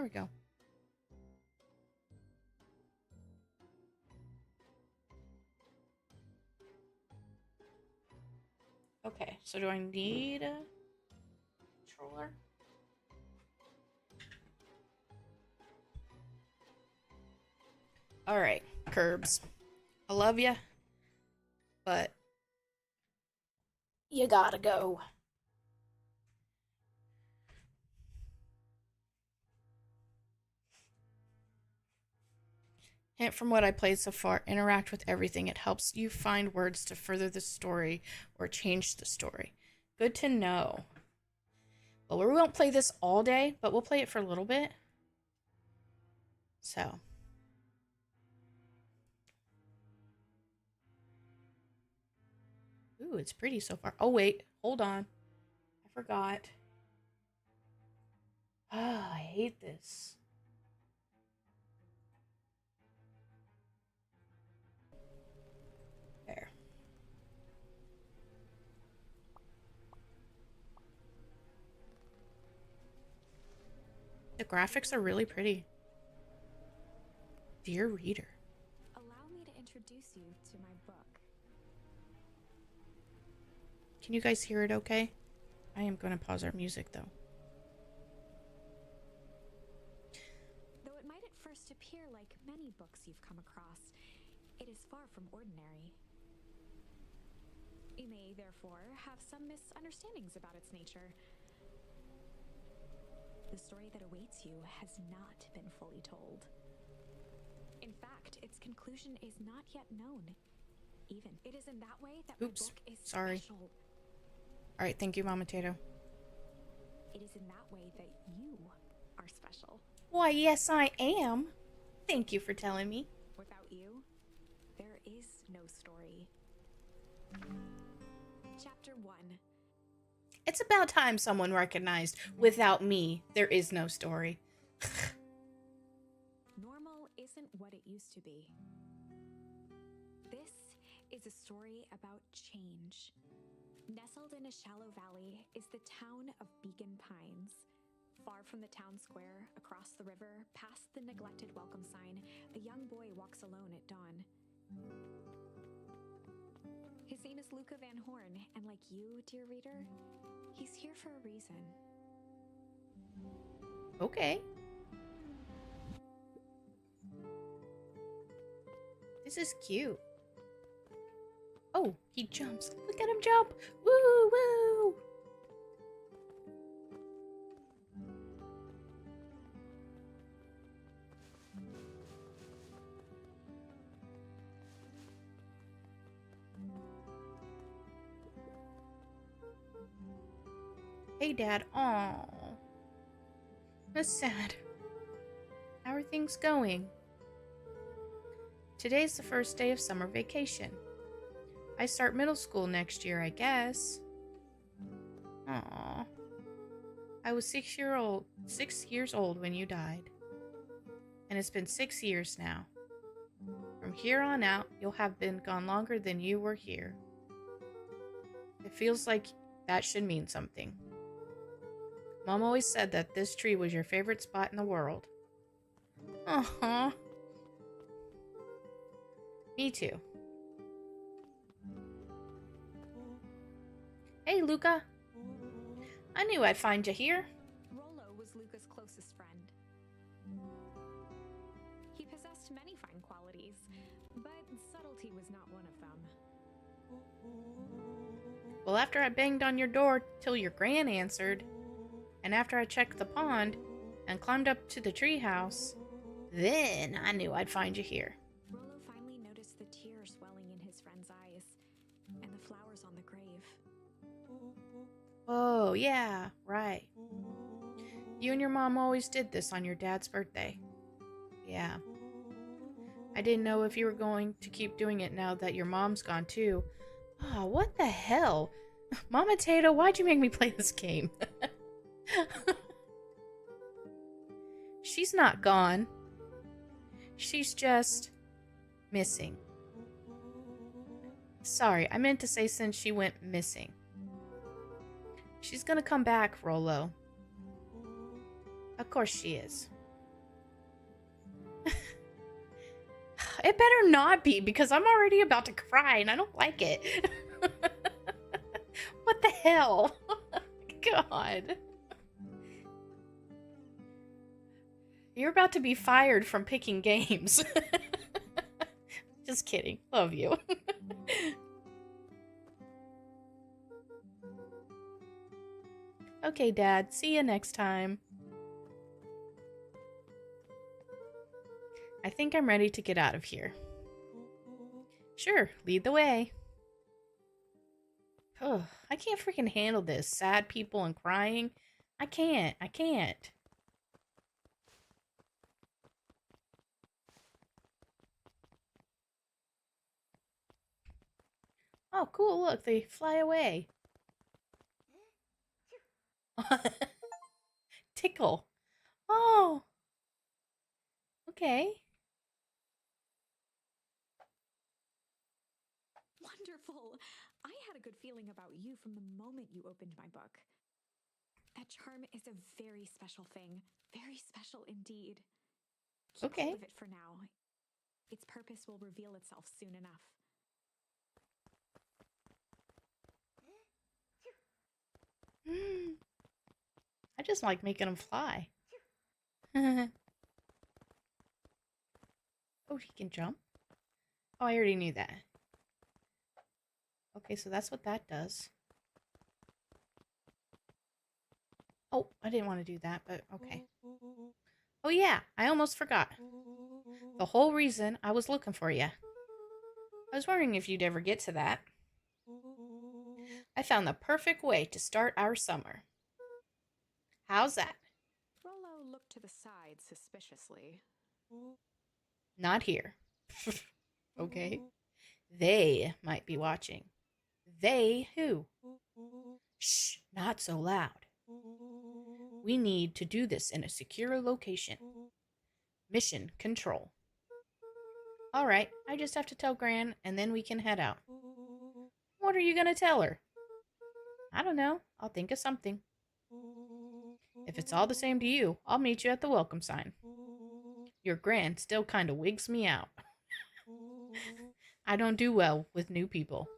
There we go. Okay, so do I need a controller? Alright, Curbs. I love you, but you gotta go. Hint from what I played so far, interact with everything. It helps you find words to further the story or change the story. Good to know. Well, we won't play this all day, but we'll play it for a little bit. So. Ooh, it's pretty so far. Oh, wait. Hold on. I forgot. Ah, I hate this. There. The graphics are really pretty. Dear reader. Allow me to introduce you to my book. Can you guys hear it okay? I am going to pause our music, though. Though it might at first appear like many books you've come across, it is far from ordinary. You may, therefore, have some misunderstandings about its nature. The story that awaits you has not been fully told. In fact, its conclusion is not yet known. Even it is in that way that my book is special. All right, thank you, Mama Tato. It is in that way that you are special. Why, yes, I am. Thank you for telling me. Without you, there is no story. Chapter 1. It's about time someone recognized, without me, there is no story. Normal isn't what it used to be. This is a story about change. Nestled in a shallow valley is the town of Beacon Pines. Far from the town square, across the river, past the neglected welcome sign, a young boy walks alone at dawn. His name is Luca Van Horn, and like you, dear reader, he's here for a reason. Okay. This is cute. Oh, he jumps. Look at him jump. Woo, woo. Hey, Dad. Aww. That's sad. How are things going? Today's the first day of summer vacation. I start middle school next year, I guess. Aww. I was 6 years old when you died. And it's been 6 years now. From here on out, you'll have been gone longer than you were here. It feels like that should mean something. Mom always said that this tree was your favorite spot in the world. Aww. Me too. Hey, Luca. I knew I'd find you here. Rollo was Luca's closest friend. He possessed many fine qualities, but subtlety was not one of them. Well, after I banged on your door till your gran answered, and after I checked the pond and climbed up to the treehouse, then I knew I'd find you here. Rollo finally noticed the tears swelling in his friend's eyes, and the flowers on the grave. Oh, yeah, right. You and your mom always did this on your dad's birthday. Yeah. I didn't know if you were going to keep doing it now that your mom's gone too. Oh, what the hell? Mama Tato, why'd you make me play this game? She's not gone. She's just missing. Sorry, I meant to say since she went missing. She's gonna come back, Rollo. Of course she is. It better not be, because I'm already about to cry and I don't like it. What the hell? God. You're about to be fired from picking games. Just kidding. Love you. Okay, Dad. See you next time. I think I'm ready to get out of here. Sure, lead the way. Ugh, I can't freaking handle this. Sad people and crying. I can't. Oh, cool. Look, they fly away. Tickle. Oh. Okay. Wonderful. I had a good feeling about you from the moment you opened my book. That charm is a very special thing. Very special indeed. Keep Okay. hold of it for now. Its purpose will reveal itself soon enough. I just like making them fly. Oh, he can jump? Oh, I already knew that. Okay, so that's what that does. Oh, I didn't want to do that, but okay. Oh yeah, I almost forgot. The whole reason I was looking for you. I was wondering if you'd ever get to that. I found the perfect way to start our summer. How's that? Rollo looked to the side suspiciously. Not here. Okay. They might be watching. They who? Shh, not so loud. We need to do this in a secure location. Mission control. All right, I just have to tell Gran and then we can head out. What are you going to tell her? I don't know. I'll think of something. If it's all the same to you, I'll meet you at the welcome sign. Your Gran still kind of wigs me out. I don't do well with new people.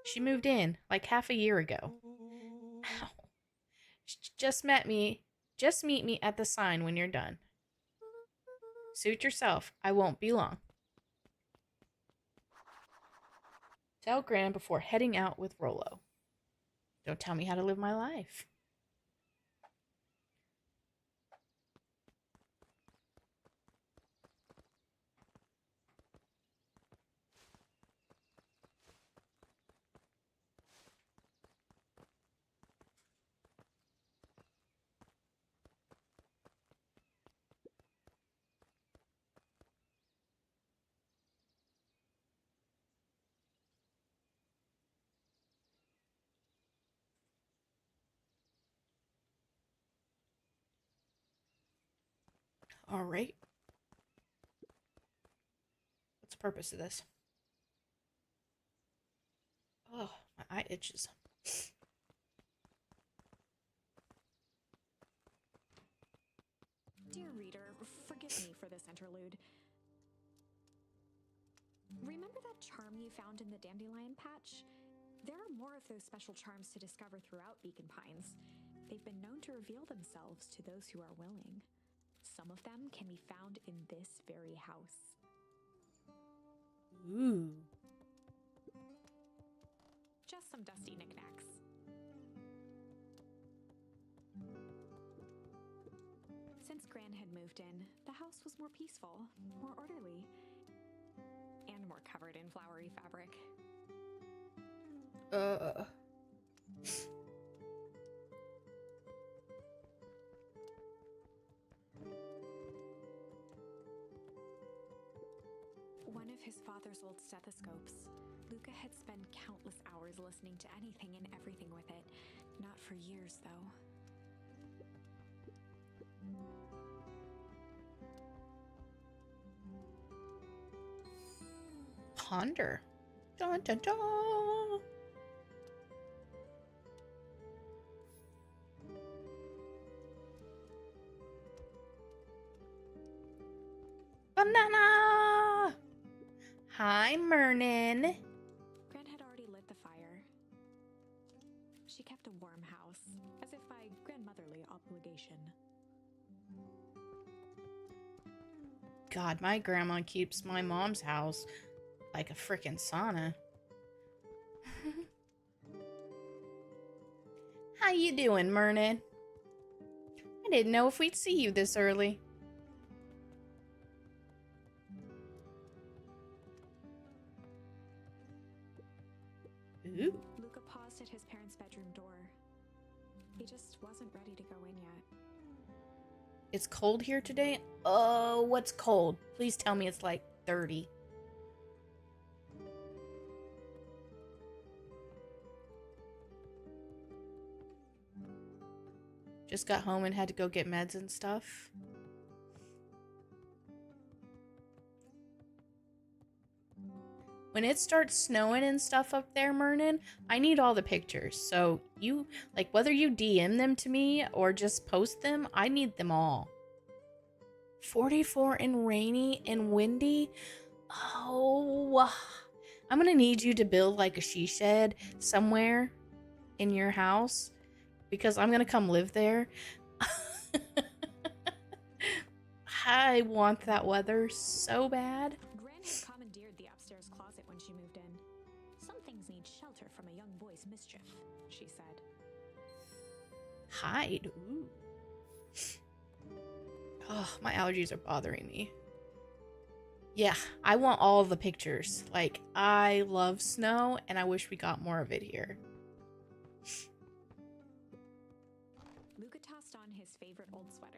She moved in like half a year ago. Ow. Just meet me at the sign when you're done. Suit yourself. I won't be long. Tell Gran before heading out with Rollo. Don't tell me how to live my life. All right. What's the purpose of this? Oh, my eye itches. Dear reader, forgive me for this interlude. Remember that charm you found in the dandelion patch? There are more of those special charms to discover throughout Beacon Pines. They've been known to reveal themselves to those who are willing. Some of them can be found in this very house. Ooh. Just some dusty knickknacks. Since Gran had moved in, the house was more peaceful, more orderly, and more covered in flowery fabric. One of his father's old stethoscopes. Luca had spent countless hours listening to anything and everything with it. Not for years, though. Ponder. Dun dun dun. Banana! Hi, Mernin. Gran had already lit the fire. She kept a warm house, as if by grandmotherly obligation. God, my grandma keeps my mom's house like a frickin' sauna. How you doing, Mernin? I didn't know if we'd see you this early. Ooh. Luca paused at his parents' bedroom door. He just wasn't ready to go in yet. It's cold here today? Oh, what's cold? Please tell me it's like 30. Just got home and had to go get meds and stuff. When it starts snowing and stuff up there, Mernin, I need all the pictures. So you, like, whether you DM them to me or just post them, I need them all. 44 and rainy and windy. Oh, I'm gonna need you to build like a she shed somewhere in your house because I'm gonna come live there. I want that weather so bad. Gran had commandeered the upstairs closet when she moved in. Some things need shelter from a young boy's mischief, she said. Hide. Ooh. Oh, my allergies are bothering me. Yeah, I want all the pictures. Like, I love snow, and I wish we got more of it here. Luca tossed on his favorite old sweater.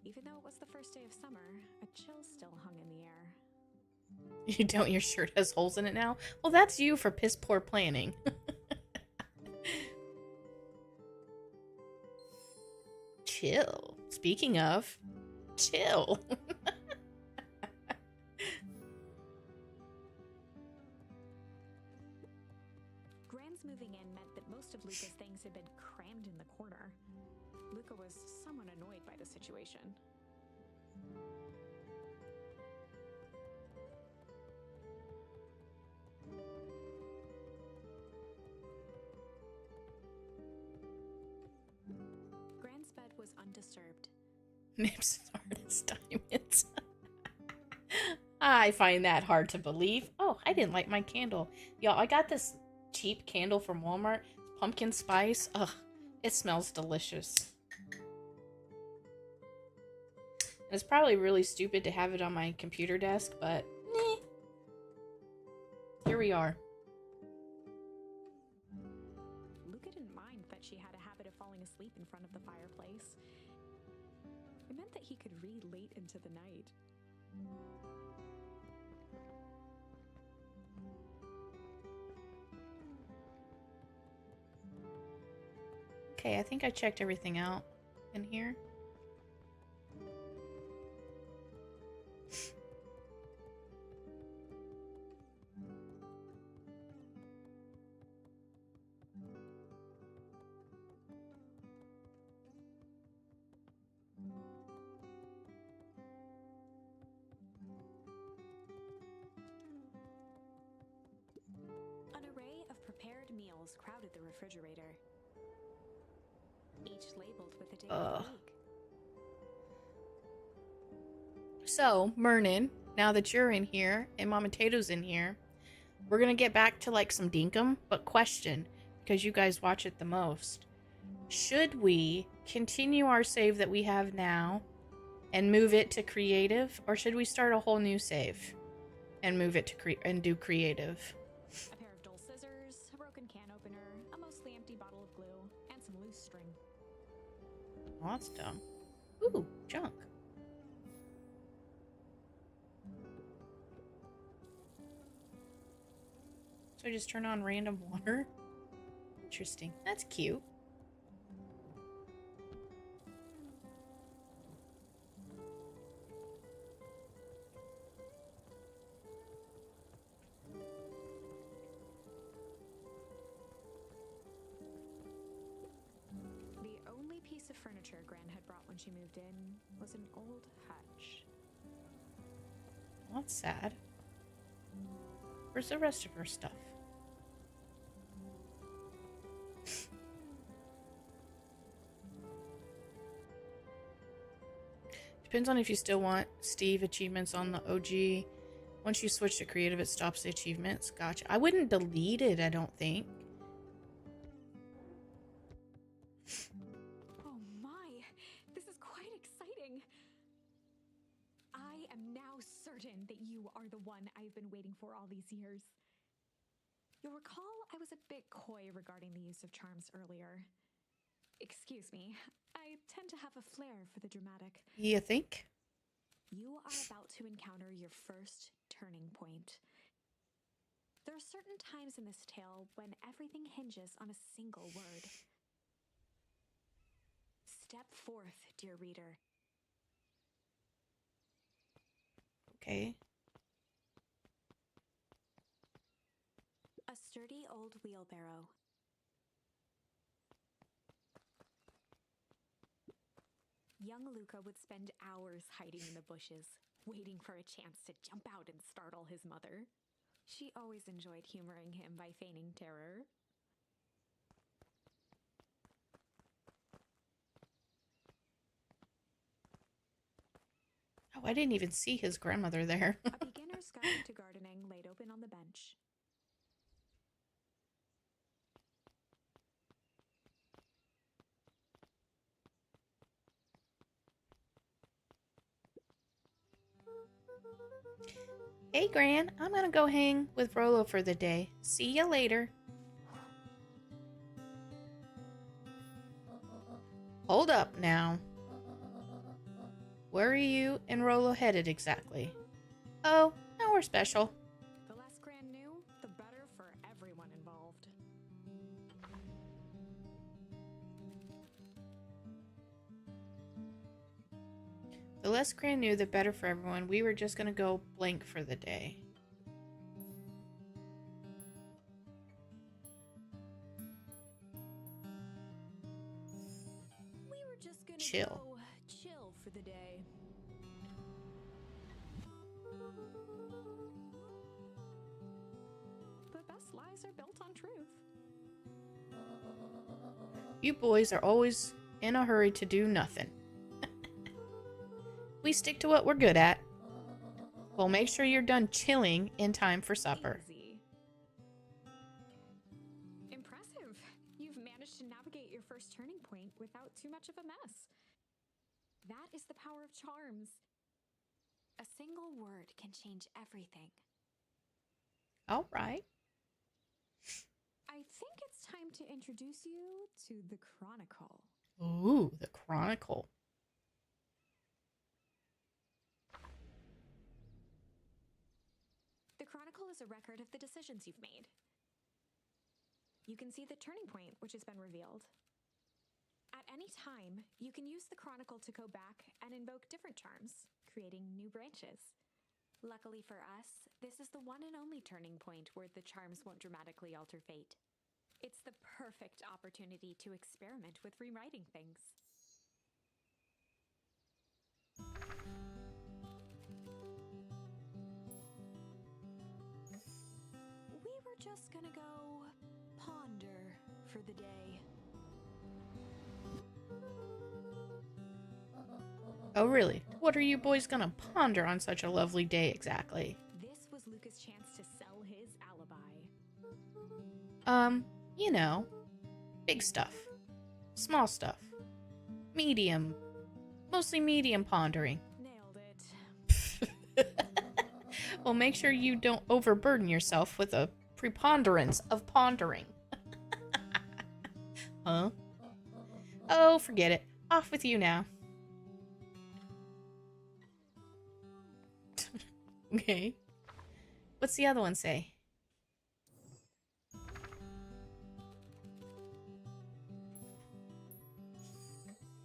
Even though it was the first day of summer, a chill still hung in the air. You don't? Your shirt has holes in it now? Well, that's you for piss poor planning. Chill. Speaking of, chill. Gran's moving in meant that most of Luca's things had been crammed in the corner. Luca was somewhat annoyed by the situation. Gran's bed was undisturbed. Nips artist diamonds. I find that hard to believe. Oh, I didn't light my candle. Y'all, I got this cheap candle from Walmart. Pumpkin spice. Ugh, it smells delicious. And it's probably really stupid to have it on my computer desk, but here we are. Luca didn't mind that she had a habit of falling asleep in front of the fireplace. It meant that he could read late into the night. Okay, I think I checked everything out in here. An array of prepared meals crowded the refrigerator, each labeled with a day of the week. So, Mernin, now that you're in here and Mama Tato's in here, we're gonna get back to like some dinkum, but question, because you guys watch it the most. Should we continue our save that we have now and move it to creative, or should we start a whole new save and move it to and do creative? A pair of dull scissors, a broken can opener, a mostly empty bottle of glue, and some loose string. Oh, that's dumb. Ooh, junk. So I just turn on random water? Interesting. That's cute. The only piece of furniture Gran had brought when she moved in was an old hutch. Well, that's sad. Where's the rest of her stuff? Depends on if you still want Steve achievements on the OG. Once you switch to creative, it stops the achievements. Gotcha. I wouldn't delete it, I don't think. Oh my, this is quite exciting. I am now certain that you are the one I've been waiting for all these years. You'll recall I was a bit coy regarding the use of charms earlier. Excuse me, I tend to have a flair for the dramatic. You think? You are about to encounter your first turning point. There are certain times in this tale when everything hinges on a single word. Step forth, dear reader. Okay. A sturdy old wheelbarrow. Young Luca would spend hours hiding in the bushes, waiting for a chance to jump out and startle his mother. She always enjoyed humoring him by feigning terror. Oh, I didn't even see his grandmother there. A beginner's guide to gardening laid open on the bench. Hey, Gran, I'm gonna go hang with Rolo for the day. See ya later. Hold up now. Where are you and Rolo headed exactly? Oh, nowhere special. The less Gran knew, the better for everyone involved. The less Gran knew, the better for everyone. We were just gonna go blank for the day. We were just gonna Chill. go chill for the day. The best lies are built on truth. You boys are always in a hurry to do nothing. We stick to what we're good at. Well, make sure you're done chilling in time for supper. Easy. Impressive. You've managed to navigate your first turning point without too much of a mess. That is the power of charms. A single word can change everything. All right. I think it's time to introduce you to the Chronicle. Ooh, the Chronicle. The Chronicle is a record of the decisions you've made. You can see the turning point, which has been revealed. At any time, you can use the Chronicle to go back and invoke different charms, creating new branches. Luckily for us, this is the one and only turning point where the charms won't dramatically alter fate. It's the perfect opportunity to experiment with rewriting things. We were just gonna go ponder for the day. Oh, really? What are you boys gonna ponder on such a lovely day exactly? This was Luca's chance to sell his alibi. You know, big stuff, small stuff, medium, mostly medium pondering. Nailed it. Well, make sure you don't overburden yourself with a preponderance of pondering. Huh? Oh, forget it. Off with you now. Okay. What's the other one say?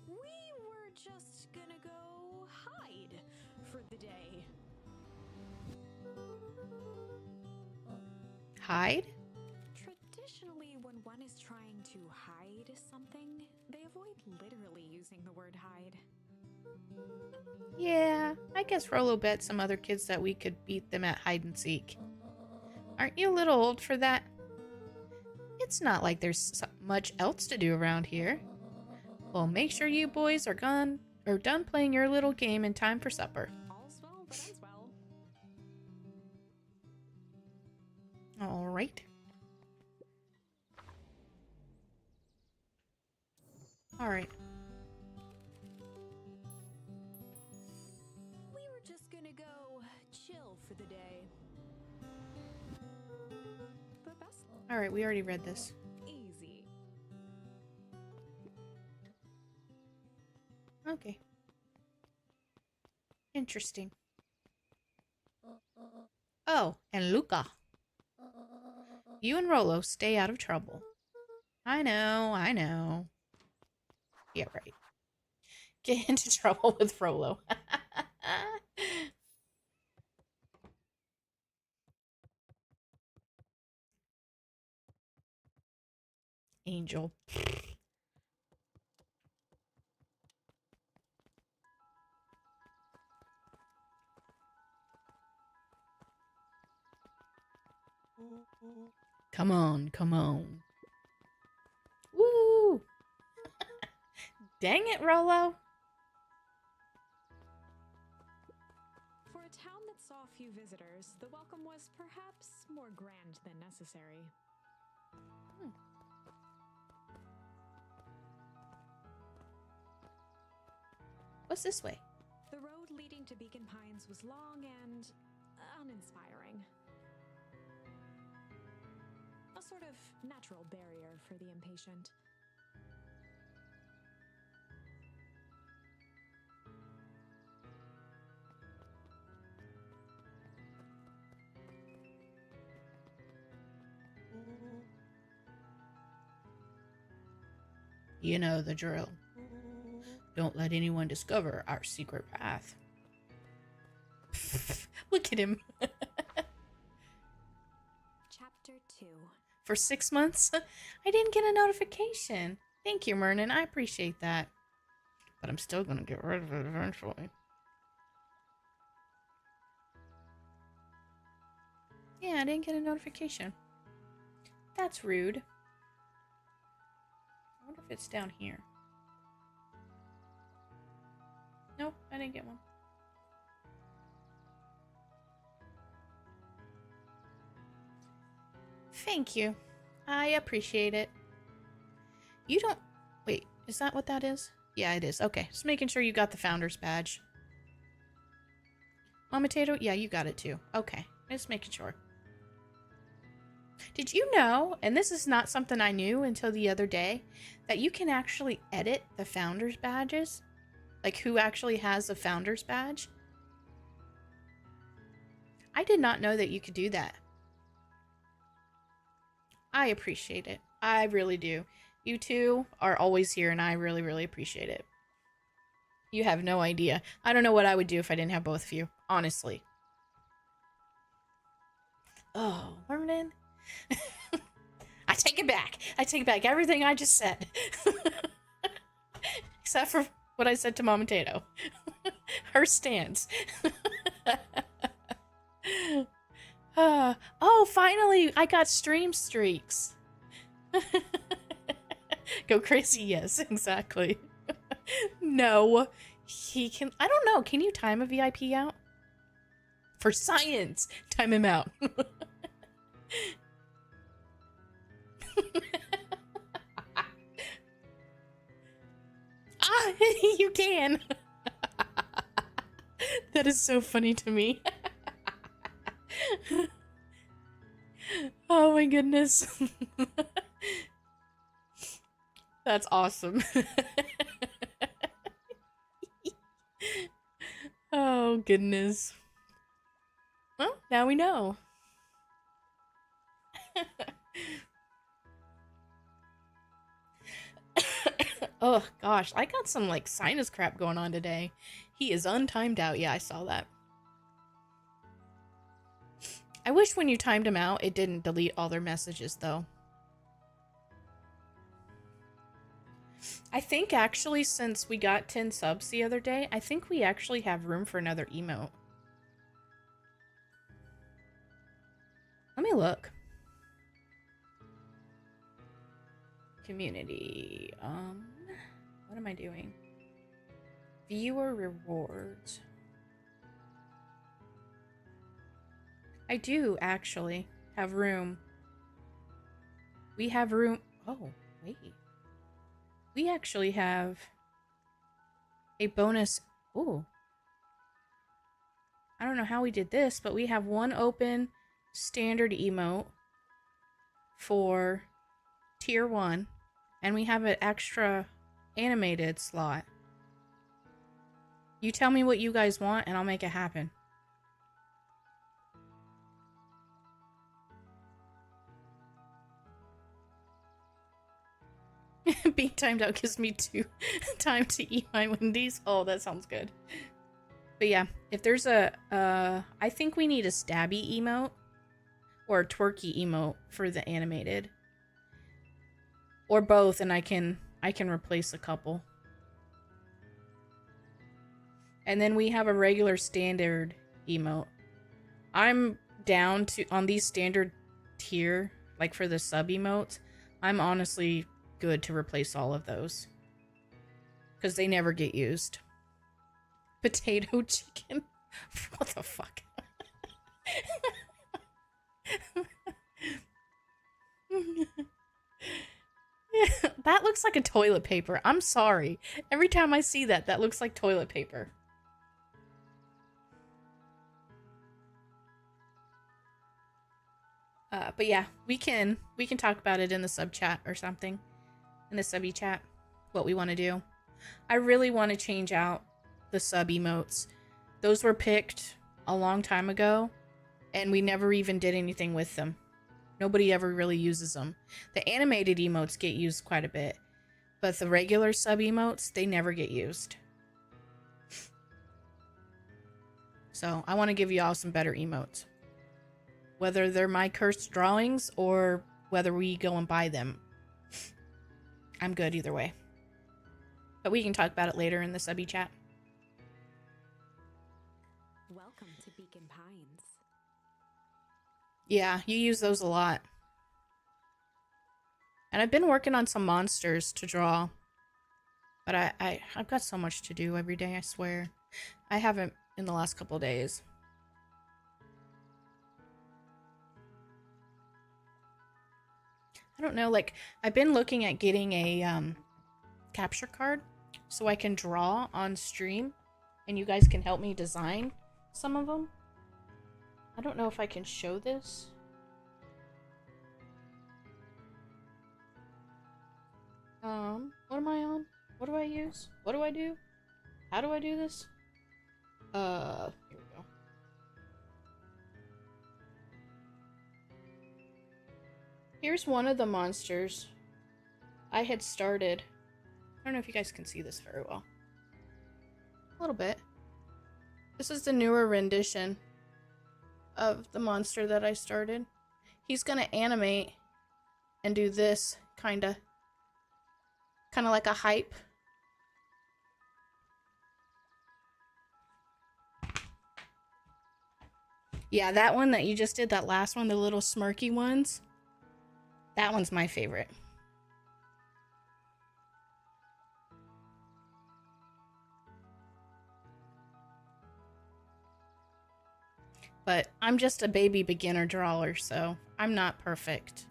We were just gonna go hide for the day. Hide? Traditionally, when one is trying to hide something, they avoid literally using the word hide. Yeah, I guess Rolo bet some other kids that we could beat them at hide and seek. Aren't you a little old for that? It's not like there's much else to do around here. Well, make sure you boys are done playing your little game in time for supper. All's well that ends well. All right. All right. We were just gonna go chill for the day. But best All right, we already read this. easy. Okay. Interesting. Oh, and Luca. You and Rolo stay out of trouble. I know. Yeah, right. Get into trouble with Rolo. Angel. Come on, come on. Woo! Dang it, Rolo. For a town that saw few visitors, the welcome was perhaps more grand than necessary. What's this way? The road leading to Beacon Pines was long and uninspiring. A sort of natural barrier for the impatient. You know the drill. Don't let anyone discover our secret path. Look at him. Chapter 2. For 6 months, I didn't get a notification. Thank you, Mernon. I appreciate that. But I'm still gonna get rid of it eventually. Yeah, I didn't get a notification. That's rude. I wonder if it's down here. Nope, I didn't get one. Thank you. I appreciate it. You don't... Wait, is that what that is? Yeah, it is. Okay, just making sure you got the Founder's Badge. Mama Tato? Yeah, you got it too. Okay, just making sure. Did you know, and this is not something I knew until the other day, that you can actually edit the Founder's Badges? Like, who actually has a Founder's Badge? I did not know that you could do that. I appreciate it. I really do. You two are always here, and I really, really appreciate it. You have no idea. I don't know what I would do if I didn't have both of you. Honestly. Oh, Mernon. I take it back. I take back everything I just said. Except for what I said to Mama Tato. Her stance. Oh, finally, I got stream streaks. Go crazy, yes, exactly. No, he can. I don't know. Can you time a VIP out? For science, time him out. Ah, you can. That is so funny to me. Oh my goodness. That's awesome. Oh goodness. Well, now we know. Oh gosh, I got some like sinus crap going on today. He is untimed out. Yeah, I saw that. I wish when you timed him out, it didn't delete all their messages though. I think actually since we got 10 subs the other day, I think we actually have room for another emote. Let me look. Community. What am I doing? Viewer rewards. I do actually have room. We have room. Oh, wait. We actually have a bonus. Oh. I don't know how we did this, but we have one open standard emote for tier 1, and we have an extra animated slot. You tell me what you guys want, and I'll make it happen. Being timed out gives me time to eat my Wendy's. Oh, that sounds good. But yeah, if there's a, I think we need a stabby emote or a twerky emote for the animated, or both, and I can replace a couple. And then we have a regular standard emote. I'm down to on these standard tier, like for the sub emotes. I'm honestly good to replace all of those because they never get used. Potato chicken. What the fuck? That looks like a toilet paper. I'm sorry. Every time I see that, that looks like toilet paper. But yeah, we can talk about it in the sub chat or something. In the subby chat. What we want to do. I really want to change out the sub emotes. Those were picked a long time ago, and we never even did anything with them. Nobody ever really uses them. The animated emotes get used quite a bit, but the regular sub emotes, they never get used. So I want to give you all some better emotes. Whether they're my cursed drawings or whether we go and buy them. I'm good either way. But we can talk about it later in the subby chat. Welcome to Beacon Pines. Yeah, you use those a lot. And I've been working on some monsters to draw. But I've got so much to do every day, I swear. I haven't in the last couple days. I don't know, like, I've been looking at getting a capture card so I can draw on stream and you guys can help me design some of them. I don't know if I can show this. What am I on? What do I use? What do I do? How do I do this? Here we go. Here's one of the monsters I had started. I don't know if you guys can see this very well. A little bit. This is the newer rendition of the monster that I started. He's gonna animate and do this, kinda like a hype. Yeah, that one that you just did, that last one, the little smirky ones, that one's my favorite. But I'm just a baby beginner drawer, so I'm not perfect.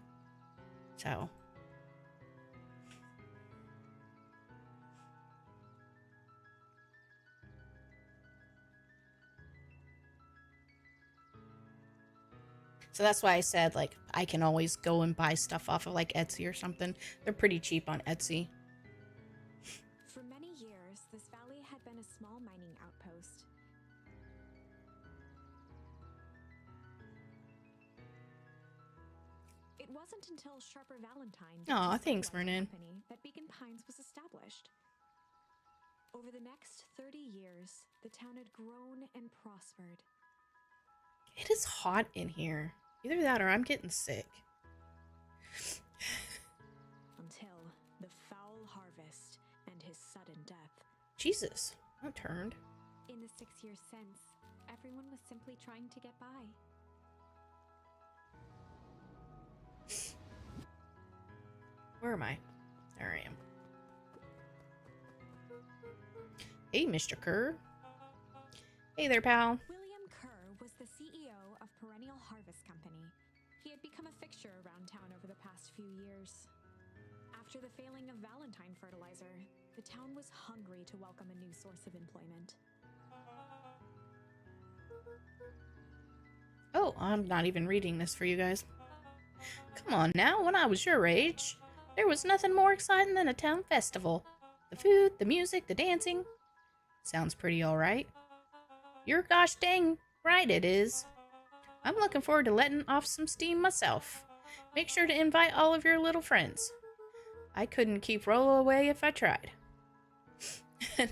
So. So that's why I said, like, I can always go and buy stuff off of, like, Etsy or something. They're pretty cheap on Etsy. For many years, this valley had been a small mining outpost. It wasn't until Sharper Valentine Aw, thanks, Vernon. Company that Beacon Pines was established. Over the next 30 years, the town had grown and prospered. It is hot in here. Either that or I'm getting sick. Until the foul harvest his sudden death. Jesus, that turned. In the 6 years since, everyone was simply trying to get by. Where am I? There I am. Hey, Mr. Kerr. Hey there, pal. William Kerr was the CEO of Perennial Harvest Company. He had become a fixture around town over the past few years. After the failing of Valentine fertilizer, the town was hungry to welcome a new source of employment. Oh, I'm not even reading this for you guys. Come on now, when I was your age, there was nothing more exciting than a town festival. The food, the music, the dancing. Sounds pretty alright. You're gosh dang right it is. I'm looking forward to letting off some steam myself. Make sure to invite all of your little friends. I couldn't keep Rolo away if I tried.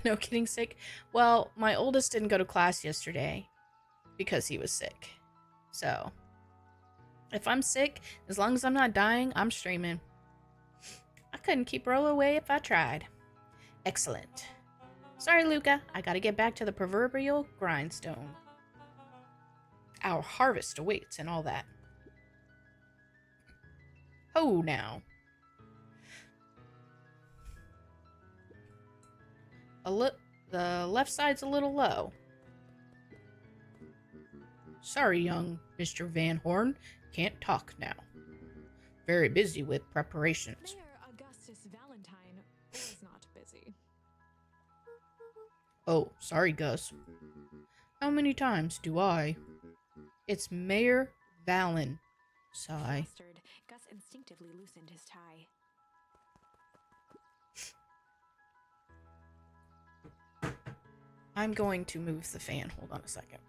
No kidding, sick. Well, my oldest didn't go to class yesterday because he was sick. So, if I'm sick, as long as I'm not dying, I'm streaming. I couldn't keep Rolo away if I tried. Excellent. Sorry, Luca. I gotta get back to the proverbial grindstone. Our harvest awaits and all that. Ho now. The left side's a little low. Sorry, young Mr. Van Horn. Can't talk now. Very busy with preparations. Mayor Augustus Valentine was not busy. Oh, sorry, Gus. How many times do I? It's Mayor Valen. Sigh. Flustered, Gus instinctively loosened his tie. I'm going to move the fan. Hold on a second.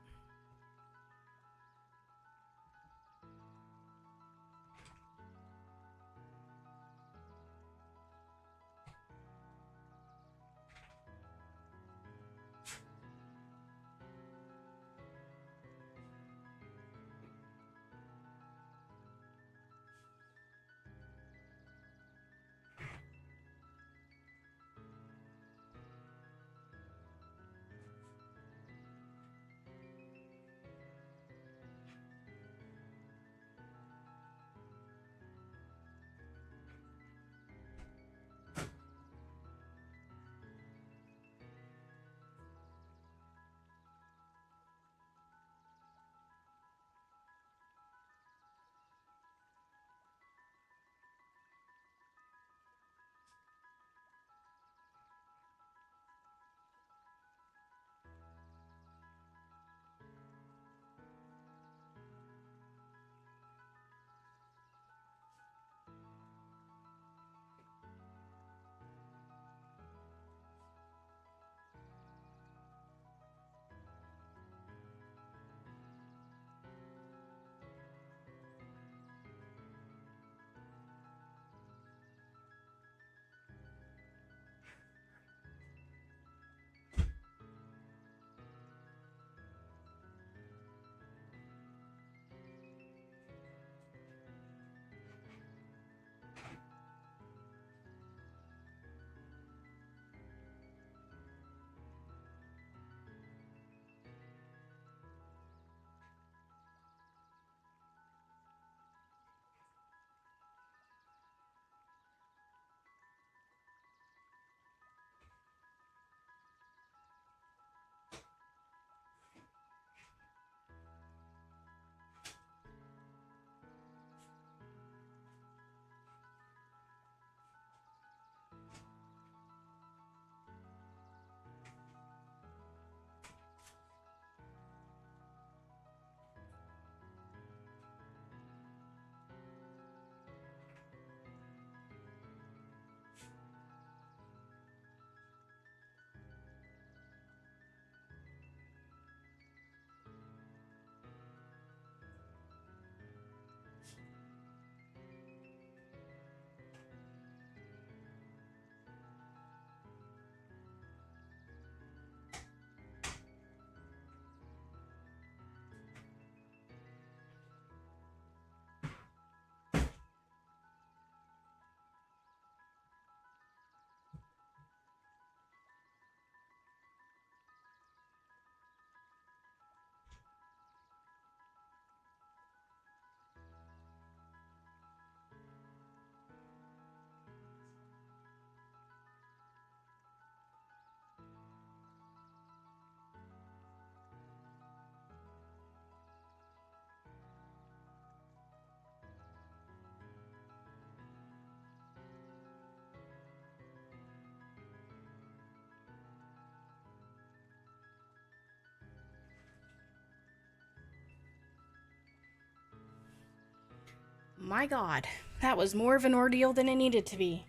My God, that was more of an ordeal than it needed to be.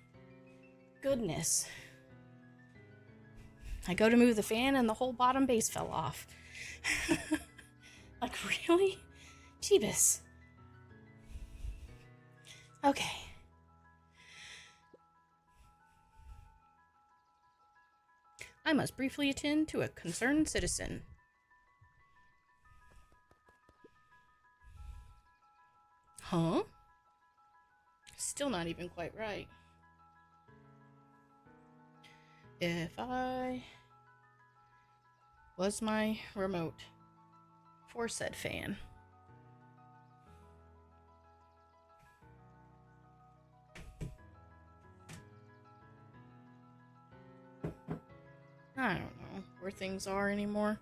Goodness. I go to move the fan and the whole bottom base fell off. Like, really? Jeebus. Okay. I must briefly attend to a concerned citizen. Huh? Still not even quite right. If I was my remote for said fan. I don't know where things are anymore.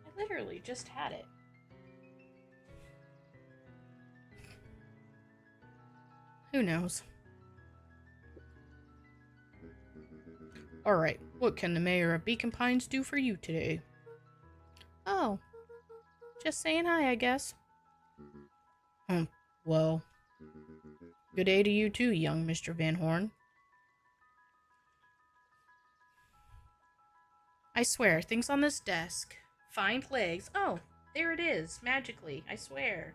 I literally just had it. Who knows? Alright, what can the mayor of Beacon Pines do for you today? Oh, just saying hi, I guess. Well, good day to you too, young Mr. Van Horn. I swear, things on this desk. Find legs. Oh, there it is, magically, I swear.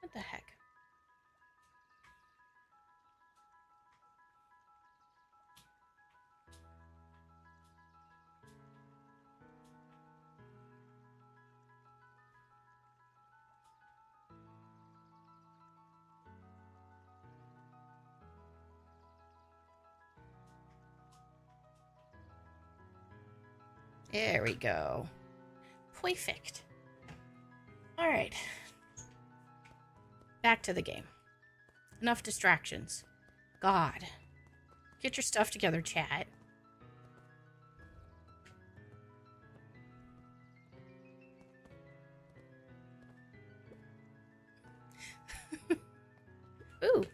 What the heck? There we go. Perfect. Alright. Back to the game. Enough distractions. God. Get your stuff together, chat. Ooh.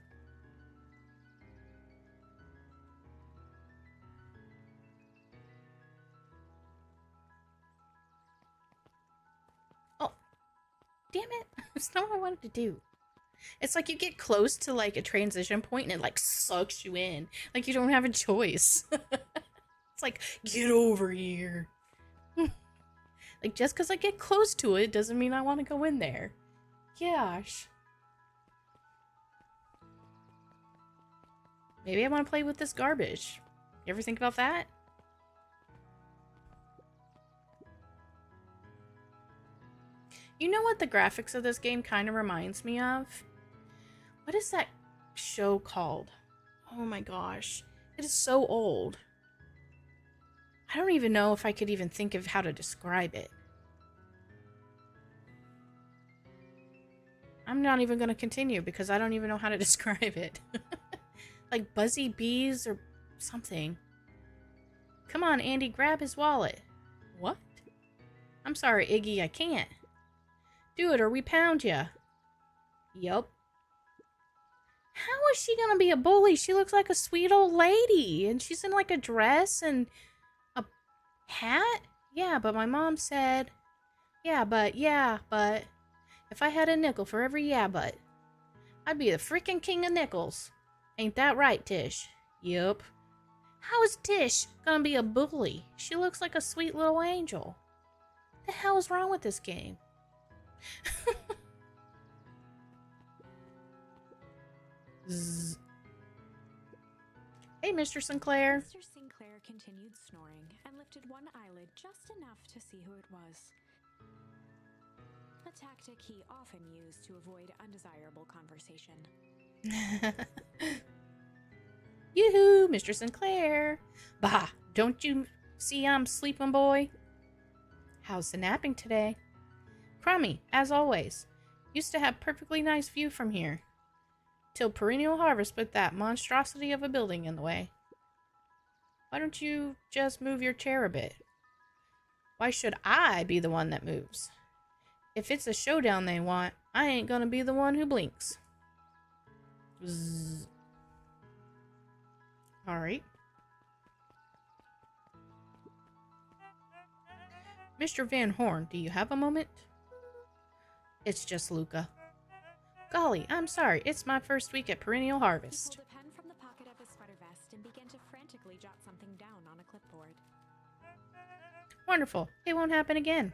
Oh. Damn it. That's not what I wanted to do. It's like you get close to like a transition point and it like sucks you in. Like you don't have a choice. It's like, get over here. Like just because I get close to it doesn't mean I want to go in there. Gosh. Maybe I want to play with this garbage. You ever think about that? You know what the graphics of this game kind of reminds me of? What is that show called? Oh my gosh. It is so old. I don't even know if I could even think of how to describe it. I'm not even going to continue because I don't even know how to describe it. Like Buzzy Bees or something. Come on, Andy, grab his wallet. What? I'm sorry, Iggy, I can't. Do it or we pound ya. Yup. How is she gonna be a bully? She looks like a sweet old lady. And she's in like a dress and a hat? Yeah, but my mom said... Yeah, but... If I had a nickel for every yeah, but... I'd be the freaking king of nickels. Ain't that right, Tish? Yup. How is Tish gonna be a bully? She looks like a sweet little angel. The hell is wrong with this game? Zzz. Hey, Mr. Sinclair. Mr. Sinclair continued snoring and lifted one eyelid just enough to see who it was. A tactic he often used to avoid undesirable conversation. Yoo-hoo, Mr. Sinclair. Bah, don't you see I'm sleeping, boy? How's the napping today? Crummy, as always. Used to have perfectly nice view from here. Till Perennial Harvest put that monstrosity of a building in the way. Why don't you just move your chair a bit? Why should I be the one that moves? If it's a showdown they want, I ain't gonna be the one who blinks. Zzz. Alright. Mr. Van Horn, do you have a moment? It's just Luca. Golly, I'm sorry. It's my first week at Perennial He Harvest. pulled a pen from the pocket of his sweater vest and began to frantically jot something down on a clipboard. Wonderful. It won't happen again.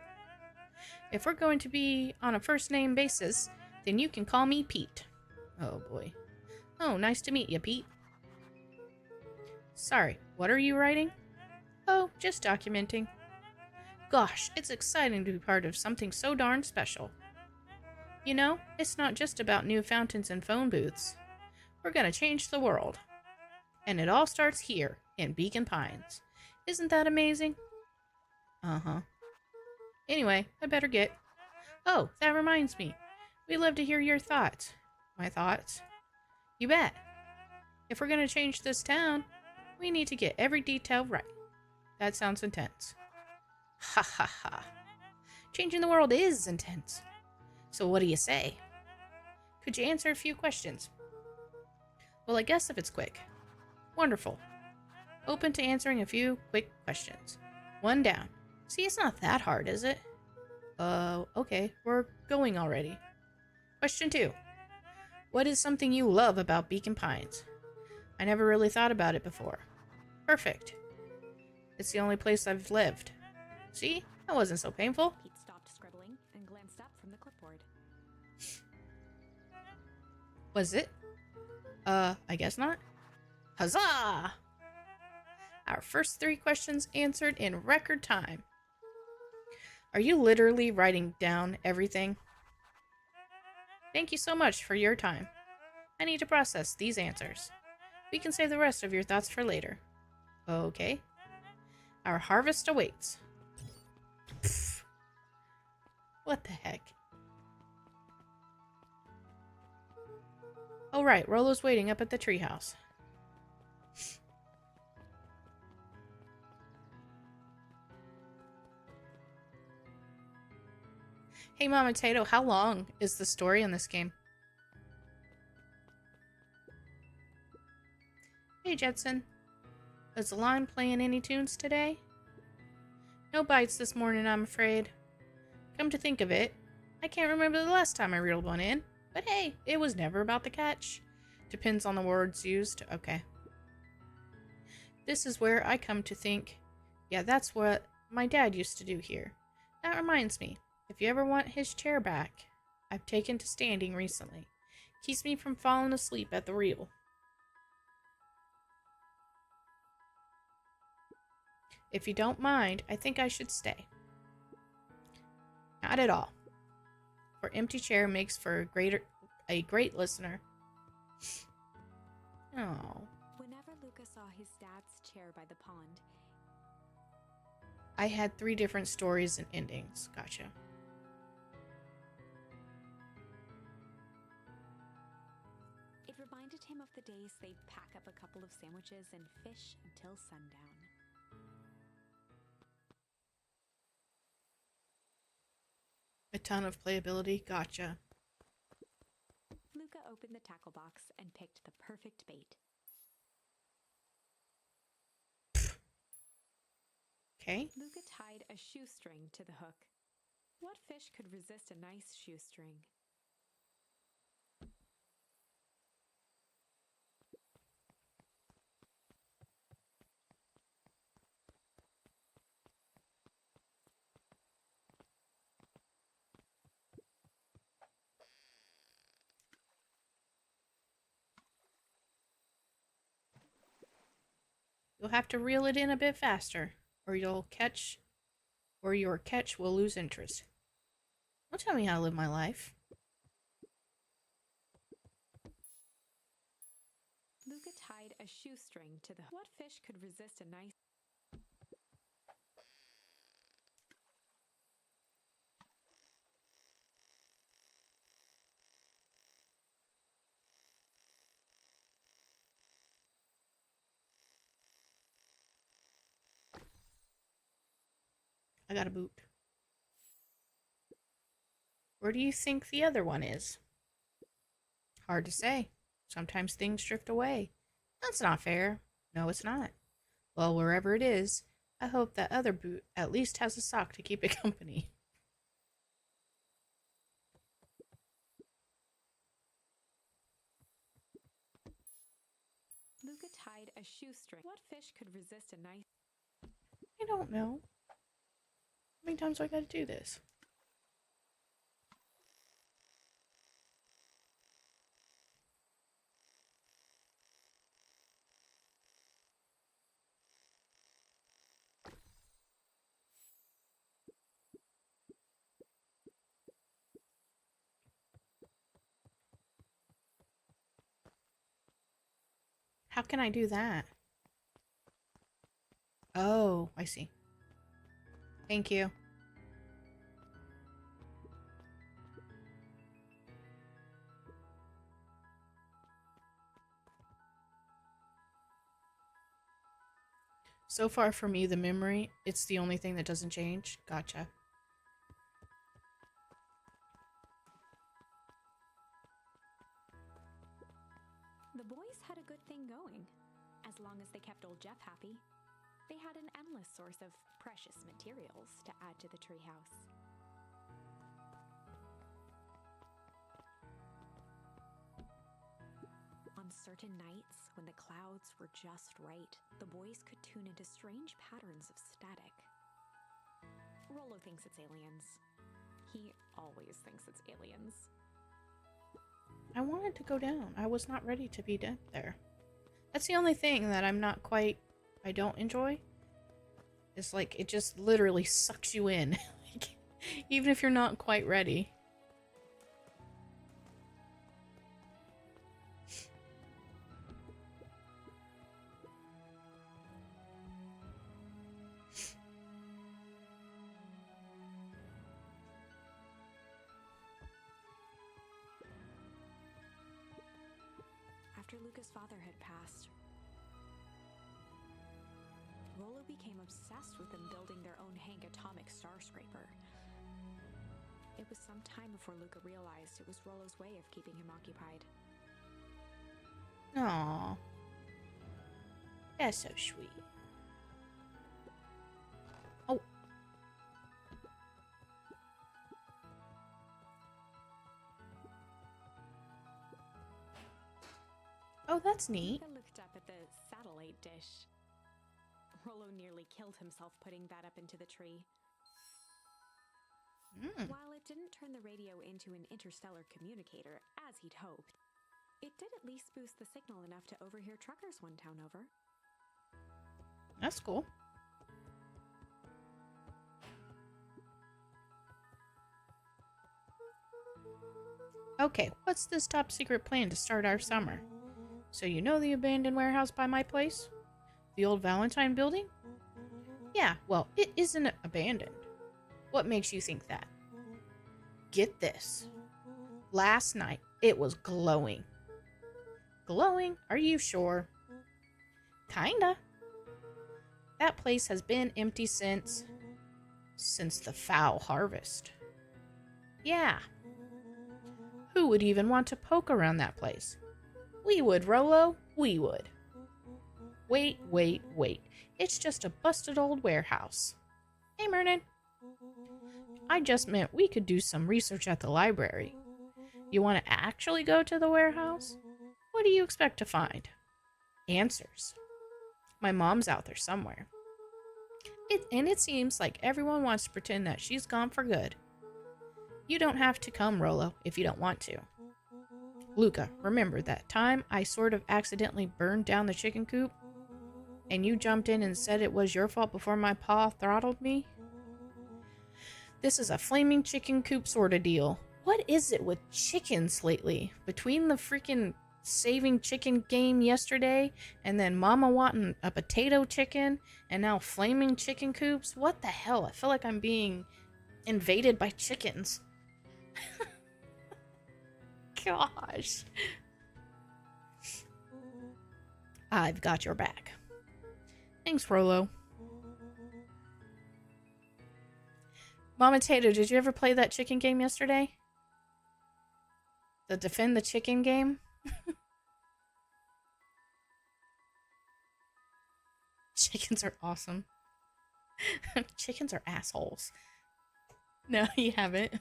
If we're going to be on a first name basis, then you can call me Pete. Oh boy. Oh, nice to meet you, Pete. Sorry, what are you writing? Oh, just documenting. Gosh, it's exciting to be part of something so darn special. You know, it's not just about new fountains and phone booths. We're gonna change the world. And it all starts here, in Beacon Pines. Isn't that amazing? Uh-huh. Anyway, I better get... Oh, that reminds me. We'd love to hear your thoughts. My thoughts? You bet. If we're gonna change this town, we need to get every detail right. That sounds intense. Ha ha ha. Changing the world is intense. So what do you say? Could you answer a few questions? Well, I guess if it's quick. Wonderful. Open to answering a few quick questions. One down. See, it's not that hard, is it? Okay, we're going already. Question 2. What is something you love about Beacon Pines? I never really thought about it before. Perfect. It's the only place I've lived. See? That wasn't so painful. Pete stopped scribbling and glanced up from the clipboard. Was it? I guess not. Huzzah! Our first 3 questions answered in record time. Are you literally writing down everything? Thank you so much for your time. I need to process these answers. We can save the rest of your thoughts for later. Okay. Our harvest awaits. Pfft. What the heck? Oh right, Rolo's waiting up at the treehouse. Hey Mama Tato, how long is the story in this game? Hey Jetson. Is the line playing any tunes today? No bites this morning, I'm afraid. Come to think of it, I can't remember the last time I reeled one in. But hey, it was never about the catch. Depends on the words used. Okay. This is where I come to think, yeah, that's what my dad used to do here. That reminds me, if you ever want his chair back, I've taken to standing recently. Keeps me from falling asleep at the reel. If you don't mind, I think I should stay. Not at all. For empty chair makes for a great listener. Oh. Whenever Luca saw his dad's chair by the pond, I had 3 different stories and endings. Gotcha. it reminded him of the days they'd pack up a couple of sandwiches and fish until sundown. A ton of playability. Gotcha. Luca opened the tackle box and picked the perfect bait. Okay. Luca tied a shoestring to the hook. What fish could resist a nice shoestring? You'll have to reel it in a bit faster, or your catch will lose interest. Don't tell me how to live my life. Luca tied a shoestring to the hook. What fish could resist a nice... I got a boot. Where do you think the other one is? Hard to say. Sometimes things drift away. That's not fair. No, it's not. Well, wherever it is, I hope that other boot at least has a sock to keep it company. Luca tied a shoestring. What fish could resist a nice... I don't know. How many times do I gotta do this? How can I do that? Oh, I see. Thank you. So far for me, the memory, it's the only thing that doesn't change. Gotcha. The boys had a good thing going, as long as they kept old Jeff happy. They had an endless source of precious materials to add to the treehouse. On certain nights, when the clouds were just right, the boys could tune into strange patterns of static. Rollo thinks it's aliens. He always thinks it's aliens. I wanted to go down. I was not ready to be down there. That's the only thing that I don't enjoy. It's like, it just literally sucks you in. Even if you're not quite ready. After Luca's father had passed, Rollo became obsessed with them building their own Hank atomic star scraper. It was some time before Luca realized it was Rollo's way of keeping him occupied. Aww. That's so sweet. Oh. Oh, that's neat. Luca looked up at the satellite dish. Rollo nearly killed himself putting that up into the tree. While it didn't turn the radio into an interstellar communicator, as he'd hoped, it did at least boost the signal enough to overhear truckers one town over. That's cool. Okay, what's this top secret plan to start our summer? So you know the abandoned warehouse by my place? The old Valentine building? Yeah, well, it isn't abandoned. What makes you think that? Get this. Last night, it was glowing. Glowing? Are you sure? Kinda. That place has been empty since the foul harvest. Yeah. Who would even want to poke around that place? We would, Rollo. We would. Wait. It's just a busted old warehouse. Hey, Mernon. I just meant we could do some research at the library. You want to actually go to the warehouse? What do you expect to find? Answers. My mom's out there somewhere. It seems like everyone wants to pretend that she's gone for good. You don't have to come, Rollo, if you don't want to. Luca, remember that time I sort of accidentally burned down the chicken coop? and you jumped in and said it was your fault before my paw throttled me? This is a flaming chicken coop sort of deal. What is it with chickens lately? Between the freaking saving chicken game yesterday, and then Mama wanting a potato chicken, and now flaming chicken coops? What the hell? I feel like I'm being invaded by chickens. Gosh. I've got your back. Thanks, Rolo. Mama Tato, did you ever play that chicken game yesterday? The Defend the Chicken game? Chickens are awesome. Chickens are assholes. No, you haven't.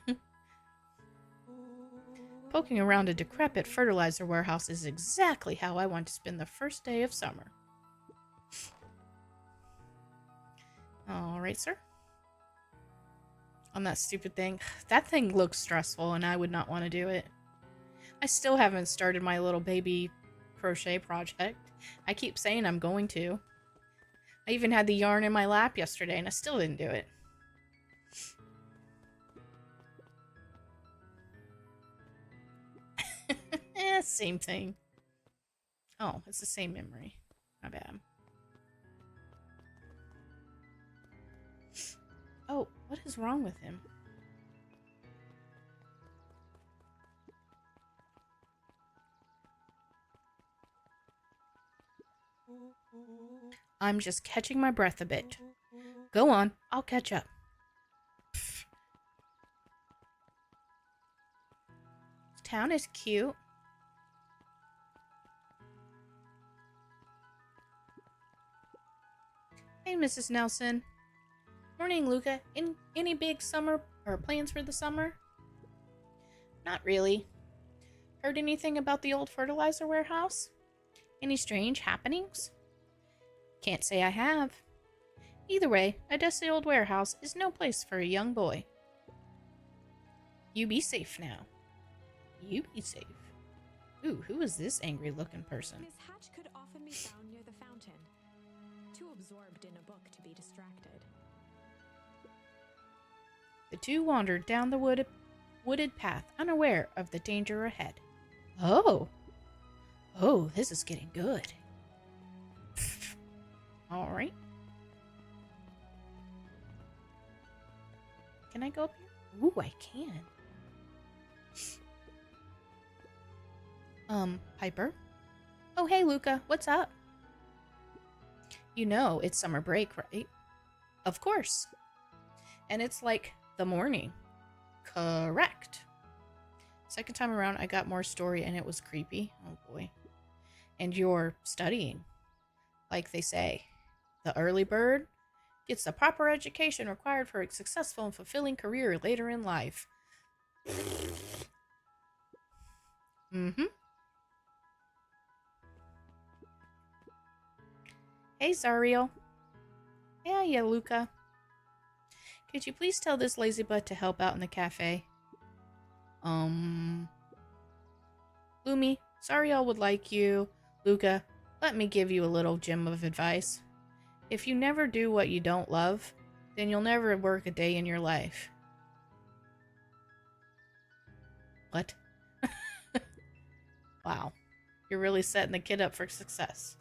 Poking around a decrepit fertilizer warehouse is exactly how I want to spend the first day of summer. Alright, sir. On that stupid thing. That thing looks stressful and I would not want to do it. I still haven't started my little baby crochet project. I keep saying I'm going to. I even had the yarn in my lap yesterday and I still didn't do it. Same thing. Oh, it's the same memory. My bad. Oh, what is wrong with him? I'm just catching my breath a bit. Go on, I'll catch up. Pfft. This town is cute. Hey, Mrs. Nelson. Morning, Luca. Any big summer or plans for the summer? Not really. Heard anything about the old fertilizer warehouse? Any strange happenings? Can't say I have. Either way, a dusty old warehouse is no place for a young boy. You be safe now. You be safe. Ooh, who is this angry-looking person? Miss Hatch could often be found near the fountain, too absorbed in a book to be distracted. The two wandered down the wooded path, unaware of the danger ahead. Oh! Oh, this is getting good. Alright. Can I go up here? Ooh, I can. Piper? Oh, hey, Luca. What's up? You know, it's summer break, right? Of course. And it's like the morning. Correct. Second time around, I got more story and it was creepy. Oh, boy. And you're studying. Like they say, the early bird gets the proper education required for a successful and fulfilling career later in life. Mm-hmm. Hey, Zariel. Yeah, Luca. Could you please tell this lazy butt to help out in the cafe? Lumi, Zariel would like you. Luca, let me give you a little gem of advice. If you never do what you don't love, then you'll never work a day in your life. What? Wow. You're really setting the kid up for success.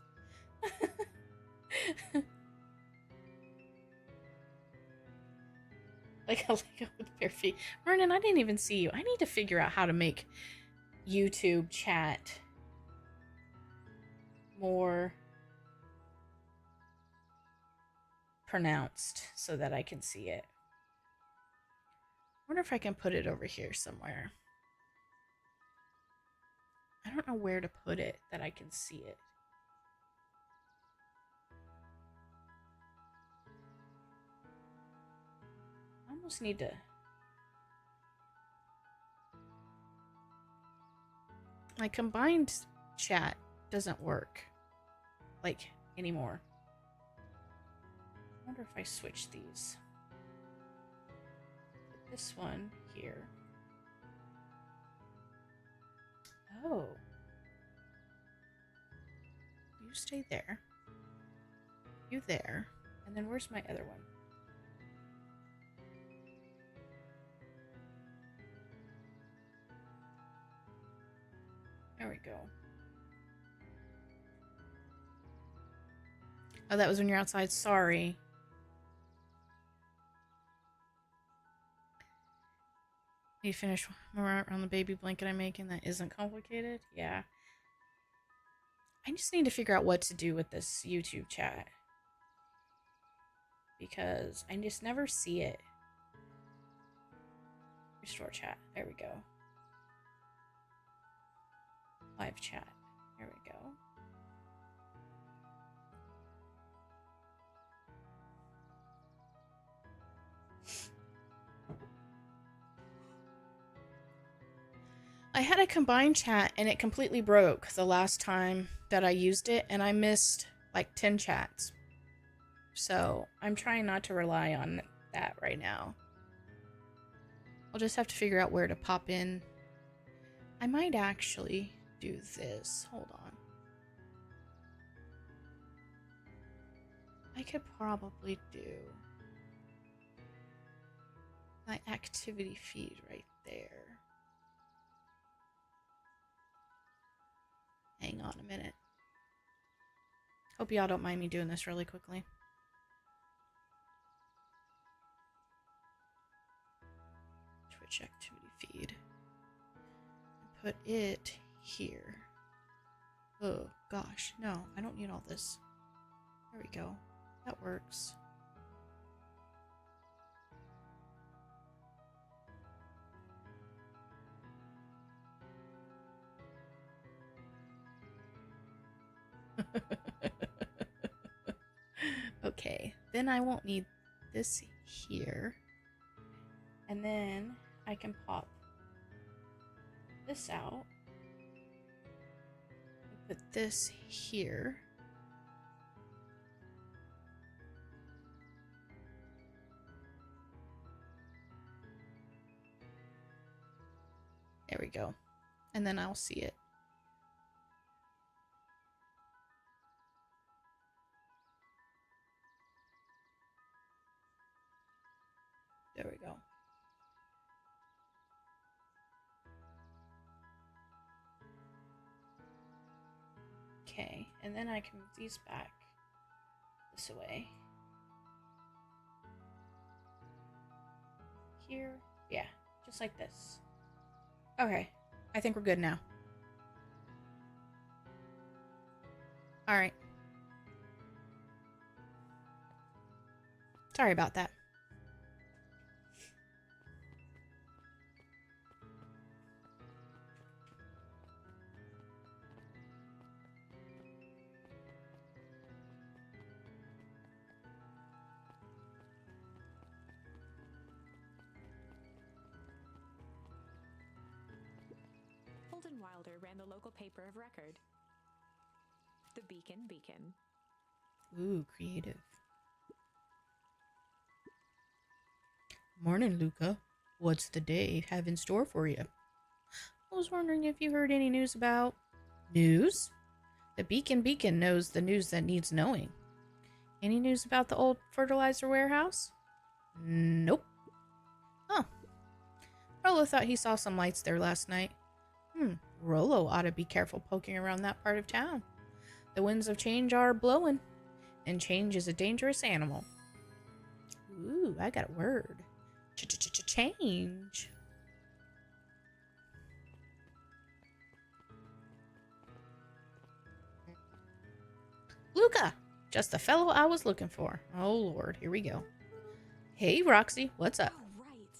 Like a Lego with bare feet. Vernon, I didn't even see you. I need to figure out how to make YouTube chat more pronounced so that I can see it. I wonder if I can put it over here somewhere. I don't know where to put it that I can see it. I almost need to... My combined chat doesn't work, like, anymore. I wonder if I switch these. Put this one here. Oh. You stay there. You there. And then where's my other one? There we go. Oh, that was when you're outside. Sorry. Need to finish around the baby blanket I'm making that isn't complicated? Yeah. I just need to figure out what to do with this YouTube chat. Because I just never see it. Restore chat. There we go. Live chat. There we go. I had a combined chat and it completely broke the last time that I used it, and I missed like 10 chats. So I'm trying not to rely on that right now. I'll just have to figure out where to pop in. I might actually do this. Hold on. I could probably do my activity feed right there. Hang on a minute. Hope y'all don't mind me doing this really quickly. Twitch activity feed. Put it here. Oh gosh, no, I don't need all this. There we go. That works. Okay, then I won't need this here. And then I can pop this out. Put this here. There we go. And then I'll see it. There we go. Okay, and then I can move these back this way. Here. Yeah, just like this. Okay, I think we're good now. Alright. Sorry about that. Holden Wilder ran the local paper of record, the Beacon Beacon. Ooh, creative. Morning, Luca. What's the day have in store for you? I was wondering if you heard any news about... News? The Beacon Beacon knows the news that needs knowing. Any news about the old fertilizer warehouse? Nope. Huh. Rollo thought he saw some lights there last night. Rollo ought to be careful poking around that part of town. The winds of change are blowing, and change is a dangerous animal. Ooh, I got a word. Change. Luca! Just the fellow I was looking for. Oh, Lord. Here we go. Hey, Roxy. What's up? Oh, right.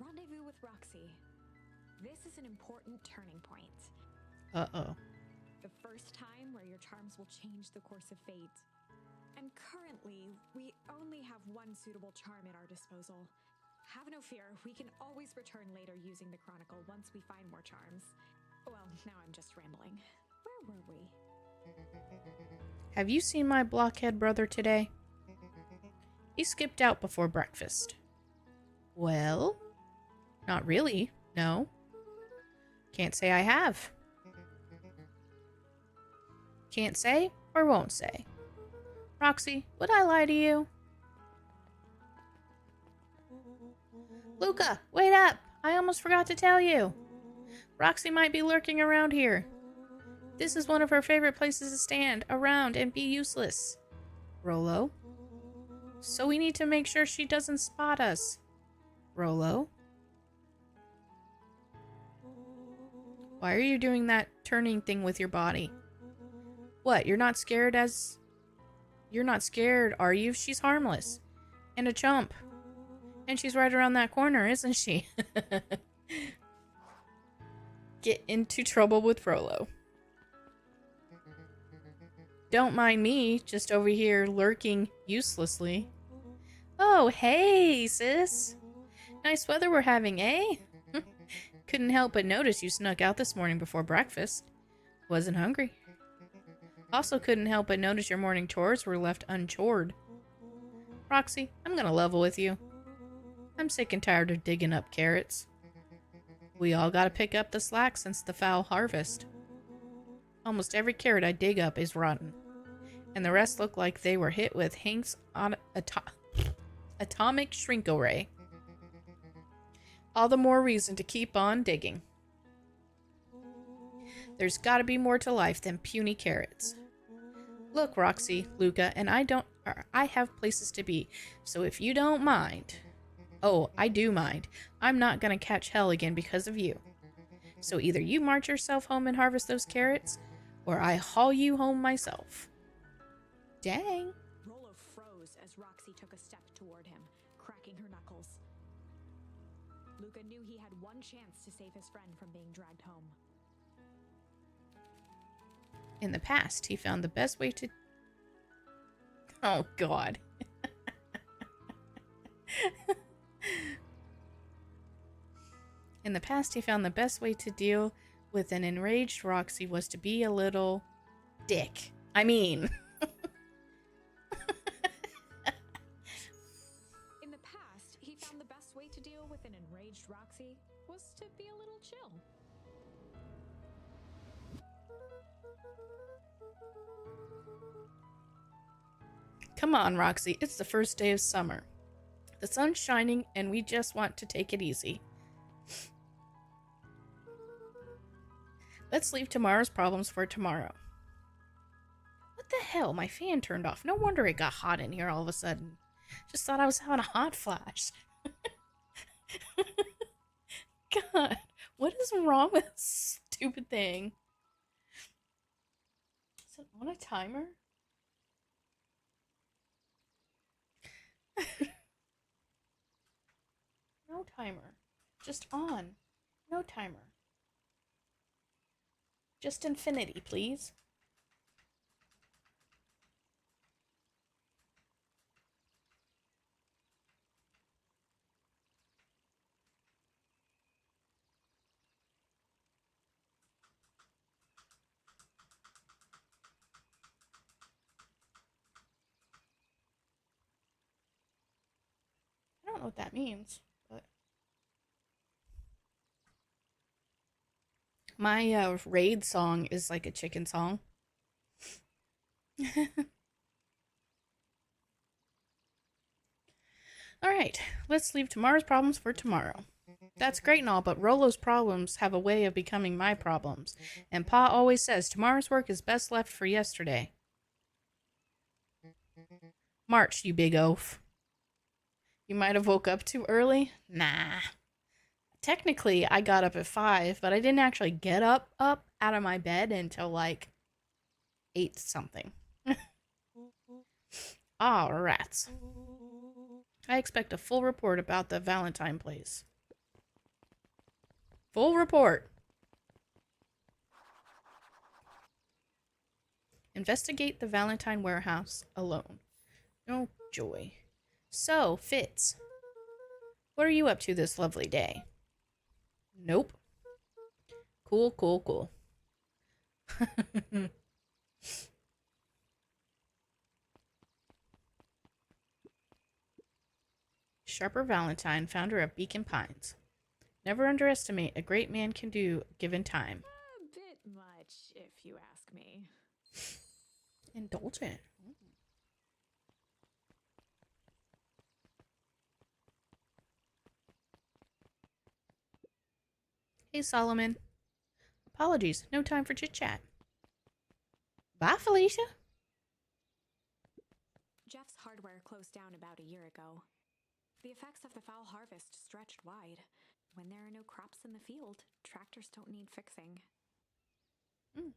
Rendezvous with Roxy. This is an important turning point. Uh-oh. The first time where your charms will change the course of fate. And currently, we only have one suitable charm at our disposal. Have no fear, we can always return later using the Chronicle once we find more charms. Well, now I'm just rambling. Where were we? Have you seen my blockhead brother today? He skipped out before breakfast. Well? Not really, no. Can't say I have. Can't say or won't say. Roxy, would I lie to you? Luca, wait up! I almost forgot to tell you. Roxy might be lurking around here. This is one of her favorite places to stand around and be useless. Rolo? So we need to make sure she doesn't spot us. Rolo? Why are you doing that turning thing with your body? What, you're not scared, are you? She's harmless. And a chump. And she's right around that corner, isn't she? Get into trouble with Rolo. Don't mind me, just over here lurking uselessly. Oh, hey, sis. Nice weather we're having, eh? Couldn't help but notice you snuck out this morning before breakfast. Wasn't hungry. Also couldn't help but notice your morning chores were left unchored. Roxy, I'm gonna level with you. I'm sick and tired of digging up carrots. We all gotta pick up the slack since the foul harvest. Almost every carrot I dig up is rotten. And the rest look like they were hit with Hank's atomic shrink-o-ray. All the more reason to keep on digging. There's gotta be more to life than puny carrots. Look, Roxy, Luca, and I have places to be, so if you don't mind... Oh, I do mind. I'm not gonna catch hell again because of you. So either you march yourself home and harvest those carrots, or I haul you home myself. Dang. Rolo froze as Roxy took a step toward him, cracking her knuckles. Luca knew he had one chance to save his friend from being dragged home. In the past, he found the best way to... Oh, God. In the past, he found the best way to deal with an enraged Roxy was to be a little... dick. I mean... In the past, he found the best way to deal with an enraged Roxy was to be a little chill. Come on, Roxy. It's the first day of summer. The sun's shining, and we just want to take it easy. Let's leave tomorrow's problems for tomorrow. What the hell? My fan turned off. No wonder it got hot in here all of a sudden. Just thought I was having a hot flash. God, what is wrong with this stupid thing? Is it on a timer? No timer. Just on. No timer. Just infinity, please. I don't know what that means, but my raid song is like a chicken song. Alright, let's leave tomorrow's problems for tomorrow. That's great and all, but Rolo's problems have a way of becoming my problems. And Pa always says tomorrow's work is best left for yesterday. March, you big oaf. You might have woke up too early? Nah. Technically, I got up at 5, but I didn't actually get up out of my bed until like 8 something. Ah, rats. I expect a full report about the Valentine place. Full report. Investigate the Valentine warehouse alone. Oh, joy. So, Fitz, what are you up to this lovely day? Nope. Cool, cool, cool. Sharper Valentine, founder of Beacon Pines. Never underestimate a great man can do given time. A bit much, if you ask me. Indulgent. Hey, Solomon. Apologies, no time for chit-chat. Bye, Felicia. Jeff's hardware closed down about a year ago. The effects of the foul harvest stretched wide. When there are no crops in the field, tractors don't need fixing. Mm.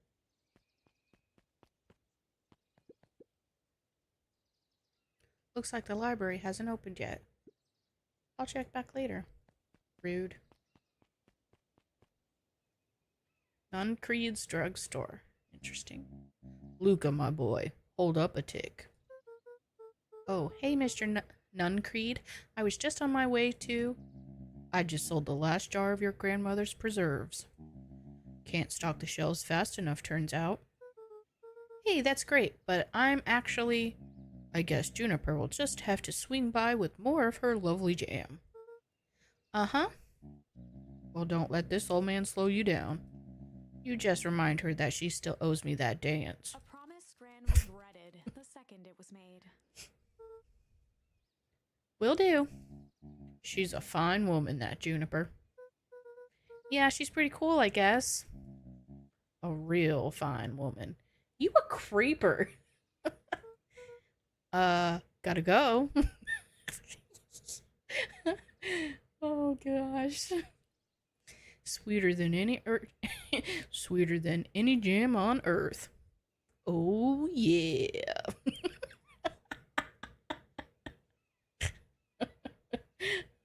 Looks like the library hasn't opened yet. I'll check back later. Rude. Nuncreed's drugstore. Interesting. Luca, my boy. Hold up a tick. Oh, hey, Mr. Nuncreed. I was just on my way to... I just sold the last jar of your grandmother's preserves. Can't stock the shelves fast enough, turns out. Hey, that's great, but I'm actually... I guess Juniper will just have to swing by with more of her lovely jam. Uh-huh. Well, don't let this old man slow you down. You just remind her that she still owes me that dance. A promise Gran regretted the second it was made. Will do. She's a fine woman, that Juniper. Yeah, she's pretty cool, I guess. A real fine woman. You a creeper. Gotta go. Oh gosh. Sweeter than any sweeter than any jam on earth. Oh yeah.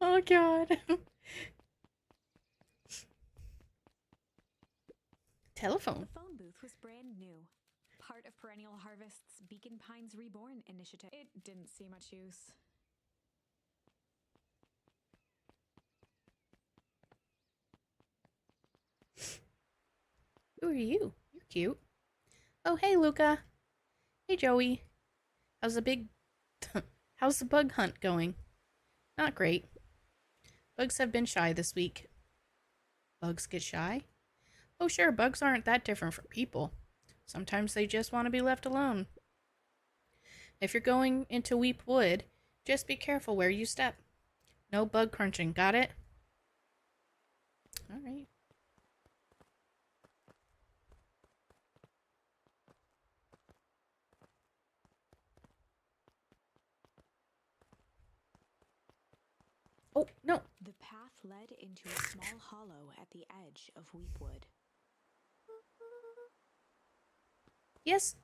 Oh god. Telephone. The phone booth was brand new. Part of Perennial Harvest's Beacon Pines Reborn initiative. It didn't see much use. Who are you? You're cute. Oh, hey, Luca. Hey, Joey. How's the How's the bug hunt going? Not great. Bugs have been shy this week. Bugs get shy? Oh, sure, bugs aren't that different from people. Sometimes they just want to be left alone. If you're going into Weep Wood, just be careful where you step. No bug crunching, got it? Alright. Oh, no. The path led into a small hollow at the edge of Weepwood. Yes.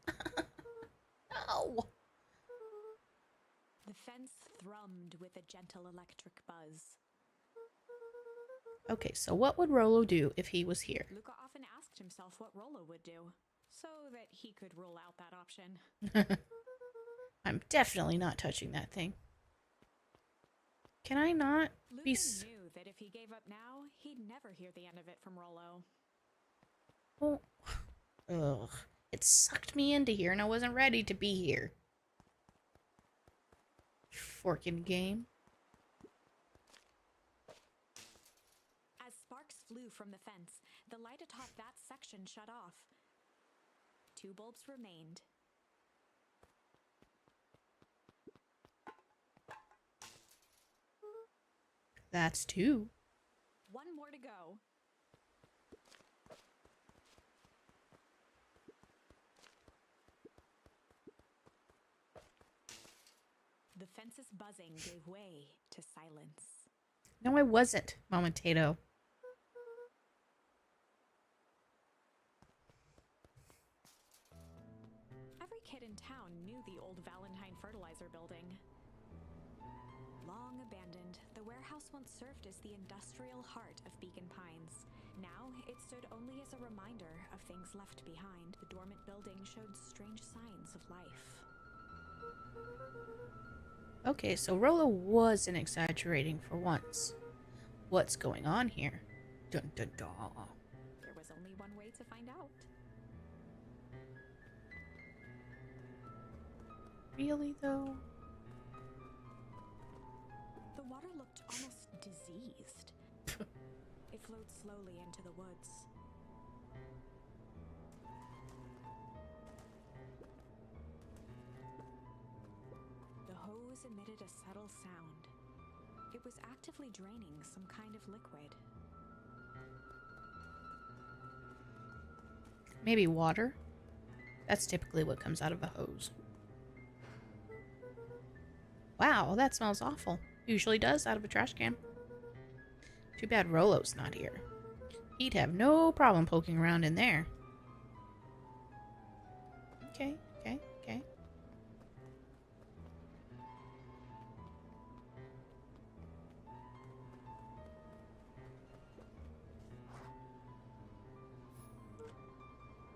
No. The fence thrummed with a gentle electric buzz. Okay, so what would Rolo do if he was here? Luca often asked himself what Rolo would do, so that he could rule out that option. I'm definitely not touching that thing. Can I not Luca be... knew that if he gave up now, he'd never hear the end of it from Rolo. Oh. Ugh. It sucked me into here and I wasn't ready to be here. Forking game. As sparks flew from the fence, the light atop that section shut off. 2 bulbs remained. That's 2. 1 more to go. The fence's buzzing gave way to silence. No, I wasn't, Mama Tato. Every kid in town knew the old Valentine fertilizer building. Long abandoned, the warehouse once served as the industrial heart of Beacon Pines. Now, it stood only as a reminder of things left behind. The dormant building showed strange signs of life. Okay, so Rolo wasn't exaggerating for once. What's going on here? Dun dun dun. There was only one way to find out. Really, though? The water looked almost diseased. It flowed slowly into the woods. The hose emitted a subtle sound. It was actively draining some kind of liquid. Maybe water? That's typically what comes out of a hose. Wow, that smells awful. Usually does out of a trash can. Too bad Rolo's not here. He'd have no problem poking around in there. Okay, okay, okay.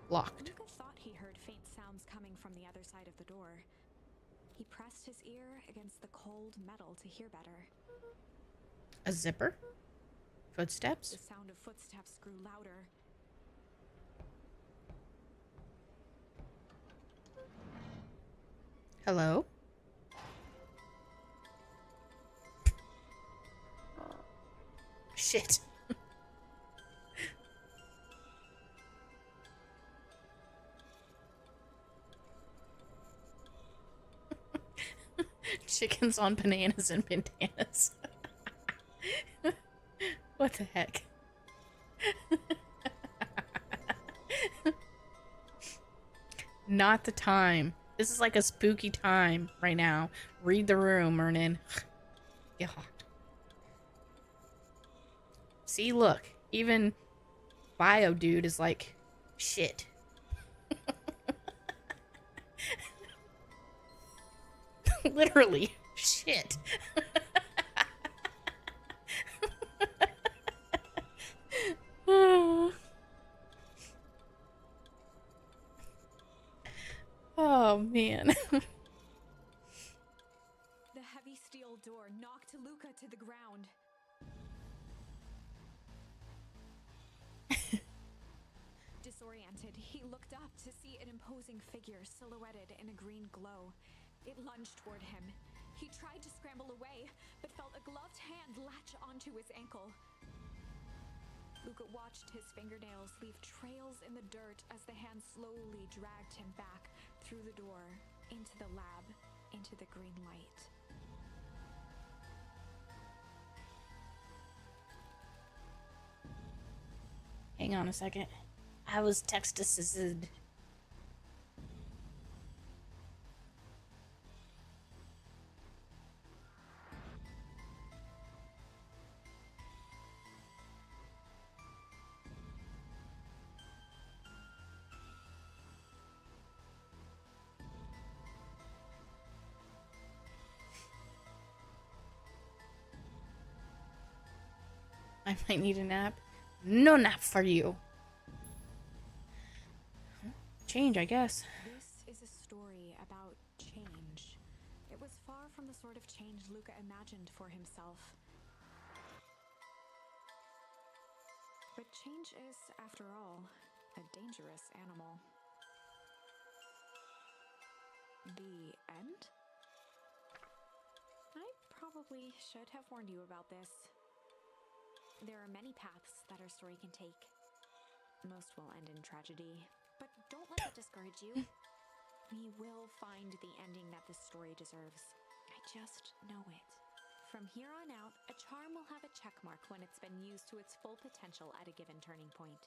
Locked. Luca thought he heard faint sounds coming from the other side of the door. He pressed his ear against the cold metal to hear better. A zipper? Footsteps? The sound of footsteps grew louder. Hello? Shit. Chickens on bananas and bandanas. What the heck? Not the time. This is like a spooky time right now. Read the room, Ernan. God. See, look. Even Bio Dude is like, shit. Literally, shit. Oh, man. The heavy steel door knocked Luca to the ground. Disoriented, he looked up to see an imposing figure silhouetted in a green glow. It lunged toward him. He tried to scramble away, but felt a gloved hand latch onto his ankle. Luca watched his fingernails leave trails in the dirt as the hand slowly dragged him back through the door, into the lab, into the green light. Hang on a second. I was texted. I might need a nap. No nap for you. Change, I guess. This is a story about change. It was far from the sort of change Luca imagined for himself. But change is, after all, a dangerous animal. The end? I probably should have warned you about this. There are many paths that our story can take. Most will end in tragedy, but don't let that discourage you. We will find the ending that this story deserves. I just know it. From here on out, a charm will have a check mark when it's been used to its full potential at a given turning point.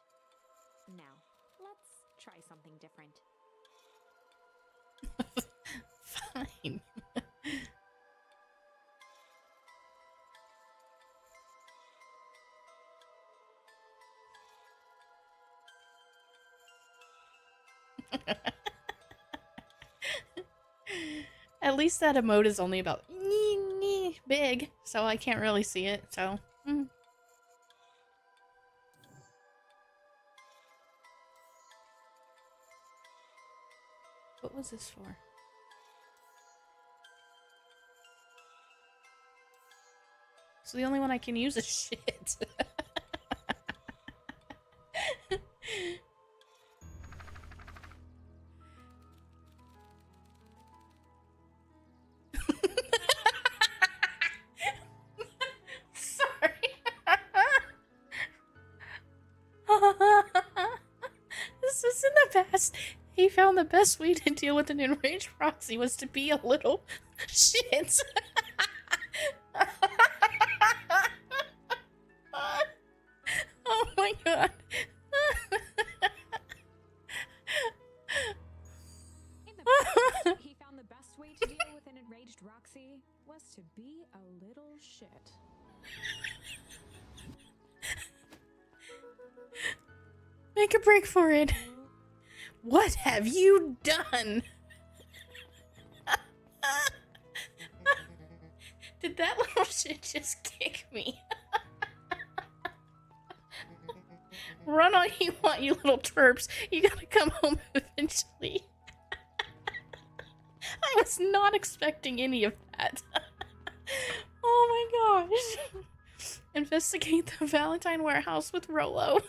Now, let's try something different. Fine. At least that emote is only about big, so I can't really see it, so. What was this for? So the only one I can use is shit. This was in the past. He found the best way to deal with an enraged proxy was to be a little shit. Oh my god. shit. Make a break for it. What have you done? Did that little shit just kick me? Run all you want, you little twerps. You gotta come home eventually. I was not expecting any of that. Oh my gosh. Investigate the Valentine warehouse with Rolo.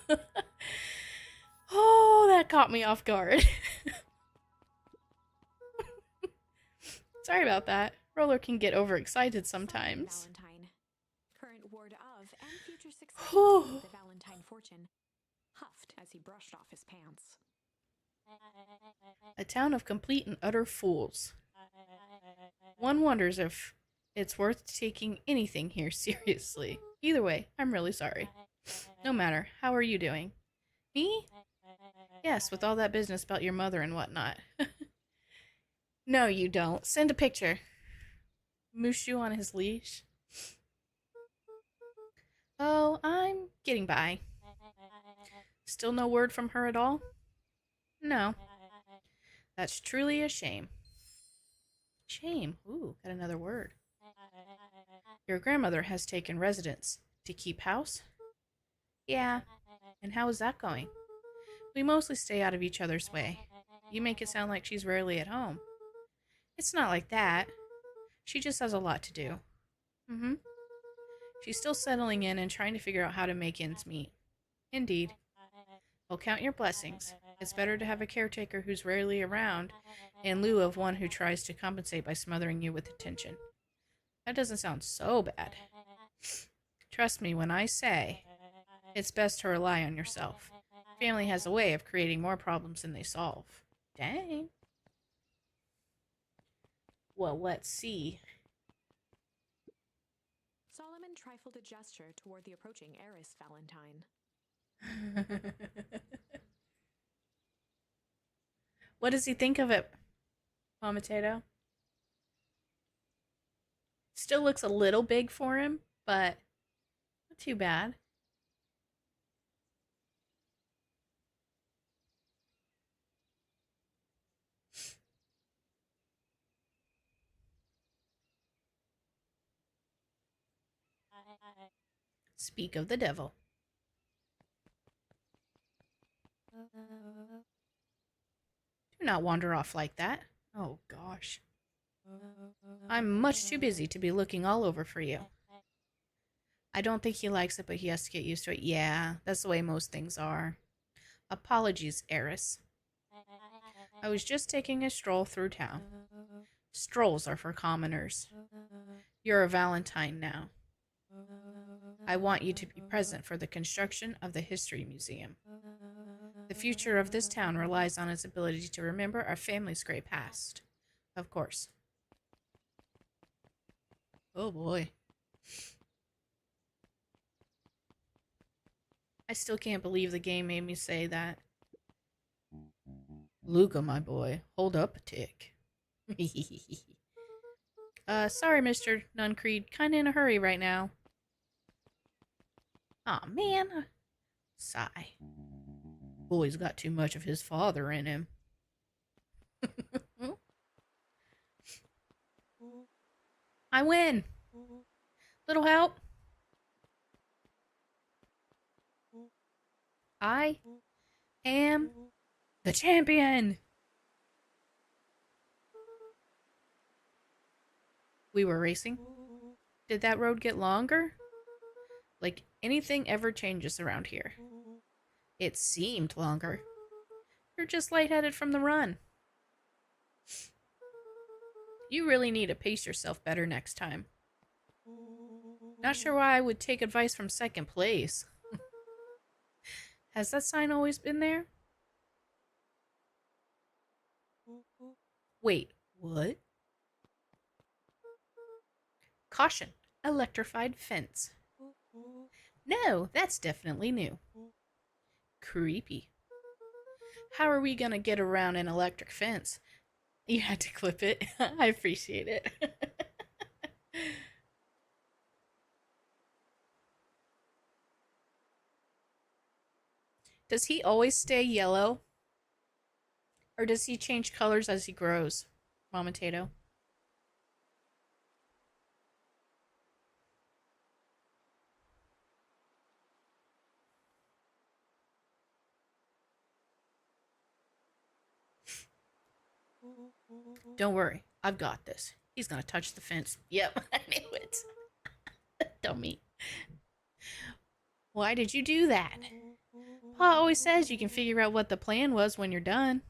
Oh, that caught me off guard. Sorry about that. Roller can get overexcited sometimes. Valentine, current ward of and future successor to the Valentine fortune, huffed as he brushed off his pants. A town of complete and utter fools. One wonders if it's worth taking anything here seriously. Either way, I'm really sorry. No matter, how are you doing? Me? Yes, with all that business about your mother and whatnot. No, you don't. Send a picture. Mushu on his leash. Oh, I'm getting by. Still no word from her at all? No. That's truly a shame. Shame. Ooh, got another word. Your grandmother has taken residence to keep house? Yeah. And how is that going? We mostly stay out of each other's way. You make it sound like she's rarely at home. It's not like that. She just has a lot to do. Mm-hmm. She's still settling in and trying to figure out how to make ends meet. Indeed. Well, count your blessings. It's better to have a caretaker who's rarely around in lieu of one who tries to compensate by smothering you with attention. That doesn't sound so bad. Trust me when I say it's best to rely on yourself. Family has a way of creating more problems than they solve. Dang. Well, let's see. Solomon trifled a gesture toward the approaching heiress Valentine. What does he think of it, Potato? Still looks a little big for him, but not too bad. Speak of the devil. Do not wander off like that. Oh, gosh. I'm much too busy to be looking all over for you. I don't think he likes it, but he has to get used to it. Yeah, that's the way most things are. Apologies, heiress. I was just taking a stroll through town. Strolls are for commoners. You're a Valentine now. I want you to be present for the construction of the History Museum. The future of this town relies on its ability to remember our family's great past. Of course. Oh boy. I still can't believe the game made me say that. Luca, my boy, hold up a tick. Sorry, Mr. Nuncreed. Kinda in a hurry right now. Aw, man. Sigh. Boy's got too much of his father in him. I win. Little help. I am the champion. We were racing. Did that road get longer? Like anything ever changes around here. It seemed longer. You're just lightheaded from the run. You really need to pace yourself better next time. Not sure why I would take advice from second place. Has that sign always been there? Wait, what? Caution, electrified fence. No, that's definitely new. Creepy. How are we gonna get around an electric fence? You had to clip it. I appreciate it. Does he always stay yellow? Or does he change colors as he grows? Mama Tato. Don't worry, I've got this. He's gonna touch the fence. Yep, I knew it. Dummy. Why did you do that? Pa always says you can figure out what the plan was when you're done.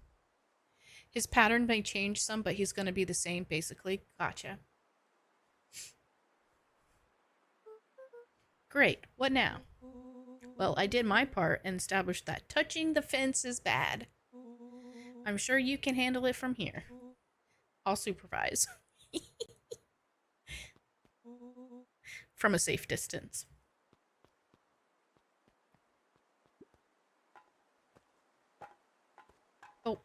His pattern may change some, but he's gonna be the same, basically. Gotcha. Great, what now? Well, I did my part and established that touching the fence is bad. I'm sure you can handle it from here. I'll supervise. From a safe distance. Oh.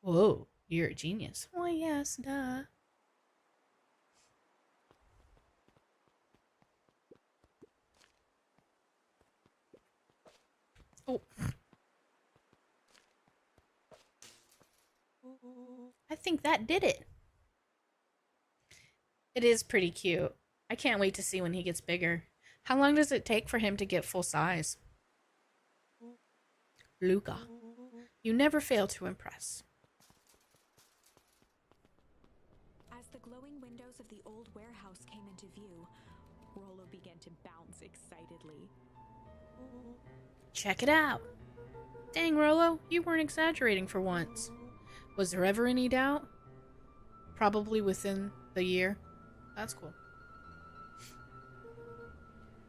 Whoa, you're a genius. Why, yes, duh. Oh. I think that did it. It is pretty cute. I can't wait to see when he gets bigger. How long does it take for him to get full size? Luca, you never fail to impress. As the glowing windows of the old warehouse came into view, Rollo began to bounce excitedly. Check it out. Dang, Rollo, you weren't exaggerating for once. Was there ever any doubt? Probably within the year. That's cool.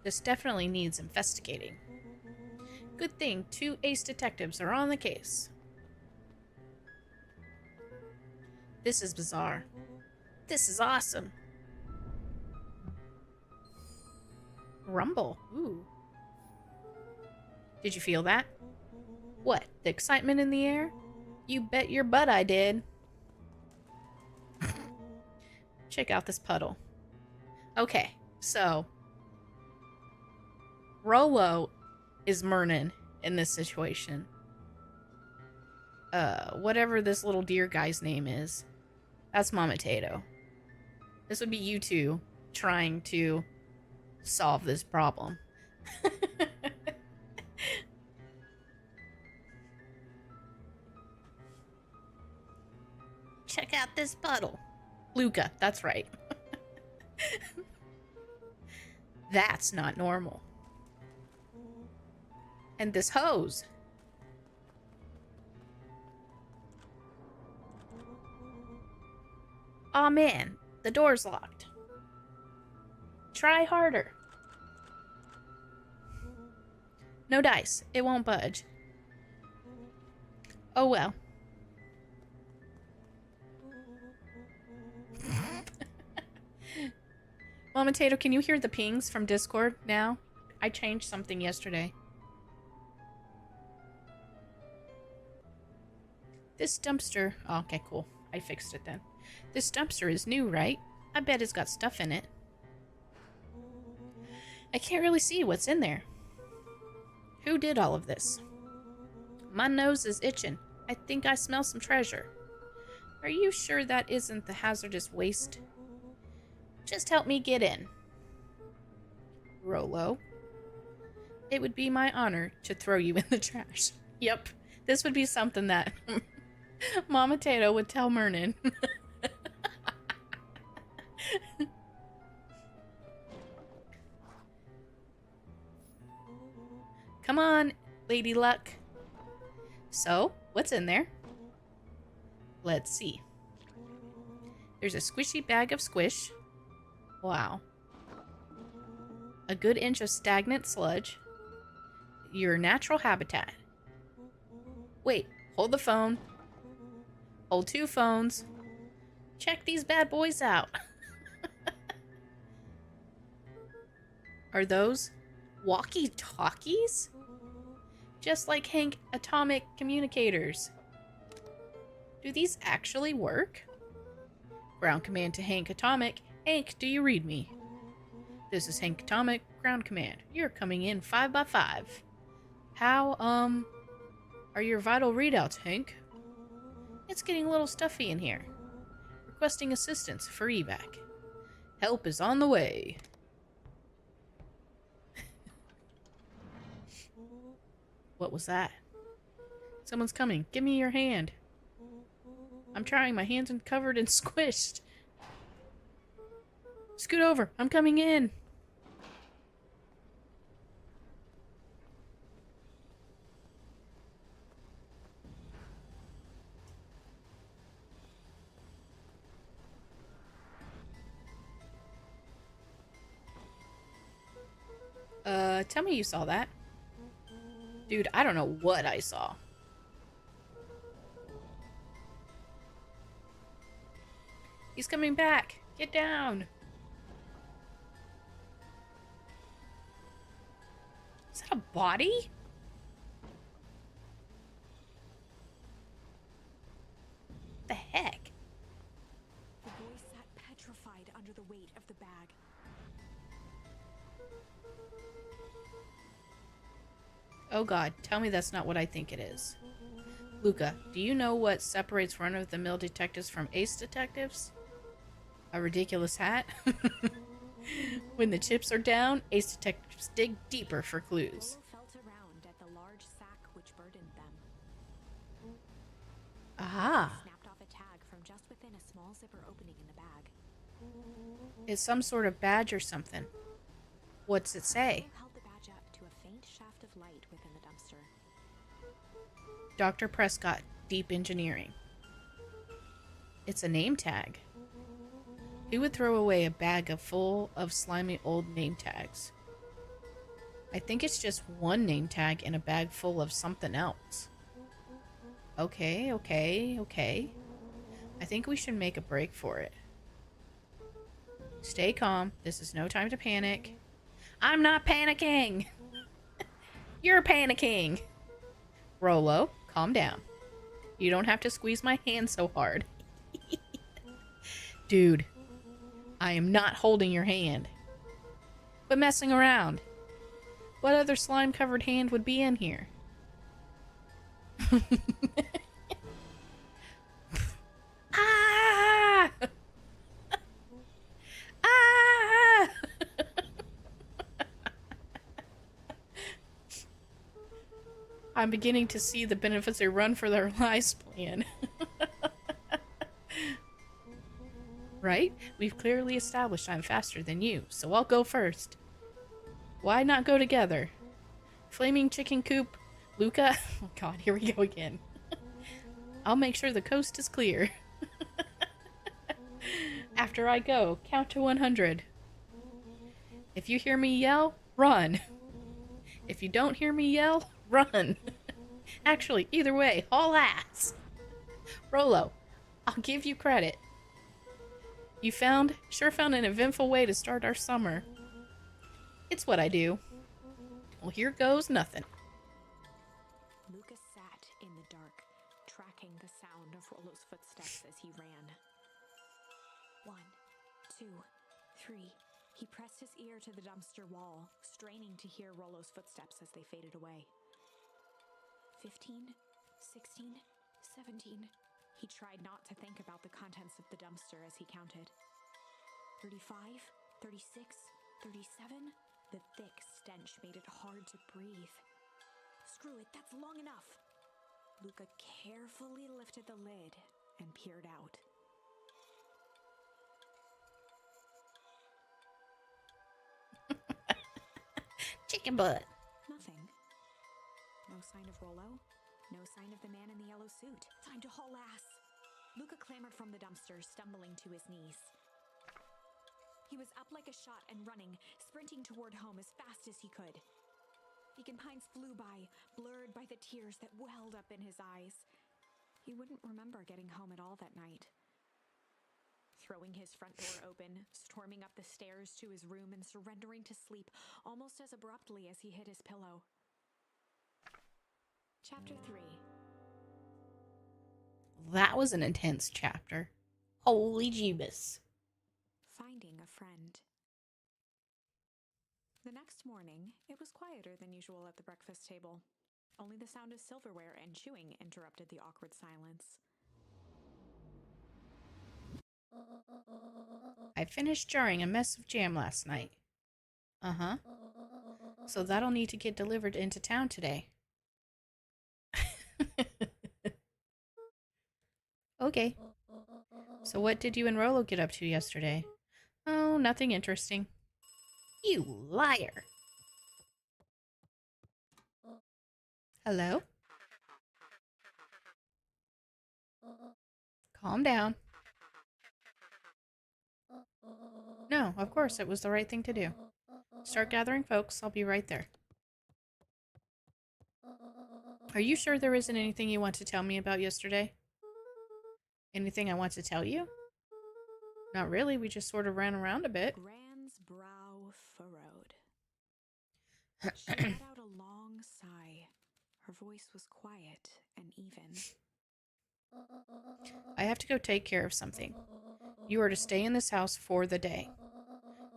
This definitely needs investigating. Good thing 2 ace detectives are on the case. This is bizarre. This is awesome. Rumble. Ooh. Did you feel that? What, the excitement in the air? You bet your butt I did. Check out this puddle. Okay, so Rollo is Mernon in this situation. Whatever this little deer guy's name is, that's Mama Tato. This would be you two trying to solve this problem. Check out this puddle. Luca, that's right. That's not normal. And this hose. Aw, man, the door's locked. Try harder. No dice. It won't budge. Oh well. Mama Tato, can you hear the pings from Discord now? I changed something yesterday. This dumpster... Oh, okay, cool. I fixed it then. This dumpster is new, right? I bet it's got stuff in it. I can't really see what's in there. Who did all of this? My nose is itching. I think I smell some treasure. Are you sure that isn't the hazardous waste? Just help me get in. Rollo. It would be my honor to throw you in the trash. Yep, this would be something that Mama Tato would tell Mernon. Come on, Lady Luck. So, what's in there? Let's see. There's a squishy bag of squish. Wow. A good inch of stagnant sludge. Your natural habitat. Wait, hold the phone. Hold 2 phones. Check these bad boys out. Are those walkie-talkies? Just like Hank atomic communicators. Do these actually work? Ground command to Hank Atomic. Hank, do you read me? This is Hank Atomic, Ground Command. You're coming in 5 by 5. How, are your vital readouts, Hank? It's getting a little stuffy in here. Requesting assistance for evac. Help is on the way. What was that? Someone's coming. Give me your hand. I'm trying. My hand's covered and squished. Scoot over. I'm coming in. Tell me you saw that. Dude, I don't know what I saw. He's coming back. Get down. Is that a body? The heck? The boy sat petrified under the weight of the bag. Oh god, tell me that's not what I think it is. Luca, do you know what separates run-of-the-mill detectives from ace detectives? A ridiculous hat? When the chips are down, ace detectives dig deeper for clues. Rollo felt around at the large sack which burdened them. Aha! Snapped off a tag from just within a small zipper opening in the bag. It's some sort of badge or something. What's it say? Rollo held the badge up to a faint shaft of light within the dumpster. Dr. Prescott, Deep Engineering. It's a name tag. Who would throw away a bag full of slimy old name tags? I think it's just one name tag in a bag full of something else. Okay. I think we should make a break for it. Stay calm. This is no time to panic. I'm not panicking! You're panicking! Rollo, calm down. You don't have to squeeze my hand so hard. Dude, I am not holding your hand. But messing around. What other slime-covered hand would be in here? Ah! Ah! I'm beginning to see the benefits a run for their lives plan. Right? We've clearly established I'm faster than you, so I'll go first. Why not go together? Flaming chicken coop, Luca? Oh god, here we go again. I'll make sure the coast is clear. After I go, count to 100. If you hear me yell, run. If you don't hear me yell, run. Actually, either way, haul ass. Rollo, I'll give you credit. You sure found an eventful way to start our summer. It's what I do. Well, here goes nothing. Lucas sat in the dark, tracking the sound of Rollo's footsteps as he ran. 1, 2, 3. He pressed his ear to the dumpster wall, straining to hear Rollo's footsteps as they faded away. 15, 16, 17. He tried not to think about the contents of the dumpster as he counted. 35, 36, 37. The thick stench made it hard to breathe. Screw it, that's long enough. Luca carefully lifted the lid and peered out. Chicken butt. Nothing. No sign of Rollo. No sign of the man in the yellow suit. Time to haul ass. Luca clambered from the dumpster, stumbling to his knees. He was up like a shot and running, sprinting toward home as fast as he could. Beacon Pines flew by, blurred by the tears that welled up in his eyes. He wouldn't remember getting home at all that night. Throwing his front door open, storming up the stairs to his room and surrendering to sleep almost as abruptly as he hit his pillow. Chapter 3. That was an intense chapter. Holy Jeebus. Finding a friend. The next morning, it was quieter than usual at the breakfast table. Only the sound of silverware and chewing interrupted the awkward silence. I finished jarring a mess of jam last night. Uh-huh. So that'll need to get delivered into town today. Okay. So what did you and Rolo get up to yesterday? Oh, nothing interesting. You liar. Hello? Calm down. No, of course, it was the right thing to do. Start gathering folks. I'll be right there. Are you sure there isn't anything you want to tell me about yesterday? Anything I want to tell you? Not really. We just sort of ran around a bit. Gran's brow furrowed. She let out a long sigh. Her voice was quiet and even. I have to go take care of something. You are to stay in this house for the day.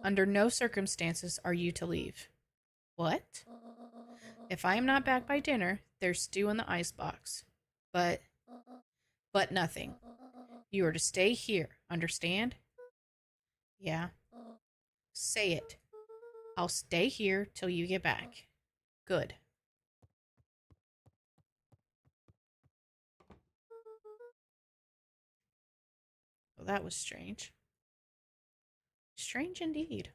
Under no circumstances are you to leave. What? If I am not back by dinner, there's stew in the icebox. But nothing. You are to stay here, understand? Yeah. Say it. I'll stay here till you get back. Good. Well, that was strange. Strange indeed.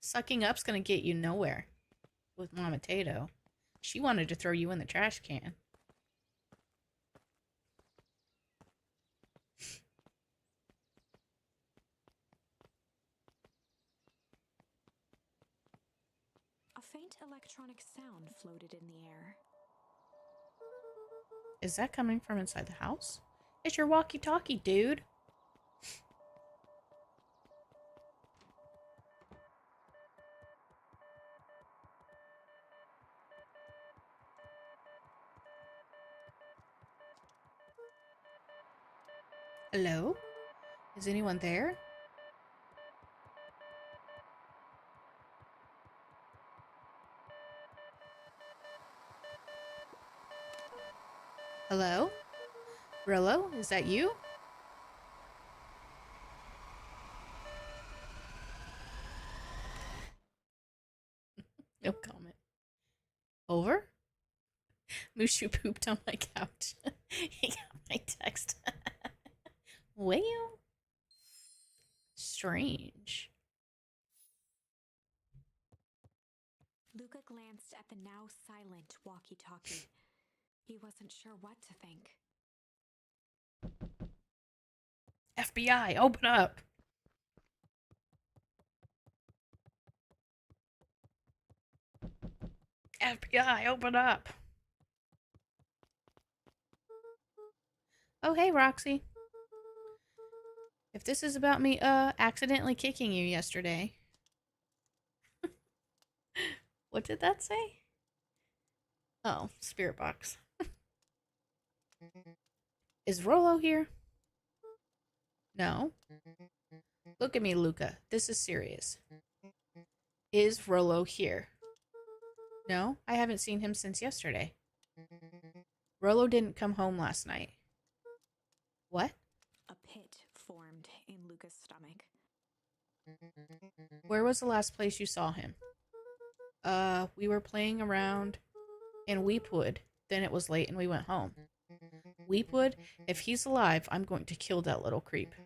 Sucking up's gonna get you nowhere with Mama Tato. She wanted to throw you in the trash can. A faint electronic sound floated in the air. Is that coming from inside the house? It's your walkie-talkie, dude. Hello? Is anyone there? Hello? Rolo, is that you? No comment. Over? Mushu pooped on my couch. He got my text. Well, strange. Luca glanced at the now silent walkie-talkie. He wasn't sure what to think. FBI, open up. FBI, open up. Oh, hey, Roxy. If this is about me, accidentally kicking you yesterday. What did that say? Oh, spirit box. Is Rolo here? No. Look at me, Luca. This is serious. Is Rolo here? No, I haven't seen him since yesterday. Rolo didn't come home last night. What? A pit formed in Luca's stomach. Where was the last place you saw him? We were playing around in Weepwood. Then it was late and we went home. Weepwood, if he's alive, I'm going to kill that little creep.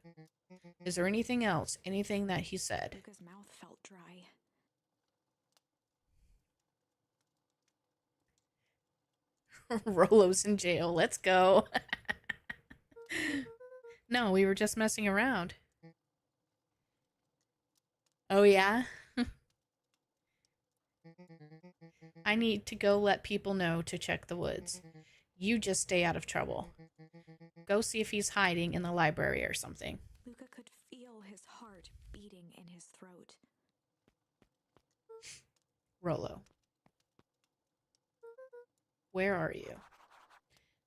Is there anything else? Anything that he said? Luca's mouth felt dry. Rolo's in jail. Let's go. No, we were just messing around. Oh, yeah? I need to go let people know to check the woods. You just stay out of trouble. Go see if he's hiding in the library or something. Luca could Rolo. Where are you?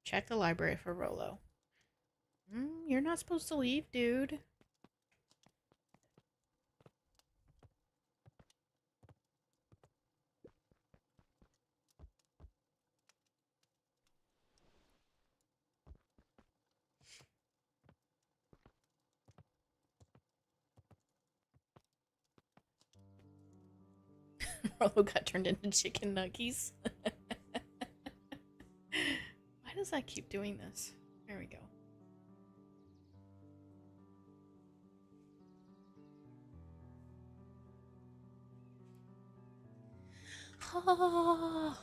Check the library for Rolo. You're not supposed to leave, dude. Rolo got turned into chicken nuggies. Why does that keep doing this? There we go. Oh.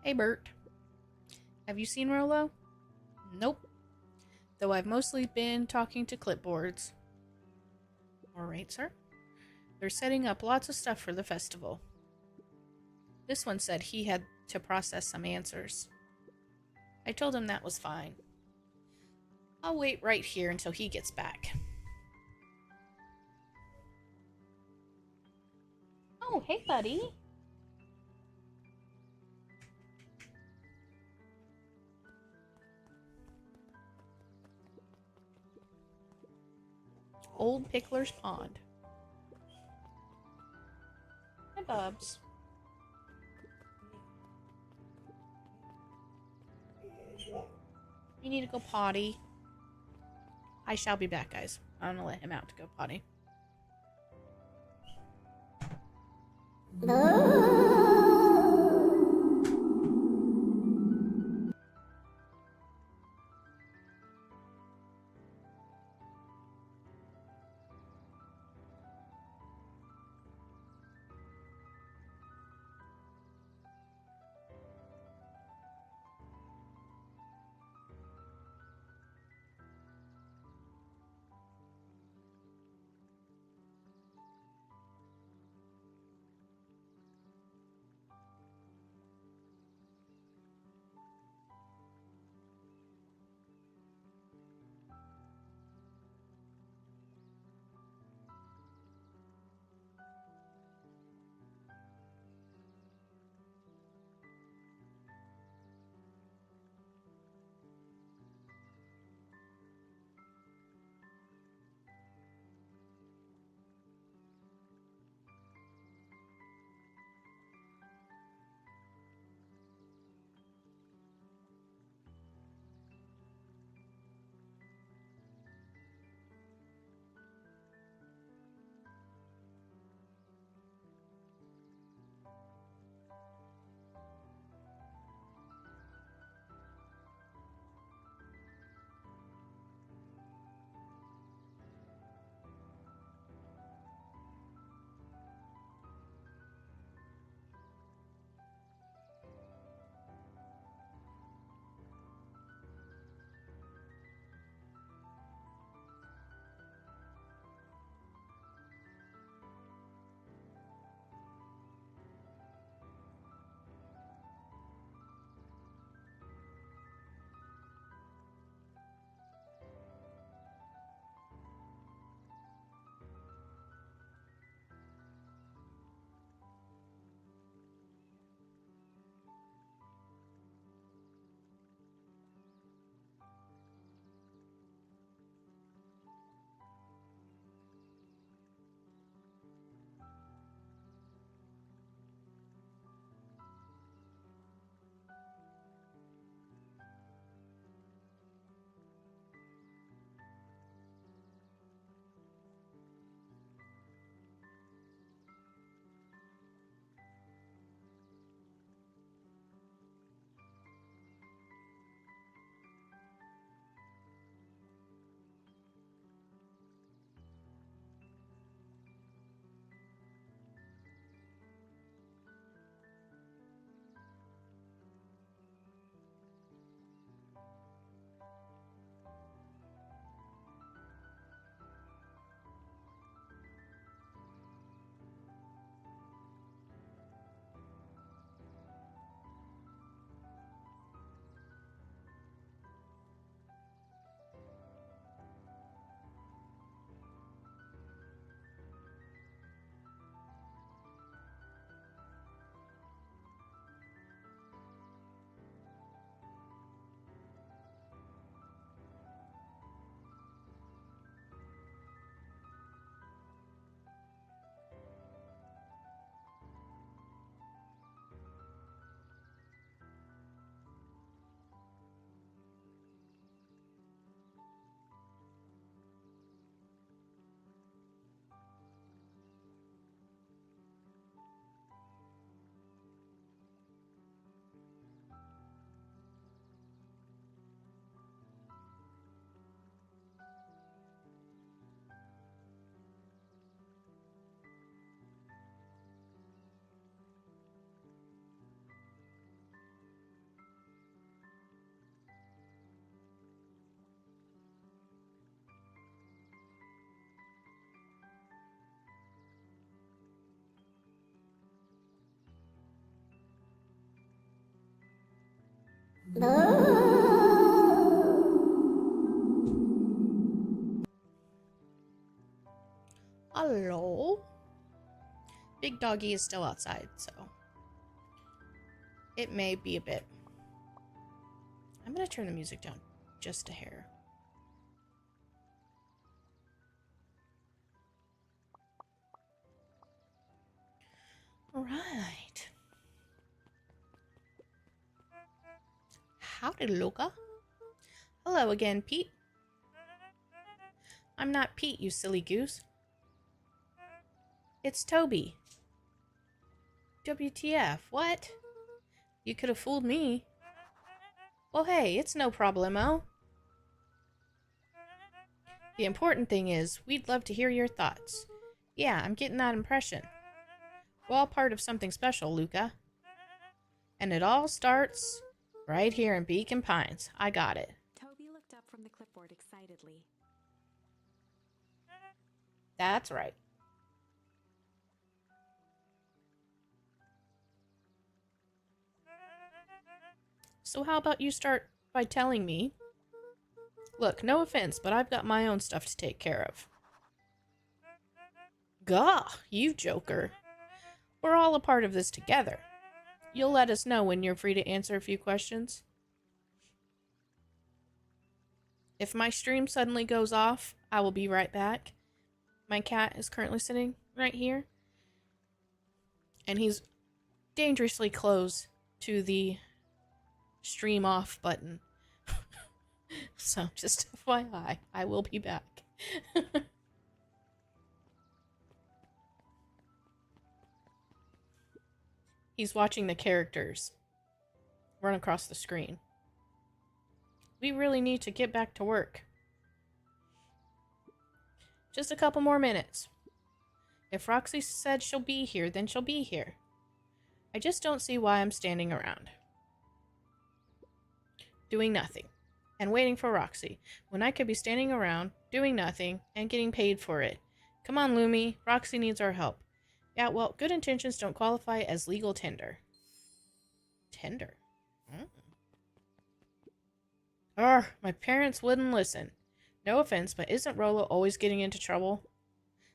Hey, Bert. Have you seen Rolo? Nope. Though I've mostly been talking to clipboards. All right, sir. They're setting up lots of stuff for the festival. This one said he had to process some answers. I told him that was fine. I'll wait right here until he gets back. Oh, hey, buddy. Old Pickler's Pond. Hi, Bubs. You need to go potty. I shall be back, guys. I'm gonna let him out to go potty. Hello. Big doggy is still outside, so it may be a bit. I'm gonna turn the music down just a hair. Right. Howdy, Luca. Hello again, Pete. I'm not Pete, you silly goose. It's Toby. WTF, what? You could have fooled me. Well, hey, it's no problemo. The important thing is, we'd love to hear your thoughts. Yeah, I'm getting that impression. We're all part of something special, Luca. And it all starts right here in Beacon Pines. I got it. Toby looked up from the clipboard excitedly. That's right. So how about you start by telling me? Look, no offense, but I've got my own stuff to take care of. Gah, you joker. We're all a part of this together. You'll let us know when you're free to answer a few questions. If my stream suddenly goes off, I will be right back. My cat is currently sitting right here. And he's dangerously close to the stream off button. So just FYI, I will be back. He's watching the characters run across the screen. We really need to get back to work. Just a couple more minutes. If Roxy said she'll be here, then she'll be here. I just don't see why I'm standing around. Doing nothing. And waiting for Roxy, when I could be standing around, doing nothing, and getting paid for it. Come on, Lumi. Roxy needs our help. Yeah, well, good intentions don't qualify as legal tender. Tender? My parents wouldn't listen. No offense, but isn't Rolo always getting into trouble?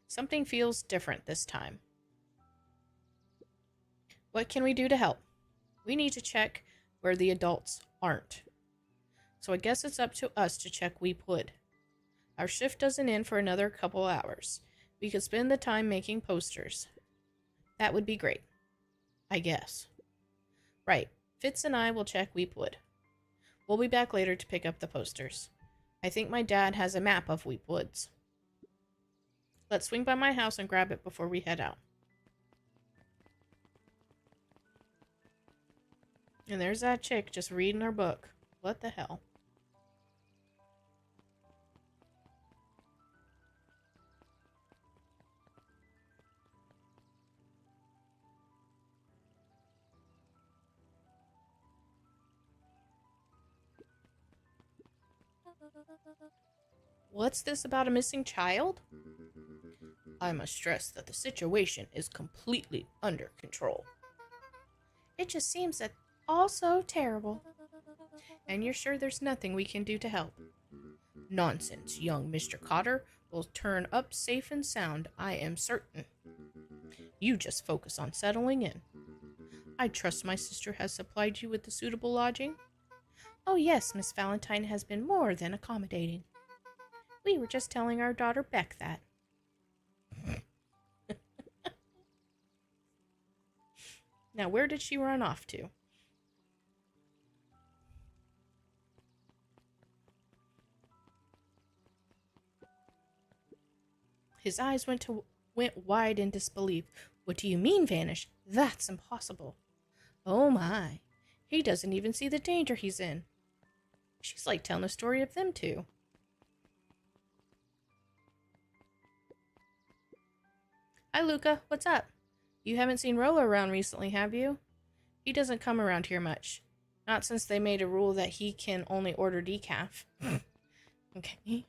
Something feels different this time. What can we do to help? We need to check where the adults aren't. So I guess it's up to us to check Weepwood. Our shift doesn't end for another couple hours. We could spend the time making posters. That would be great. I guess. Right. Fitz and I will check Weepwood. We'll be back later to pick up the posters. I think my dad has a map of Weepwoods. Let's swing by my house and grab it before we head out. And there's that chick just reading her book. What the hell? What's this about a missing child? I must stress that the situation is completely under control. It just seems that all so terrible. And you're sure there's nothing we can do to help? Nonsense, young Mr. Cotter will turn up safe and sound, I am certain. You just focus on settling in. I trust my sister has supplied you with the suitable lodging? Oh yes, Miss Valentine has been more than accommodating. We were just telling our daughter Beck that. Now, where did she run off to? His eyes went wide in disbelief. What do you mean, vanish? That's impossible. Oh my. He doesn't even see the danger he's in. She's like telling a story of them two. Hi, Luca. What's up? You haven't seen Rolo around recently, have you? He doesn't come around here much. Not since they made a rule that he can only order decaf. Okay.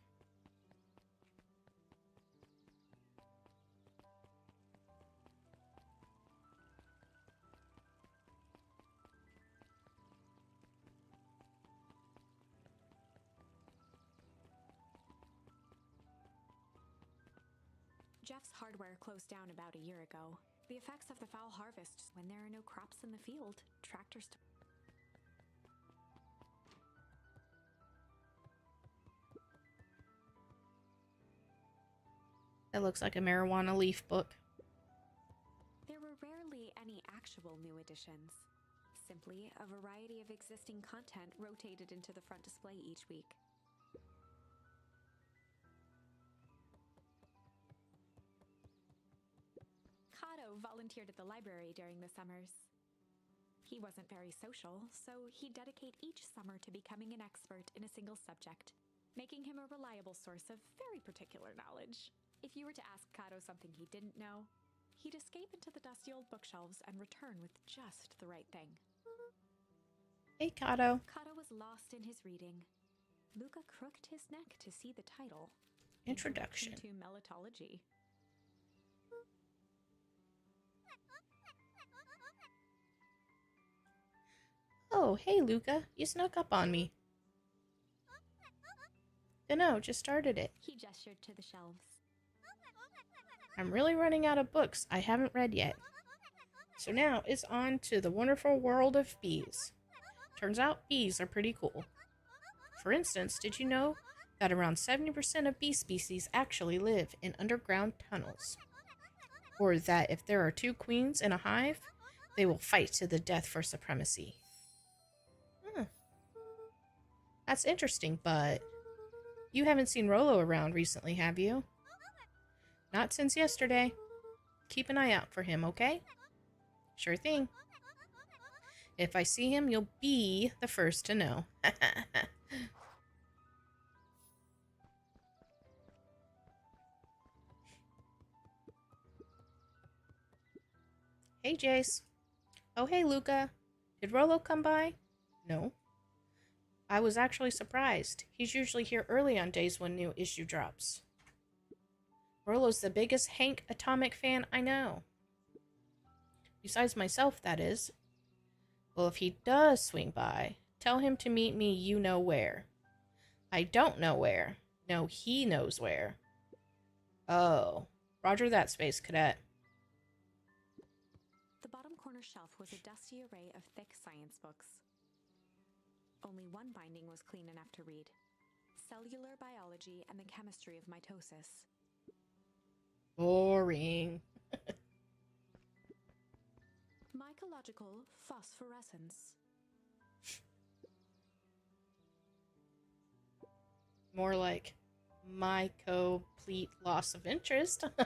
Jeff's hardware closed down about a year ago. The effects of the foul harvest when there are no crops in the field, tractors to... That looks like a marijuana leaf book. There were rarely any actual new additions. Simply a variety of existing content rotated into the front display each week. Kato volunteered at the library during the summers. He wasn't very social, so he'd dedicate each summer to becoming an expert in a single subject, making him a reliable source of very particular knowledge. If you were to ask Kato something he didn't know, he'd escape into the dusty old bookshelves and return with just the right thing. Hey, Kato. Kato was lost in his reading. Luca crooked his neck to see the title. Introduction to Melitology. Oh, hey, Luca. You snuck up on me. Dunno, just started it. He gestured to the shelves. I'm really running out of books I haven't read yet. So now it's on to the wonderful world of bees. Turns out bees are pretty cool. For instance, did you know that around 70% of bee species actually live in underground tunnels? Or that if there are two queens in a hive, they will fight to the death for supremacy. That's interesting, but you haven't seen Rollo around recently, have you? Not since yesterday. Keep an eye out for him, okay? Sure thing. If I see him, you'll be the first to know. Hey, Jace. Oh, hey, Luca. Did Rollo come by? No. I was actually surprised. He's usually here early on days when new issue drops. Rollo's the biggest Hank Atomic fan I know. Besides myself, that is. Well, if he does swing by, tell him to meet me you know where. I don't know where. No, he knows where. Oh. Roger that, Space Cadet. The bottom corner shelf was a dusty array of thick science books. Only one binding was clean enough to read. Cellular Biology and the Chemistry of Mitosis. Boring. Mycological Phosphorescence. More like my complete loss of interest. The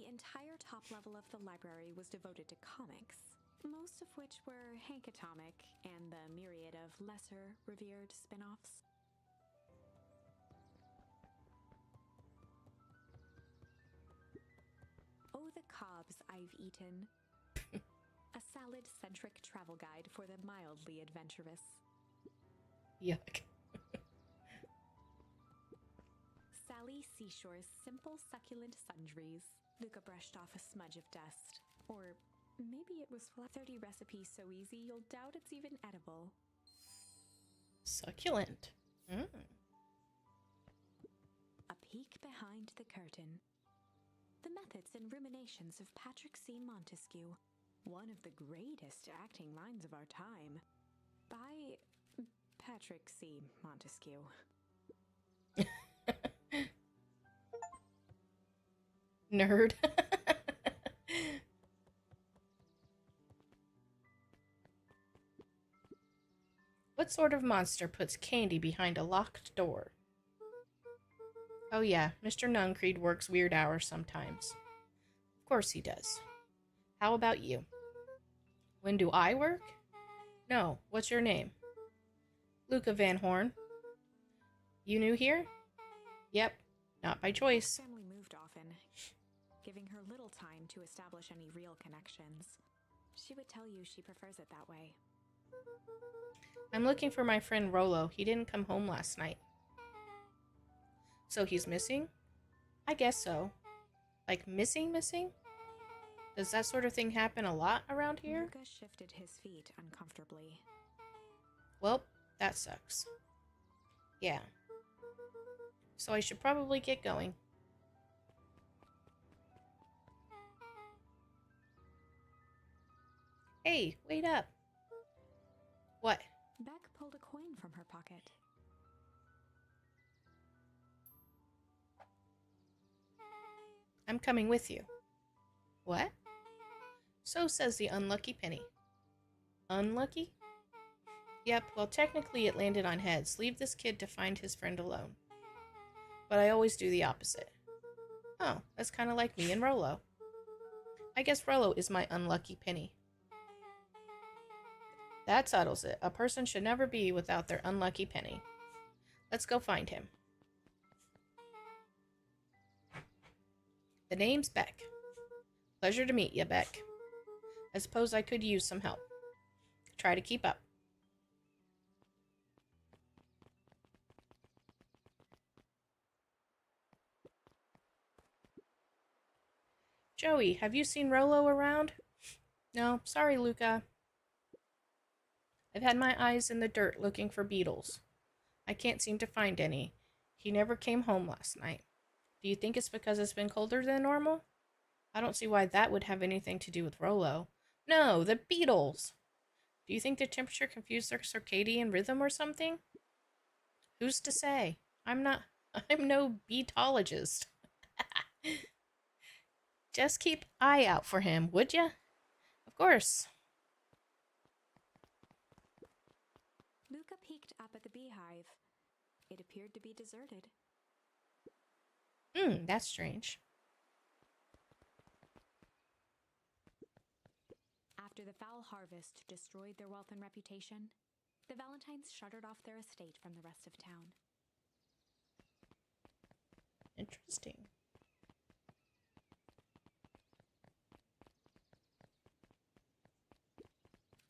entire top level of the library was devoted to comics, most of which were Hank Atomic and the myriad of lesser revered spin-offs. Oh, the cobs I've eaten. A salad-centric travel guide for the mildly adventurous. Yuck. Sally Seashore's simple succulent sundries. Luca brushed off a smudge of dust. Or maybe it was 30 recipes so easy you'll doubt it's even edible. Succulent. A peek behind the curtain. The methods and ruminations of Patrick C. Montesquieu, one of the greatest acting minds of our time, by Patrick C. Montesquieu. Nerd. What sort of monster puts candy behind a locked door? Oh yeah, Mr. Nuncreed works weird hours sometimes. Of course he does. How about you? When do I work? No, what's your name? Luca Van Horn. You new here? Yep, not by choice. Family moved often, giving her little time to establish any real connections. She would tell you she prefers it that way. I'm looking for my friend Rollo. He didn't come home last night. So he's missing? I guess so. Like missing? Does that sort of thing happen a lot around here? Luca shifted his feet uncomfortably. Well, that sucks. Yeah. So I should probably get going. Hey, wait up. What? Beck pulled a coin from her pocket. I'm coming with you. What? So says the unlucky penny. Unlucky? Yep, well, technically it landed on heads. Leave this kid to find his friend alone. But I always do the opposite. Oh, that's kind of like me and Rolo. I guess Rolo is my unlucky penny. That settles it. A person should never be without their unlucky penny. Let's go find him. The name's Beck. Pleasure to meet you, Beck. I suppose I could use some help. Try to keep up. Joey, have you seen Rolo around? No, sorry, Luca. I've had my eyes in the dirt looking for beetles. I can't seem to find any. He never came home last night. Do you think it's because it's been colder than normal? I don't see why that would have anything to do with Rolo. No, the beetles! Do you think the temperature confused their circadian rhythm or something? Who's to say? I'm no beetologist. Just keep eye out for him, would ya? Of course. Luca peeked up at the beehive. It appeared to be deserted. That's strange. After the foul harvest destroyed their wealth and reputation, the Valentines shuttered off their estate from the rest of town. Interesting.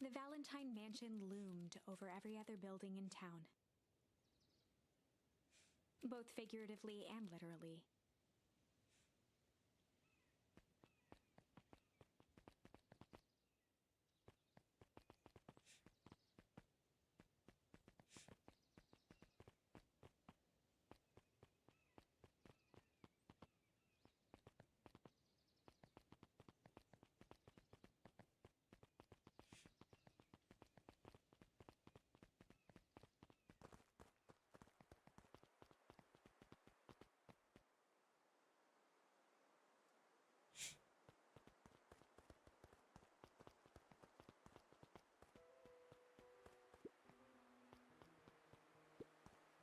The Valentine mansion loomed over every other building in town, both figuratively and literally.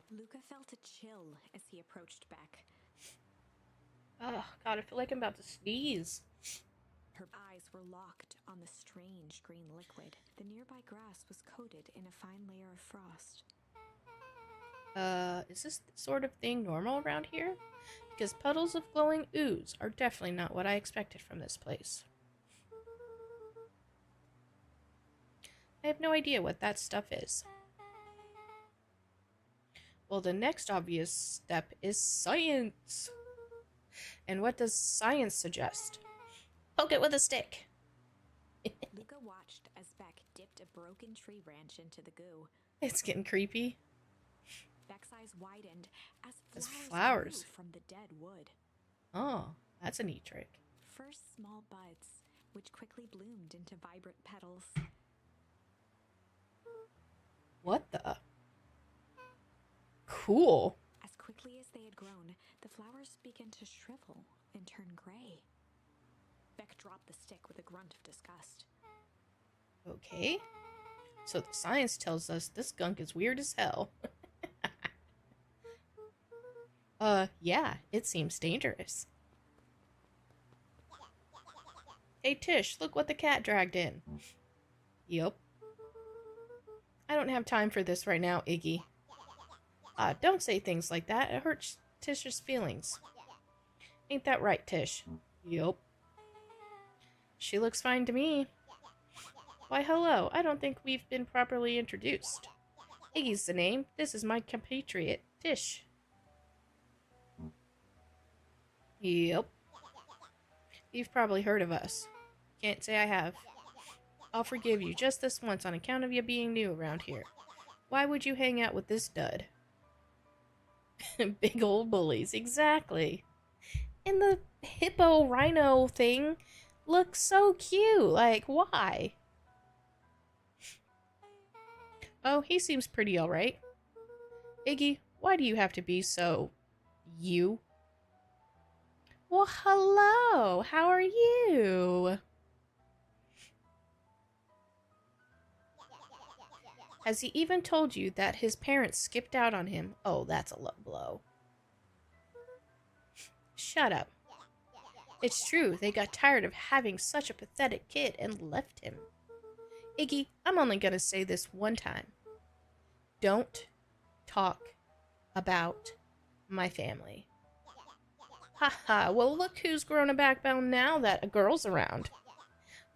Luca felt a chill as he approached Beck. Oh, God, I feel like I'm about to sneeze. Her eyes were locked on the strange green liquid. The nearby grass was coated in a fine layer of frost. Is this sort of thing normal around here? Because puddles of glowing ooze are definitely not what I expected from this place. I have no idea what that stuff is. Well, the next obvious step is science. And what does science suggest? Poke it with a stick. Luca watched as Beck dipped a broken tree branch into the goo. It's getting creepy. Beck's eyes widened as As flowers flowers. grew from the dead wood. Oh, that's a neat trick. First small buds, which quickly bloomed into vibrant petals. What the? Cool. As quickly as they had grown, the flowers began to shrivel and turn gray. Beck dropped the stick with a grunt of disgust. Okay. So the science tells us this gunk is weird as hell. Yeah, it seems dangerous. Hey Tish, look what the cat dragged in. Yup. I don't have time for this right now, Iggy. Don't say things like that. It hurts Tish's feelings. Ain't that right, Tish? Yup. She looks fine to me. Why, hello. I don't think we've been properly introduced. Iggy's the name. This is my compatriot, Tish. Yep. You've probably heard of us. Can't say I have. I'll forgive you just this once on account of you being new around here. Why would you hang out with this dud? Big old bullies, exactly. And the hippo rhino thing looks so cute. Like, why? Oh, he seems pretty alright. Iggy, why do you have to be so... you? Well, hello! How are you? Has he even told you that his parents skipped out on him? Oh, that's a low blow. Shut up. It's true, they got tired of having such a pathetic kid and left him. Iggy, I'm only gonna say this one time. Don't talk about my family. Haha, well look who's grown a backbone now that a girl's around.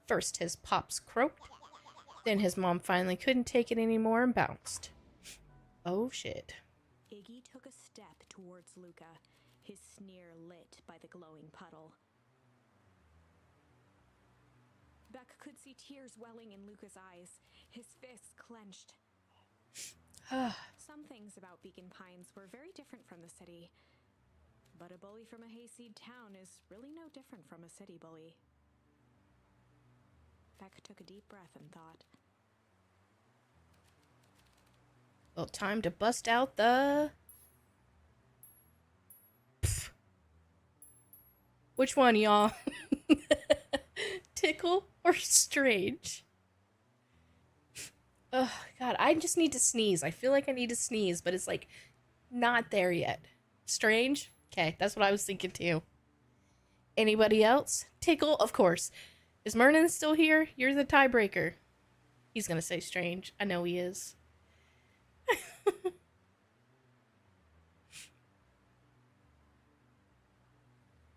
First his pops croaked, then his mom finally couldn't take it anymore and bounced. Oh shit. Iggy took a step towards Luca, his sneer lit by the glowing puddle. Beck could see tears welling in Luca's eyes, his fists clenched. Some things about Beacon Pines were very different from the city, but a bully from a hayseed town is really no different from a city bully. Beck took a deep breath and thought. Well, time to bust out the... Pfft. Which one, y'all? Tickle or Strange? Oh, God, I just need to sneeze. I feel like I need to sneeze, but it's like not there yet. Strange? Okay, that's what I was thinking too. Anybody else? Tickle? Of course. Is Mernon still here? You're the tiebreaker. He's gonna say Strange. I know he is.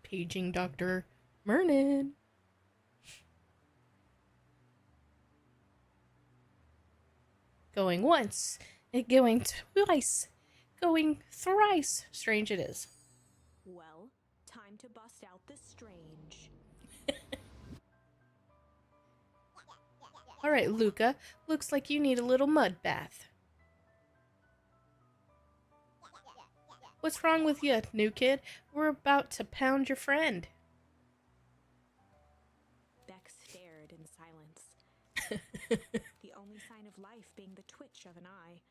Paging Dr. Mernon. Going once, going twice, going thrice. Strange it is. Well, time to bust out the strange. All right, Luca. Looks like you need a little mud bath. What's wrong with you, new kid? We're about to pound your friend. Beck stared in silence. The only sign of life being the twitch of an eye.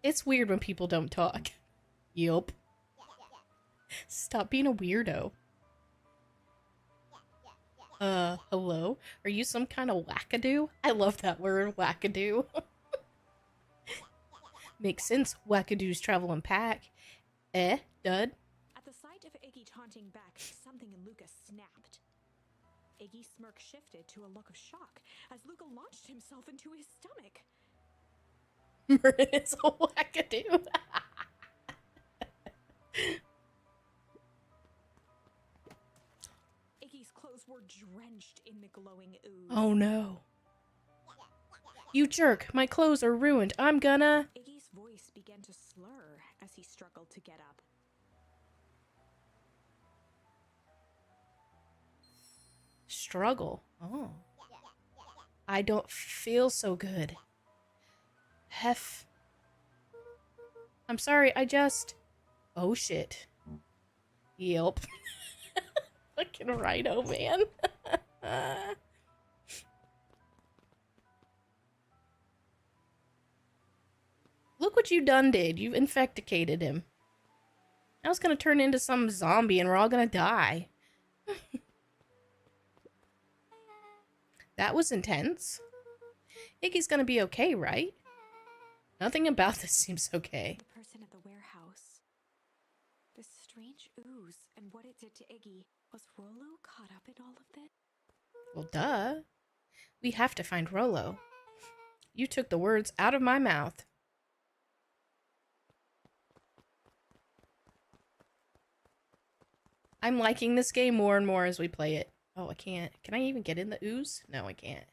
It's weird when people don't talk. Yup. Stop being a weirdo. Hello? Are you some kind of wackadoo? I love that word, wackadoo. Makes sense. Wackadoos travel in pack. Dud? At the sight of Iggy taunting Beck, something in Luca snapped. Iggy's smirk shifted to a look of shock as Luca launched himself into his stomach. Merlin is a wackadoo. Iggy's clothes were drenched in the glowing ooze. Oh no. You jerk, my clothes are ruined. I'm gonna... Iggy's voice began to slur as he struggled to get up. Struggle. Oh. I don't feel so good. Hef. I'm sorry, I just... Oh shit. Yelp. Fucking rhino, man. Look what you done did. You infecticated him. Now it's gonna turn into some zombie and we're all gonna die. That was intense. Iggy's gonna be okay, right? Nothing about this seems okay. The person at the warehouse. This strange ooze and what it did to Iggy. Was Rollo caught up in all of this? Well, duh. We have to find Rollo. You took the words out of my mouth. I'm liking this game more and more as we play it. Oh, I can't. Can I even get in the ooze? No, I can't.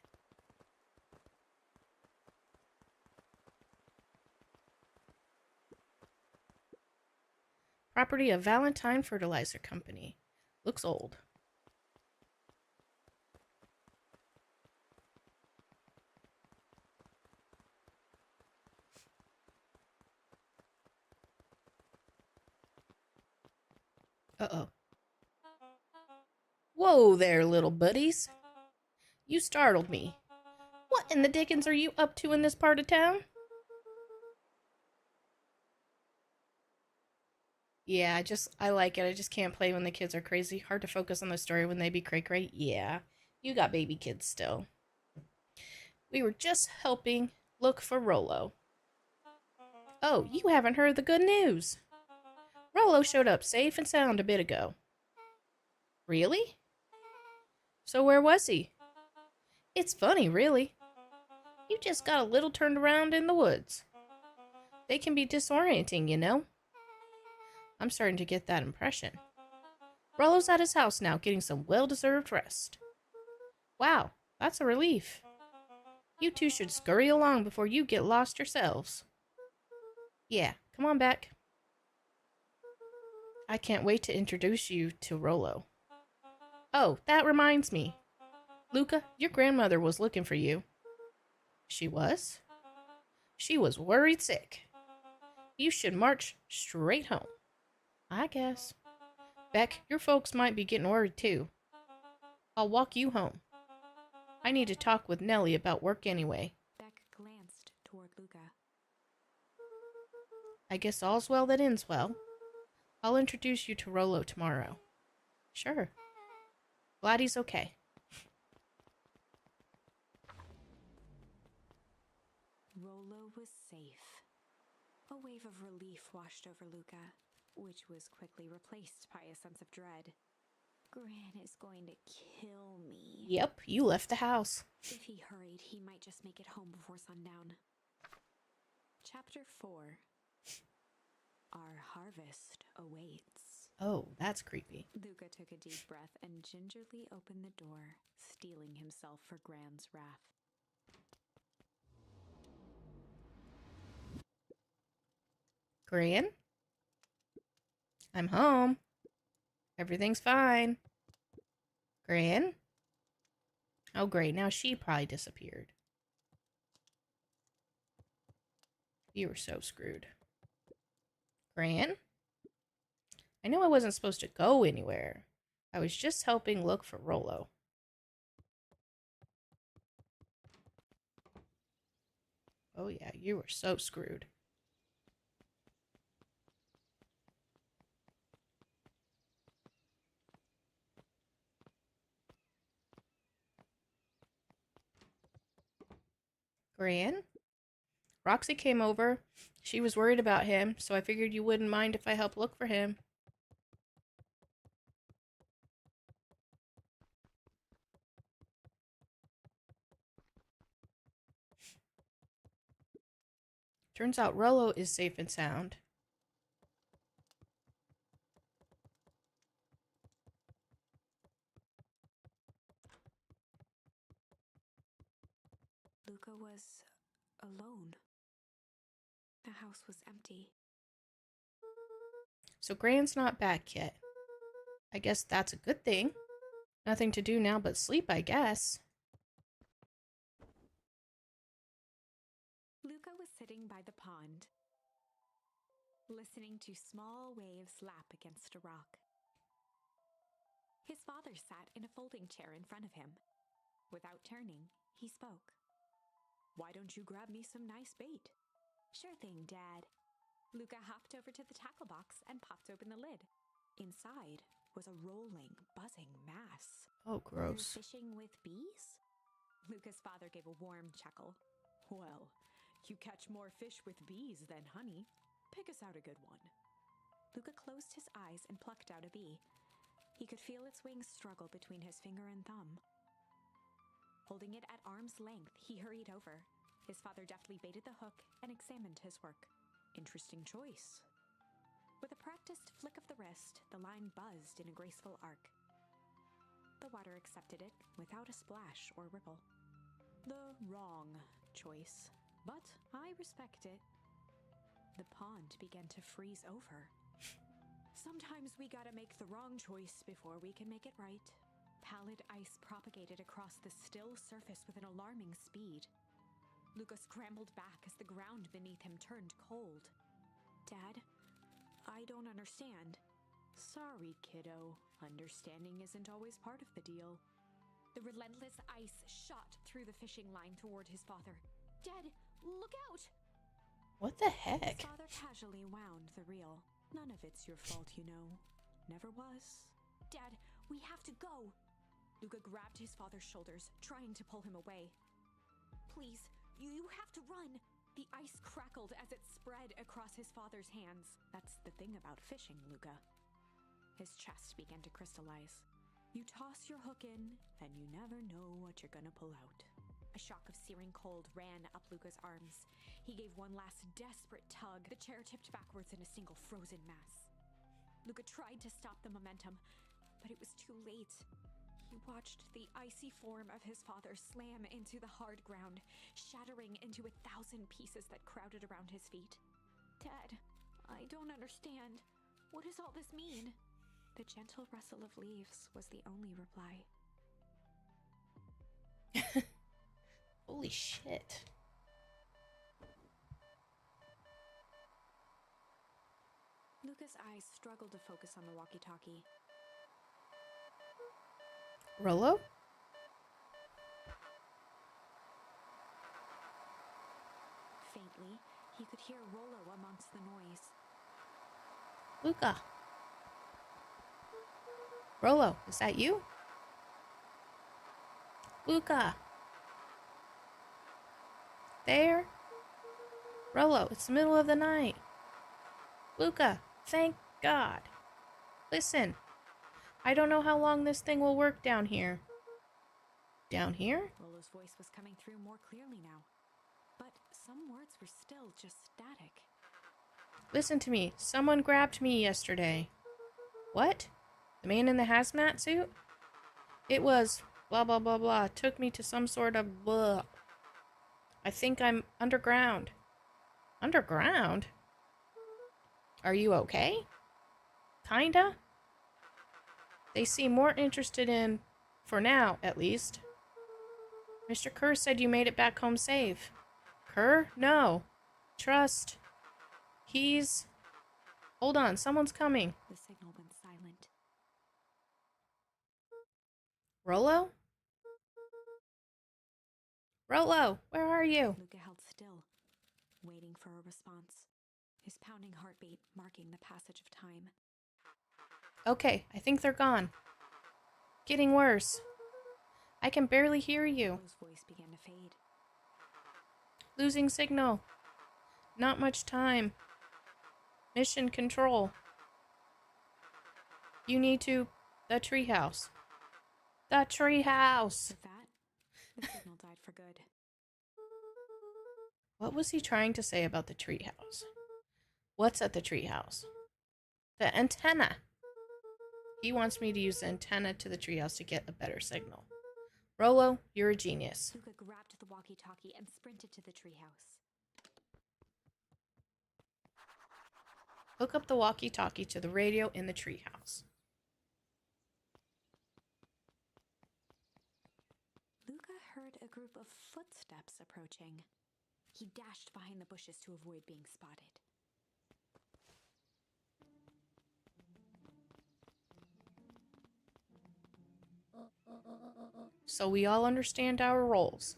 Property of Valentine Fertilizer Company. Looks old. Uh-oh. Whoa there, little buddies. You startled me. What in the dickens are you up to in this part of town? Yeah, I like it. I just can't play when the kids are crazy. Hard to focus on the story when they be cray cray. Yeah, you got baby kids still. We were just helping look for Rolo. Oh, you haven't heard the good news. Rolo showed up safe and sound a bit ago. Really? So where was he? It's funny, really. You just got a little turned around in the woods. They can be disorienting, you know. I'm starting to get that impression. Rolo's at his house now, getting some well-deserved rest. Wow, that's a relief. You two should scurry along before you get lost yourselves. Yeah, come on back. I can't wait to introduce you to Rolo. Oh, that reminds me. Luca, your grandmother was looking for you. She was? She was worried sick. You should march straight home. I guess. Beck, your folks might be getting worried too. I'll walk you home. I need to talk with Nellie about work anyway. Beck glanced toward Luca. I guess all's well that ends well. I'll introduce you to Rolo tomorrow. Sure. Glad he's okay. Rolo was safe. A wave of relief washed over Luca, which was quickly replaced by a sense of dread. Gran is going to kill me. Yep, you left the house. If he hurried, he might just make it home before sundown. Chapter 4. Our harvest awaits. Oh, that's creepy. Luca took a deep breath and gingerly opened the door, steeling himself for Gran's wrath. Gran? I'm home. Everything's fine. Gran? Oh, great. Now she probably disappeared. You were so screwed. Gran? I know I wasn't supposed to go anywhere. I was just helping look for Rolo. Oh yeah, you were so screwed. Gran? Roxy came over. She was worried about him, so I figured you wouldn't mind if I helped look for him. Turns out Rolo is safe and sound. Luca was alone. The house was empty. So Gran's not back yet. I guess that's a good thing. Nothing to do now but sleep, I guess. Luca was sitting by the pond, listening to small waves lap against a rock. His father sat in a folding chair in front of him. Without turning, he spoke. "Why don't you grab me some nice bait?" "Sure thing, Dad." Luca hopped over to the tackle box and popped open the lid. Inside was a rolling, buzzing mass. Oh, gross. "You're fishing with bees?" Luca's father gave a warm chuckle. "Well, you catch more fish with bees than honey. Pick us out a good one." Luca closed his eyes and plucked out a bee. He could feel its wings struggle between his finger and thumb. Holding it at arm's length, he hurried over. His father deftly baited the hook and examined his work. "Interesting choice." With a practiced flick of the wrist, the line buzzed in a graceful arc. The water accepted it without a splash or ripple. "The wrong choice, but I respect it." The pond began to freeze over. "Sometimes we gotta make the wrong choice before we can make it right." Pallid ice propagated across the still surface with an alarming speed. Luca scrambled back as the ground beneath him turned cold. "Dad, I don't understand." "Sorry, kiddo. Understanding isn't always part of the deal." The relentless ice shot through the fishing line toward his father. Dad, look out! What the His heck? father casually wound the reel. None of it's your fault, you know. Never was. Dad, we have to go. Luca grabbed his father's shoulders, trying to pull him away. Please, you have to run. The ice crackled as it spread across his father's hands. That's the thing about fishing, Luca. His chest began to crystallize. You toss your hook in, and you never know what you're gonna pull out. A shock of searing cold ran up Luca's arms. He gave one last desperate tug. The chair tipped backwards in a single frozen mass. Luca tried to stop the momentum, but it was too late. He watched the icy form of his father slam into the hard ground, shattering into 1,000 pieces that crowded around his feet. Dad, I don't understand. What does all this mean? The gentle rustle of leaves was the only reply. Holy shit. Luca's eyes struggled to focus on the walkie-talkie. Rollo? Faintly, he could hear Rollo amongst the noise. Luca. Rollo, is that you? Luca. There? Rollo, it's the middle of the night. Luca, thank God. Listen, I don't know how long this thing will work down here. Down here? Rollo's voice was coming through more clearly now, but some words were still just static. Listen to me. Someone grabbed me yesterday. What? The man in the hazmat suit? It was blah blah blah blah. Took me to some sort of blah. I think I'm underground. Underground? Are you okay? Kinda? They seem more interested in, for now at least. Mr. Kerr said you made it back home safe. Kerr? No. Trust. He's... Hold on, someone's coming. The signal went silent. Rollo? Rollo, where are you? Luca held still, waiting for a response, his pounding heartbeat marking the passage of time. Okay, I think they're gone. Getting worse. I can barely hear you. Rollo's voice began to fade. Losing signal. Not much time. Mission control. You need to... The treehouse. The treehouse! With that, the signal died for good. What was he trying to say about the treehouse? What's at the treehouse? The antenna. He wants me to use the antenna to the treehouse to get a better signal. Rollo, you're a genius. Luca grabbed the walkie-talkie and sprinted to the treehouse. Hook up the walkie-talkie to the radio in the treehouse. Luca heard a group of footsteps approaching. He dashed behind the bushes to avoid being spotted. So we all understand our roles.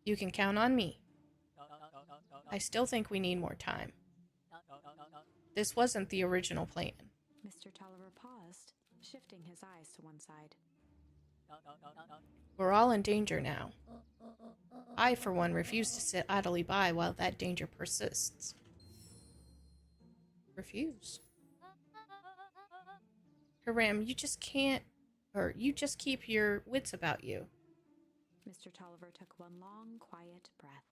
You can count on me. I still think we need more time. This wasn't the original plan. Mr. Tolliver paused, shifting his eyes to one side. We're all in danger now. I, for one, refuse to sit idly by while that danger persists. Refuse. Hiram, you just can't, or you just keep your wits about you. Mr. Tolliver took one long, quiet breath.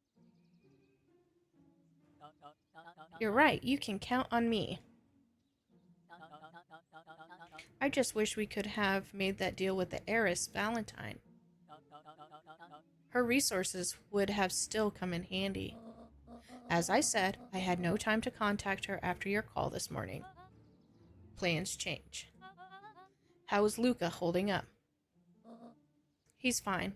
You're right, you can count on me. I just wish we could have made that deal with the heiress, Valentine. Her resources would have still come in handy. As I said, I had no time to contact her after your call this morning. Plans change. How is Luca holding up? He's fine.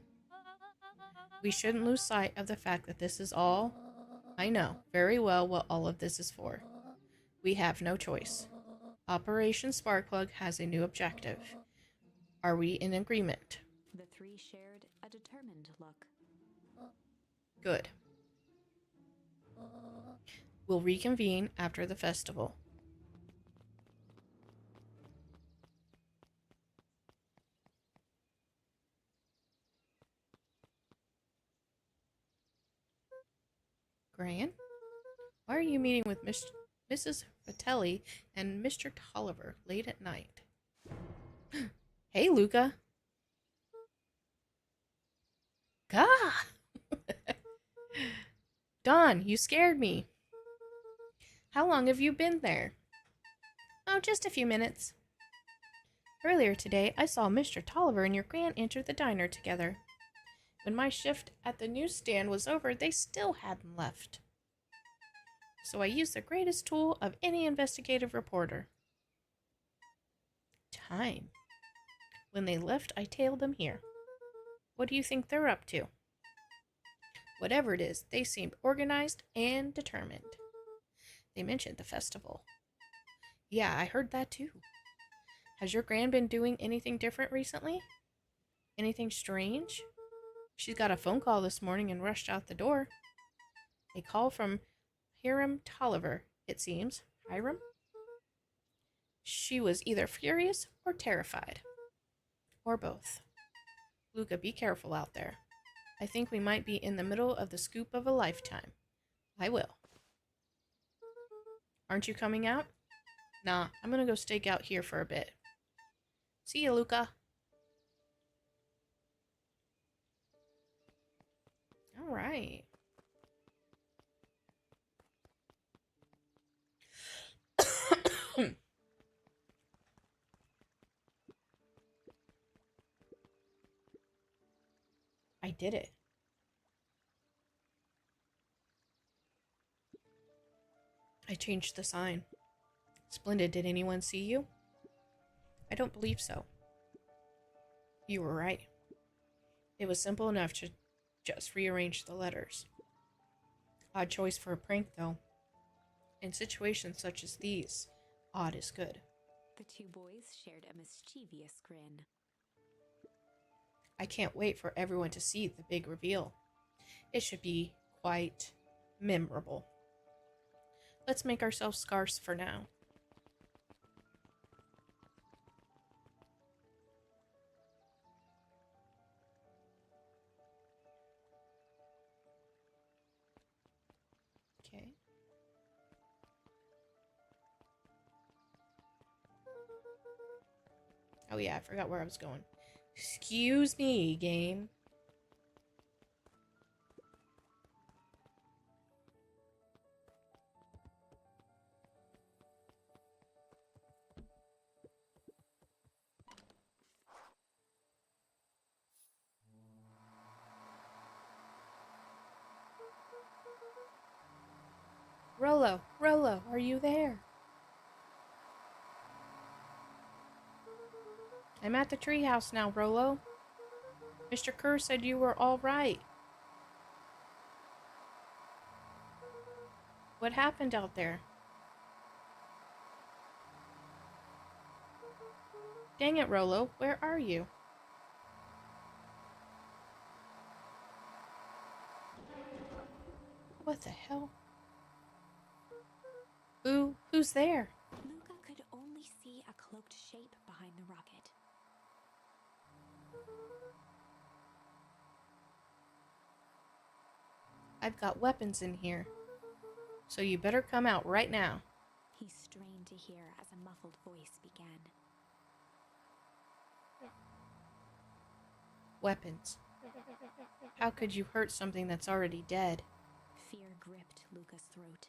We shouldn't lose sight of the fact that this is all... I know very well what all of this is for. We have no choice. Operation Sparkplug has a new objective. Are we in agreement? The three shared a determined look. Good. We'll reconvene after the festival. Gran, why are you meeting with Mrs. Fratelli and Mr. Tolliver late at night? Hey, Luca. Gah! Don, you scared me. How long have you been there? Oh, just a few minutes. Earlier today, I saw Mr. Tolliver and your Gran enter the diner together. When my shift at the newsstand was over, they still hadn't left. So I used the greatest tool of any investigative reporter. Time. When they left, I tailed them here. What do you think they're up to? Whatever it is, they seemed organized and determined. They mentioned the festival. Yeah, I heard that too. Has your Gran been doing anything different recently? Anything strange? She's got a phone call this morning and rushed out the door. A call from Hiram Tolliver, it seems. Hiram? She was either furious or terrified. Or both. Luca, be careful out there. I think we might be in the middle of the scoop of a lifetime. I will. Aren't you coming out? Nah, I'm gonna go stake out here for a bit. See ya, Luca. All right. I did it. I changed the sign. Splendid. Did anyone see you? I don't believe so. You were right. It was simple enough to just rearrange the letters. Odd choice for a prank, though. In situations such as these, odd is good. The two boys shared a mischievous grin. I can't wait for everyone to see the big reveal. It should be quite memorable. Let's make ourselves scarce for now. Okay. Oh yeah, I forgot where I was going. Excuse me, game. Rollo, are you there? I'm at the treehouse now, Rollo. Mr. Kerr said you were all right. What happened out there? Dang it, Rollo, where are you? What the hell? Who's there? Luca could only see a cloaked shape behind the rocket. I've got weapons in here. So you better come out right now. He strained to hear as a muffled voice began. Weapons. How could you hurt something that's already dead? Fear gripped Luca's throat.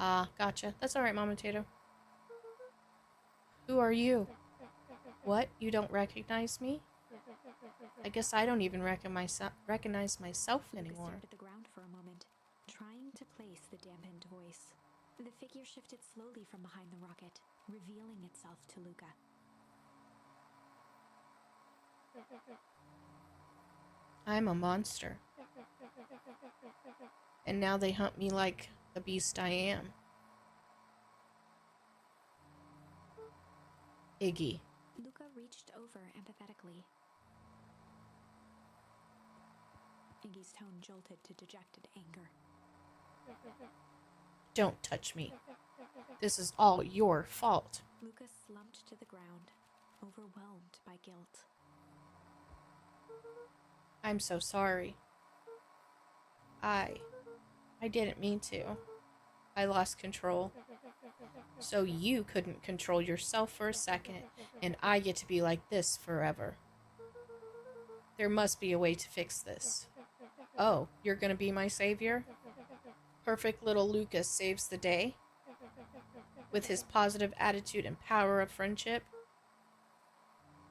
Ah, gotcha. That's alright, Mama Tato. Who are you? What? You don't recognize me? I guess I don't even recognize myself Luca anymore. stared at the ground for a moment, trying to place the dampened voice. The figure shifted slowly from behind the rocket, revealing itself to Luca. I'm a monster. And now they hunt me like the beast I am. Iggy. Luca reached over empathetically. Iggy's tone jolted to dejected anger. Don't touch me. This is all your fault. Luca slumped to the ground, overwhelmed by guilt. I'm so sorry. I didn't mean to. I lost control. So you couldn't control yourself for a second, and I get to be like this forever. There must be a way to fix this. Oh, you're gonna be my savior? Perfect little Lucas saves the day? With his positive attitude and power of friendship?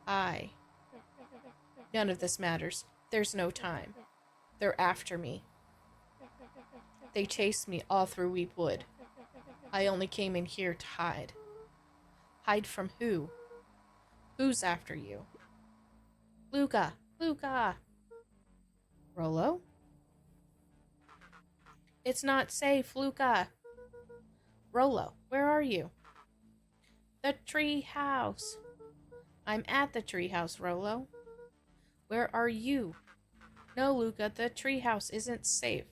None of this matters. There's no time. They're after me. They chased me all through Weepwood. I only came in here to hide. Hide from who? Who's after you? Luca! Luca! Rollo? It's not safe, Luca! Rollo, where are you? The tree house. I'm at the tree house, Rollo. Where are you? No, Luca, the tree house isn't safe.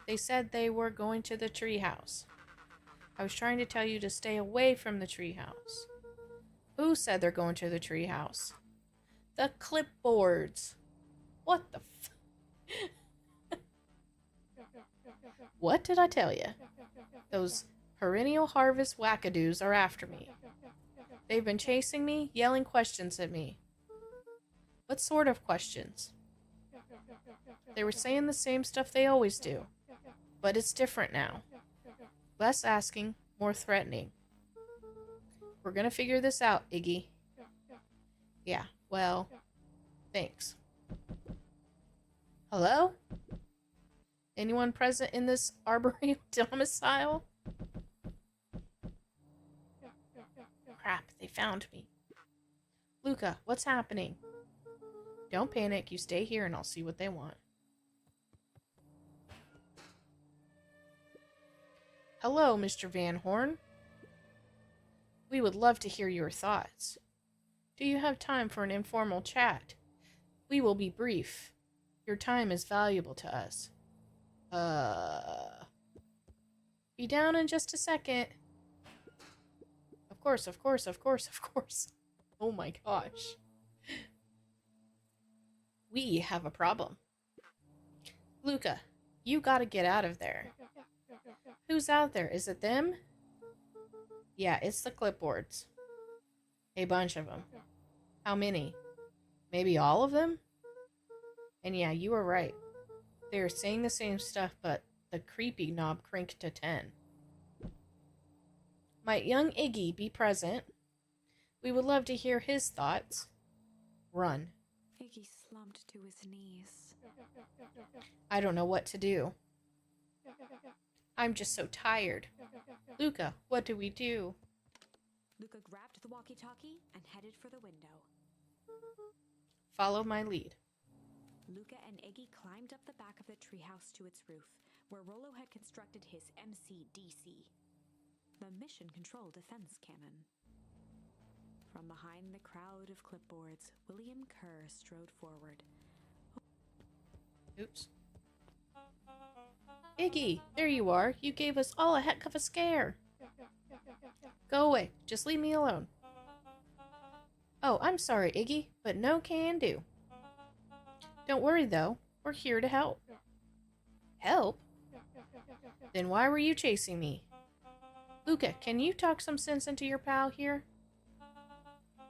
They said they were going to the tree house. I was trying to tell you to stay away from the tree house. Who said they're going to the tree house? The clipboards. What the What did I tell you? Those perennial harvest wackadoos are after me. They've been chasing me, yelling questions at me. What sort of questions? They were saying the same stuff they always do. But it's different now. Less asking, more threatening. We're gonna figure this out, Iggy. Yeah, well, thanks. Hello? Anyone present in this arboreal domicile? Crap, they found me. Luca, what's happening? Don't panic, you stay here and I'll see what they want. Hello, Mr. Van Horn. We would love to hear your thoughts. Do you have time for an informal chat? We will be brief. Your time is valuable to us. Be down in just a second. Of course, of course, of course, of course. Oh my gosh. We have a problem. Luca, you gotta get out of there. Who's out there? Is it them? Yeah, it's the clipboards. A bunch of them. How many? Maybe all of them? And yeah, you were right. They are saying the same stuff, but the creepy knob cranked to 10. Might young Iggy be present? We would love to hear his thoughts. Run. Iggy slumped to his knees. I don't know what to do. I'm just so tired. Luca, what do we do? Luca grabbed the walkie-talkie and headed for the window. Follow my lead. Luca and Iggy climbed up the back of the treehouse to its roof, where Rollo had constructed his MCDC, the Mission Control Defense Cannon. From behind the crowd of clipboards, William Kerr strode forward. Oops. Iggy, there you are. You gave us all a heck of a scare. Go away. Just leave me alone. Oh, I'm sorry, Iggy, but no can do. Don't worry, though. We're here to help. Help? Then why were you chasing me? Luca, can you talk some sense into your pal here?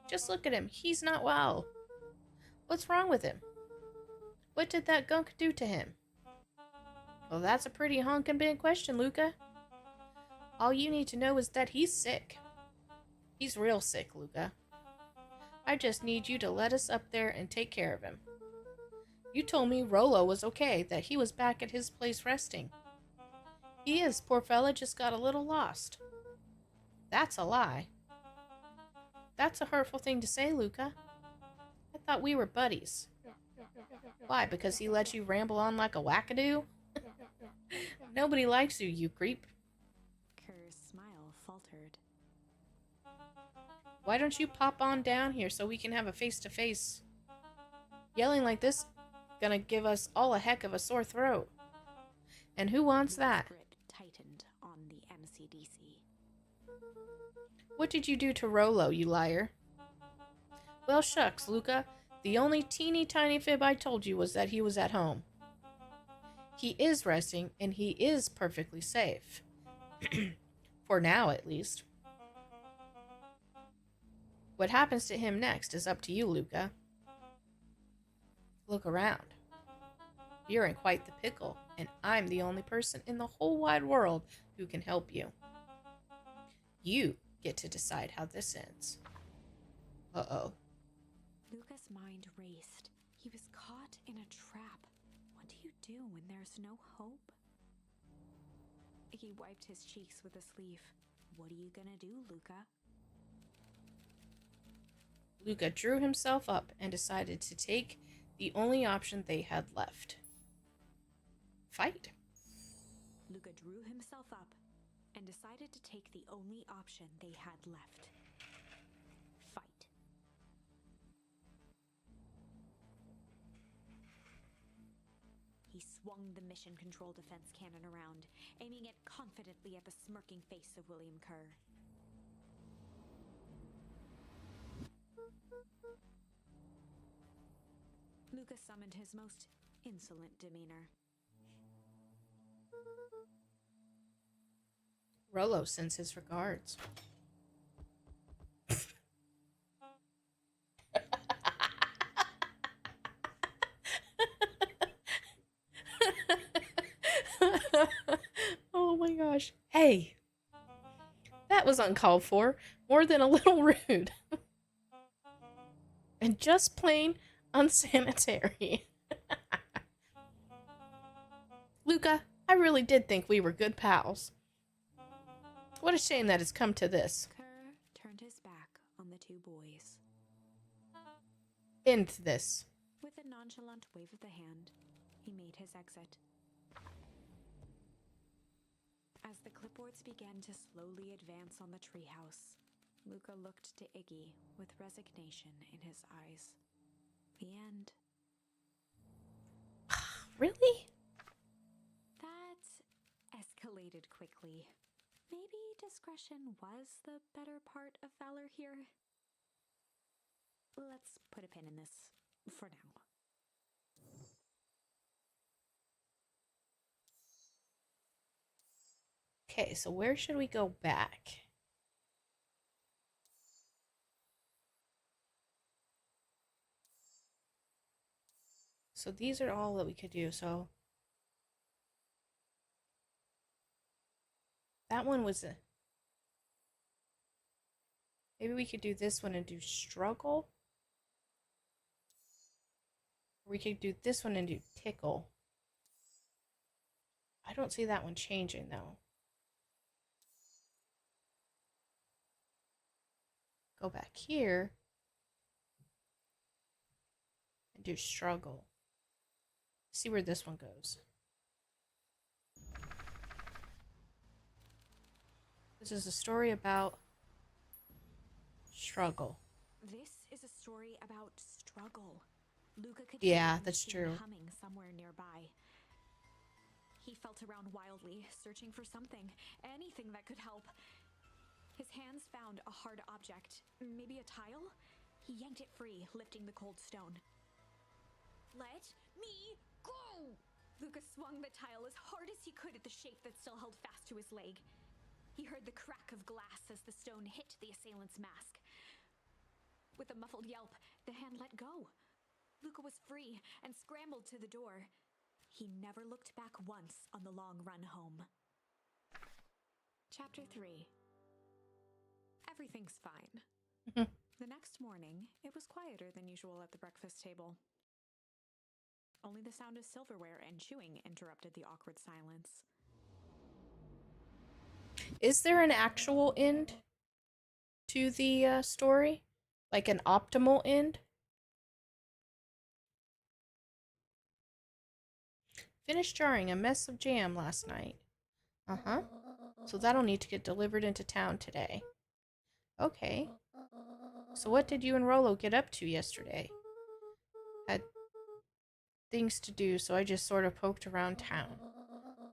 Just look at him. He's not well. What's wrong with him? What did that gunk do to him? Well, that's a pretty honkin' big question, Luca. All you need to know is that he's sick. He's real sick, Luca. I just need you to let us up there and take care of him. You told me Rollo was okay, that he was back at his place resting. He is, poor fella, just got a little lost. That's a lie. That's a hurtful thing to say, Luca. I thought we were buddies. Why, because he let you ramble on like a wackadoo? Nobody likes you, you creep. Kerr's smile faltered. Why don't you pop on down here so we can have a face-to-face? Yelling like this gonna give us all a heck of a sore throat. And who wants that? Grip tightened on the MCDC. What did you do to Rolo, you liar? Well, shucks, Luca. The only teeny tiny fib I told you was that he was at home. He is resting, and he is perfectly safe. For now, at least. What happens to him next is up to you, Luca. Look around. You're in quite the pickle, and I'm the only person in the whole wide world who can help you. You get to decide how this ends. Uh-oh. Luca's mind raced. He was caught in a trap. What do you do when there's no hope? He wiped his cheeks with a sleeve. What are you gonna do, Luca? Luca drew himself up and decided to take the only option they had left. Fight. Luca drew himself up and decided to take the only option they had left. Fight. He swung the mission control defense cannon around, aiming it confidently at the smirking face of William Kerr. Luca summoned his most insolent demeanor. Rolo sends his regards. Oh my gosh. Hey! That was uncalled for. More than a little rude. And just plain unsanitary. Luca, I really did think we were good pals. What a shame that it's come to this. Kerr turned his back on the two boys. End this. With a nonchalant wave of the hand, he made his exit. As the clipboards began to slowly advance on the treehouse, Luca looked to Iggy with resignation in his eyes. The end. Really? That escalated quickly. Maybe discretion was the better part of valor here. Let's put a pin in this for now. Okay, so where should we go back? So these are all that we could do. So that one was a... Maybe we could do this one and do struggle. Or we could do this one and do tickle. I don't see that one changing though. Go back here and do struggle. See where this one goes. This is a story about struggle. This is a story about struggle. Luca could Yeah, hear a that's machine true. humming somewhere nearby. He felt around wildly, searching for something, anything that could help. His hands found a hard object, maybe a tile? He yanked it free, lifting the cold stone. Let me go! Luca swung the tile as hard as he could at the shape that still held fast to his leg. He heard the crack of glass as the stone hit the assailant's mask. With a muffled yelp, the hand let go. Luca was free and scrambled to the door. He never looked back once on the long run home. Chapter 3. Everything's fine. The next morning, it was quieter than usual at the breakfast table. Only the sound of silverware and chewing interrupted the awkward silence. Is there an actual end to the story? Like an optimal end? Finished jarring a mess of jam last night. Uh-huh. So that'll need to get delivered into town today. Okay. So what did you and Rolo get up to yesterday? Had things to do, so I just sort of poked around town.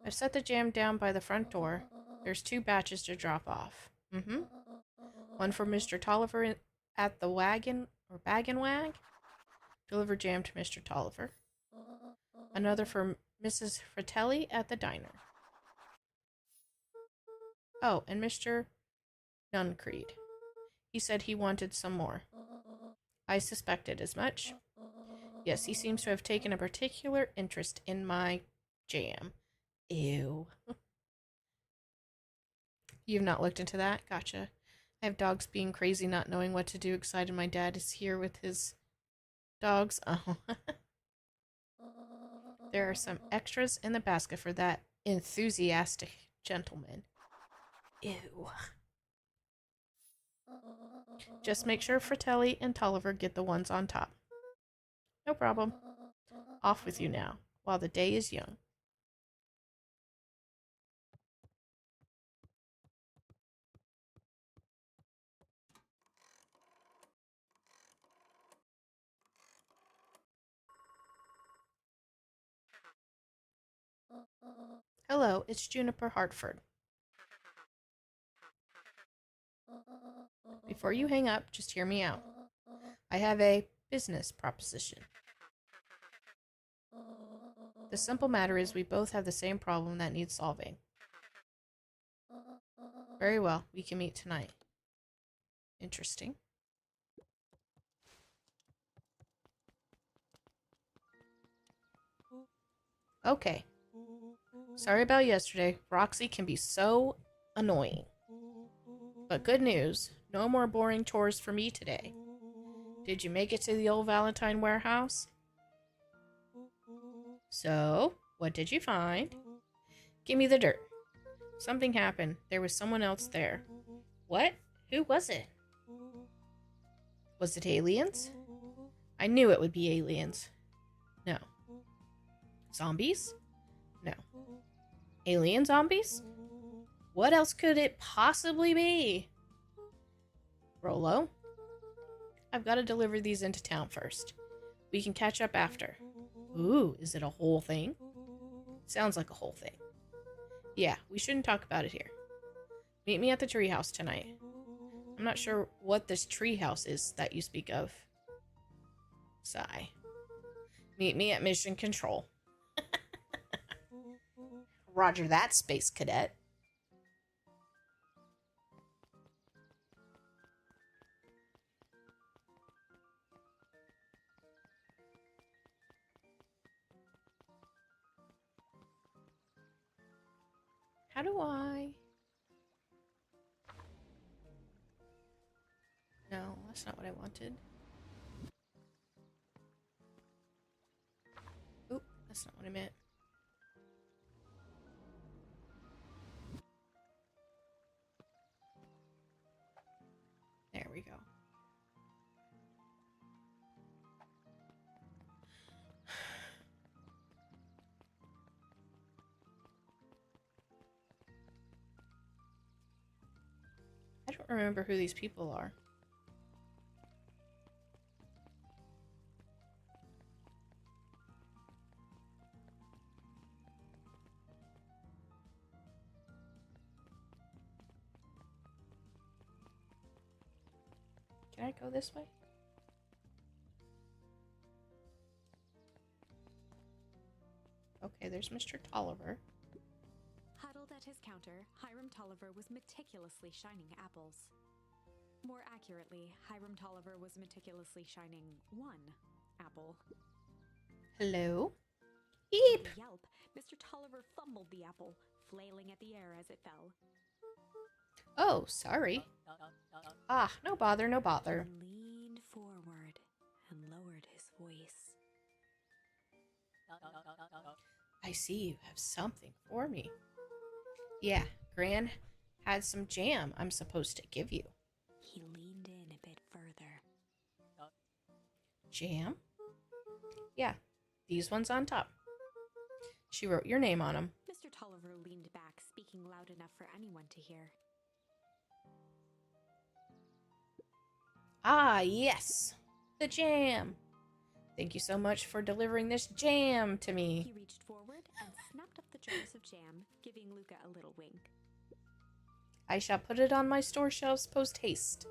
I've set the jam down by the front door. There's 2 batches to drop off. One for Mr. Tolliver at the wagon or bag and wag. Deliver jam to Mr. Tolliver. Another for Mrs. Fratelli at the diner. Oh, and Mr. Nuncreed. He said he wanted some more. I suspected as much. Yes, he seems to have taken a particular interest in my jam. Ew. You've not looked into that? Gotcha. I have dogs being crazy, not knowing what to do, excited my dad is here with his dogs. Oh. There are some extras in the basket for that enthusiastic gentleman. Ew. Just make sure Fratelli and Tolliver get the ones on top. No problem. Off with you now, while the day is young. Hello, it's Juniper Hartford. Before you hang up, just hear me out. I have a business proposition. The simple matter is we both have the same problem that needs solving. Very well, we can meet tonight. Interesting. Okay. Sorry about yesterday. Roxy can be so annoying. But good news, no more boring chores for me today. Did you make it to the old Valentine warehouse? So, what did you find? Give me the dirt. Something happened. There was someone else there. What? Who was it? Was it aliens? I knew it would be aliens. No. Zombies? No. Alien zombies? What else could it possibly be? Rolo? I've got to deliver these into town first. We can catch up after. Ooh, is it a whole thing? Sounds like a whole thing. Yeah, we shouldn't talk about it here. Meet me at the treehouse tonight. I'm not sure what this treehouse is that you speak of. Sigh. Meet me at Mission Control. Roger that, Space Cadet. How do I... No, that's not what I wanted. Oop, that's not what I meant. There we go. I don't remember who these people are. Can I go this way? Okay, there's Mr. Tolliver. Huddled at his counter, Hiram Tolliver was meticulously shining apples. More accurately, Hiram Tolliver was meticulously shining one apple. Hello? With Eep! a yelp, Mr. Tolliver fumbled the apple, flailing at the air as it fell. Oh, sorry. Ah, no bother, no bother. He leaned forward and lowered his voice. I see you have something for me. Yeah, Gran had some jam I'm supposed to give you. He leaned in a bit further. Jam? Yeah, these ones on top. She wrote your name on them. Mr. Tolliver leaned back, speaking loud enough for anyone to hear. Ah, yes! The jam! Thank you so much for delivering this jam to me. He reached forward and snapped up the jars of jam, giving Luca a little wink. I shall put it on my store shelves post haste.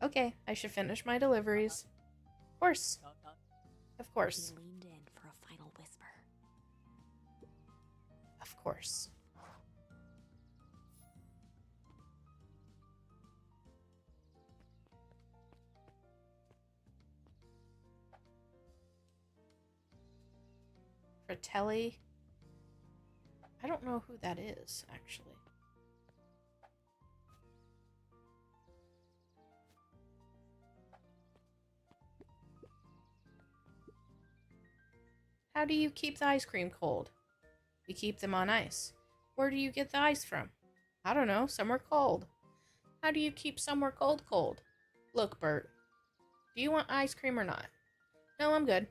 Okay, I should finish my deliveries. Of course. Of course. He leaned in for a final whisper. Of course. Fratelli. I don't know who that is, actually. How do you keep the ice cream cold? We keep them on ice. Where do you get the ice from? I don't know, somewhere cold. How do you keep somewhere cold cold? Look, Bert. Do you want ice cream or not? No, I'm good.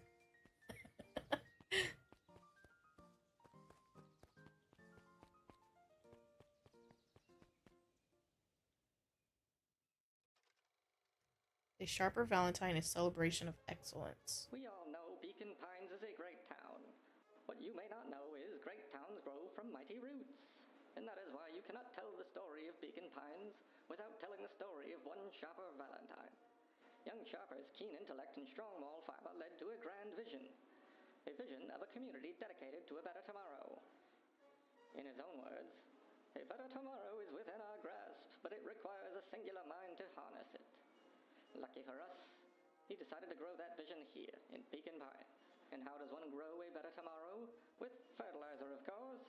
A Sharper Valentine is celebration of excellence. We all know Beacon Pines is a great town. What you may not know is great towns grow from mighty roots. And that is why you cannot tell the story of Beacon Pines without telling the story of one Sharper Valentine. Young Sharper's keen intellect and strong moral fiber led to a grand vision. A vision of a community dedicated to a better tomorrow. In his own words, a better tomorrow is within our grasp, but it requires a singular mind to harness it. Lucky for us, he decided to grow that vision here in Beacon Pines. And how does one grow a better tomorrow? With fertilizer, of course.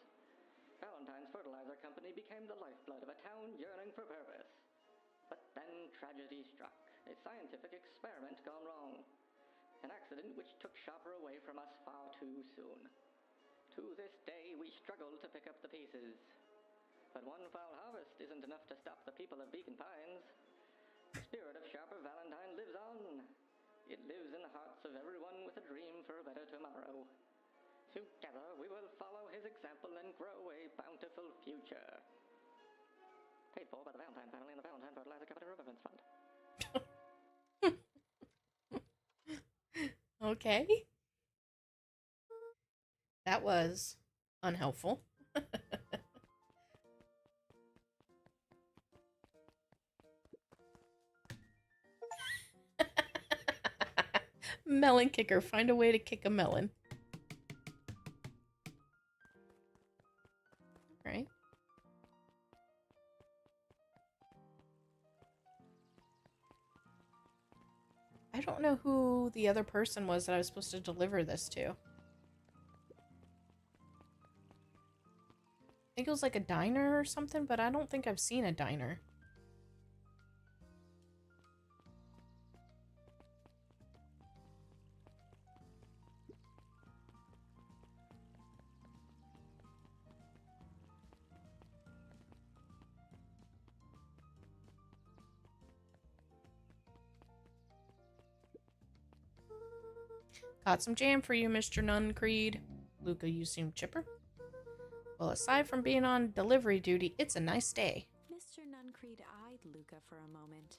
Valentine's Fertilizer Company became the lifeblood of a town yearning for purpose. But then tragedy struck, a scientific experiment gone wrong. An accident which took Sharper away from us far too soon. To this day, we struggle to pick up the pieces. But one foul harvest isn't enough to stop the people of Beacon Pines. The spirit of Sharper Valentine lives on. It lives in the hearts of everyone with a dream for a better tomorrow. Together, we will follow his example and grow a bountiful future. Paid for by the Valentine family and the Valentine Fertilizer Company Remembrance Fund. Okay. That was unhelpful. Melon kicker. Find a way to kick a melon. Right. I don't know who the other person was that I was supposed to deliver this to. I think it was like a diner or something, but I don't think I've seen a diner. Got some jam for you, Mr. Nuncreed. Luca, you seem chipper. Well, aside from being on delivery duty, it's a nice day. Mr. Nuncreed eyed Luca for a moment,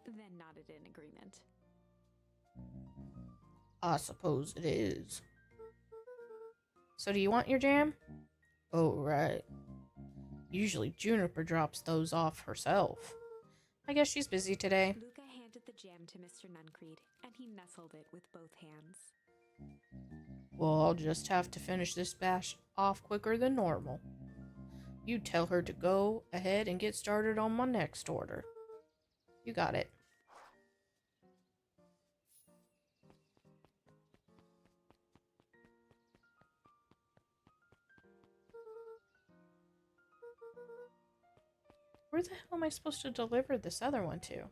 then nodded in agreement. I suppose it is. So do you want your jam? Oh, right. Usually Juniper drops those off herself. I guess she's busy today. Luca handed the jam to Mr. Nuncreed, and he nestled it with both hands. Well, I'll just have to finish this batch off quicker than normal. You tell her to go ahead and get started on my next order. You got it. Where the hell am I supposed to deliver this other one to?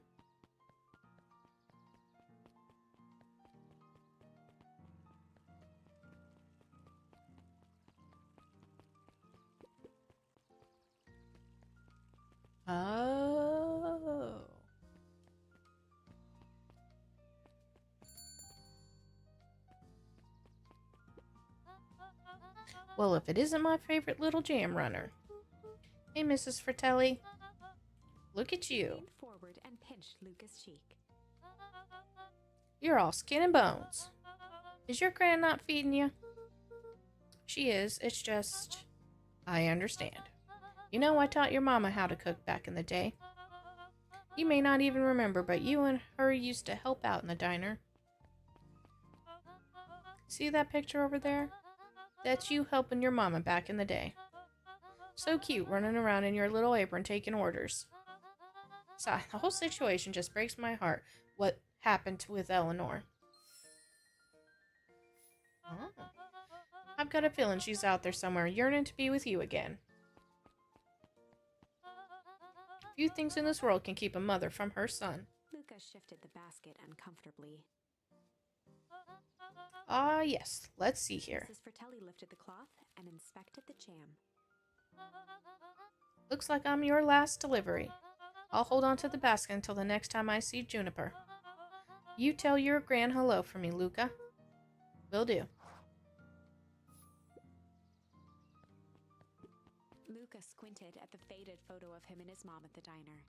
Oh. Well, if it isn't my favorite little jam runner. Hey, Mrs. Fratelli. Look at you. Leaned forward and pinched pinched Luca's cheek. You're all skin and bones. Is your gran not feeding you? She is. It's just... I understand. You know, I taught your mama how to cook back in the day. You may not even remember, but you and her used to help out in the diner. See that picture over there? That's you helping your mama back in the day. So cute, running around in your little apron taking orders. So, the whole situation just breaks my heart, what happened with Eleanor. Oh. I've got a feeling she's out there somewhere, yearning to be with you again. Few things in this world can keep a mother from her son. Luca shifted the basket uncomfortably. Ah, yes. Let's see here. Mrs. Fratelli lifted the cloth and inspected the jam. Looks like I'm your last delivery. I'll hold on to the basket until the next time I see Juniper. You tell your gran hello for me, Luca. Will do. Luca squinted at the faded photo of him and his mom at the diner.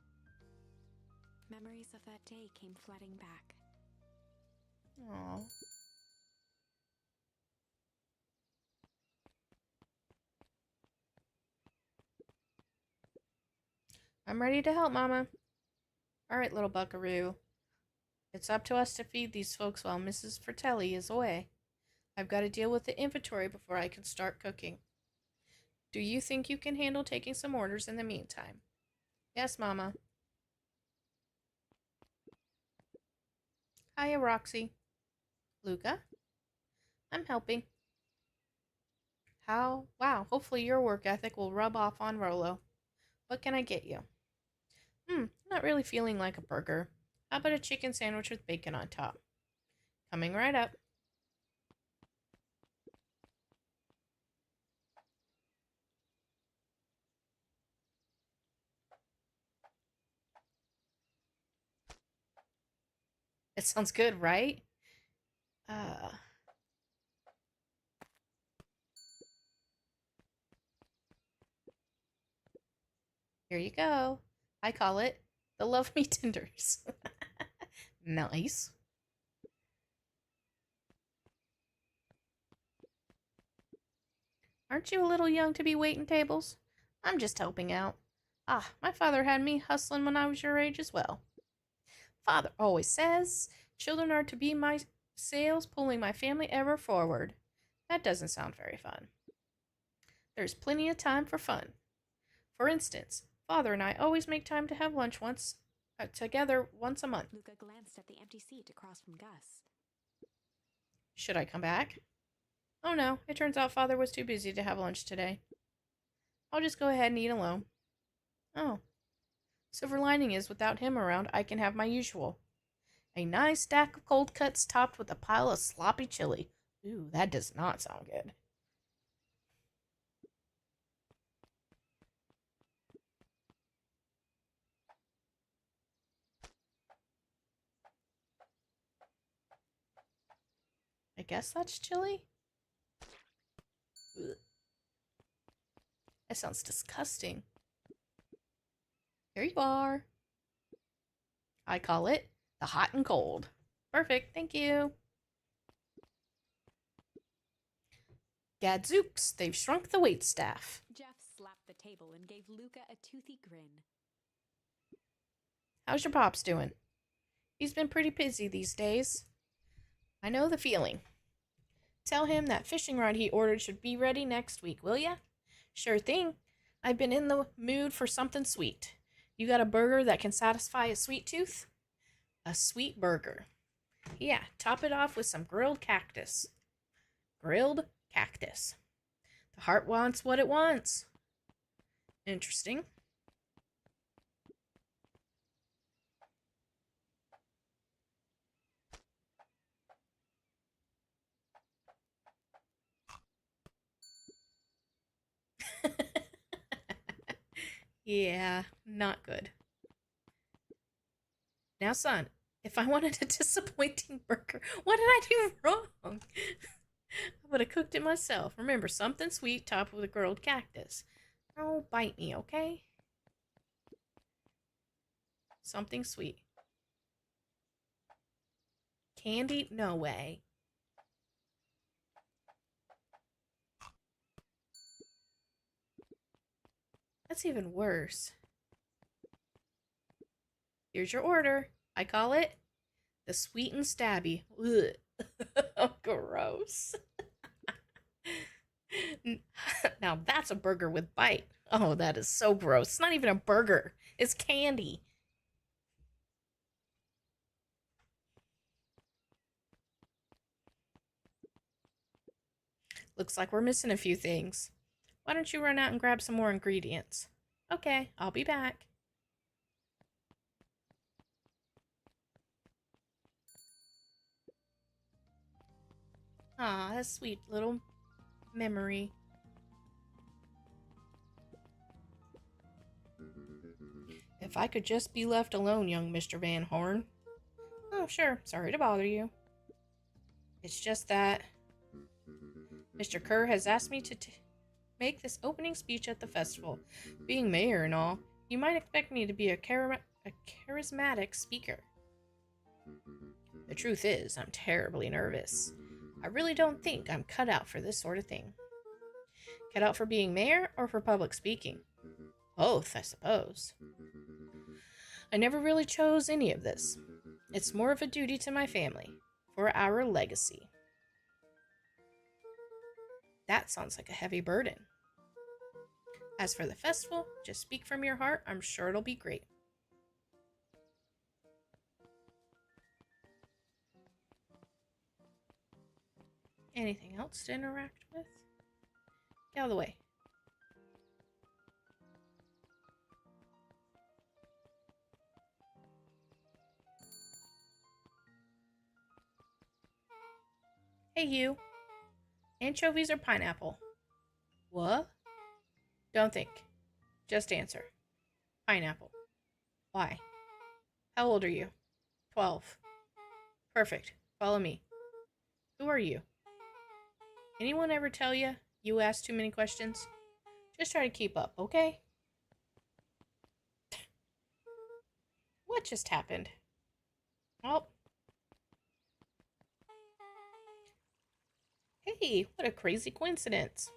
Memories of that day came flooding back. Aww. I'm ready to help, Mama. All right, little buckaroo. It's up to us to feed these folks while Mrs. Fratelli is away. I've got to deal with the inventory before I can start cooking. Do you think you can handle taking some orders in the meantime? Yes, Mama. Hiya, Roxy. Luca? I'm helping. How? Wow, hopefully your work ethic will rub off on Rolo. What can I get you? Not really feeling like a burger. How about a chicken sandwich with bacon on top? Coming right up. It sounds good, right? Here you go. I call it the Love Me Tenders. Nice. Aren't you a little young to be waiting tables? I'm just helping out. Ah, my father had me hustling when I was your age as well. Father always says, children are to be my sails pulling my family ever forward. That doesn't sound very fun. There's plenty of time for fun. For instance, Father and I always make time to have lunch together once a month. Luca glanced at the empty seat across from Gus. Should I come back? Oh no, it turns out Father was too busy to have lunch today. I'll just go ahead and eat alone. Oh. Silver lining is, without him around, I can have my usual. A nice stack of cold cuts topped with a pile of sloppy chili. Ooh, that does not sound good. I guess that's chili? Ugh. That sounds disgusting. Here you are. I call it the hot and cold. Perfect, thank you. Gadzooks, they've shrunk the waitstaff. Jeff slapped the table and gave Luca a toothy grin. How's your pops doing? He's been pretty busy these days. I know the feeling. Tell him that fishing rod he ordered should be ready next week, will ya? Sure thing. I've been in the mood for something sweet. You got a burger that can satisfy a sweet tooth? A sweet burger. Yeah, top it off with some grilled cactus. Grilled cactus. The heart wants what it wants. Interesting. Yeah, not good. Now, son, if I wanted a disappointing burger, what did I do wrong? I would have cooked it myself. Remember, something sweet topped with a grilled cactus. Don't bite me, okay? Something sweet. candy? No way. That's even worse. Here's your order. I call it the sweet and stabby. Ugh. Gross. Now that's a burger with bite. Oh, that is so gross. It's not even a burger. It's candy. Looks like we're missing a few things. Why don't you run out and grab some more ingredients? Okay, I'll be back. Aw, that's a sweet little memory. If I could just be left alone, young Mr. Van Horn. Oh, sure. Sorry to bother you. It's just that Mr. Kerr has asked me to make this opening speech at the festival. Being mayor and all, you might expect me to be a charismatic speaker. The truth is, I'm terribly nervous. I really don't think I'm cut out for this sort of thing. Cut out for being mayor or for public speaking? Both, I suppose. I never really chose any of this. It's more of a duty to my family, for our legacy. That sounds like a heavy burden. As for the festival, just speak from your heart. I'm sure it'll be great. Anything else to interact with? Get out of the way. Hey, you. Anchovies or pineapple? What? Don't think. Just answer. Pineapple. Why? How old are you? 12. Perfect. Follow me. Who are you? Anyone ever tell you you ask too many questions? Just try to keep up, okay? What just happened? Oh. Hey, what a crazy coincidence.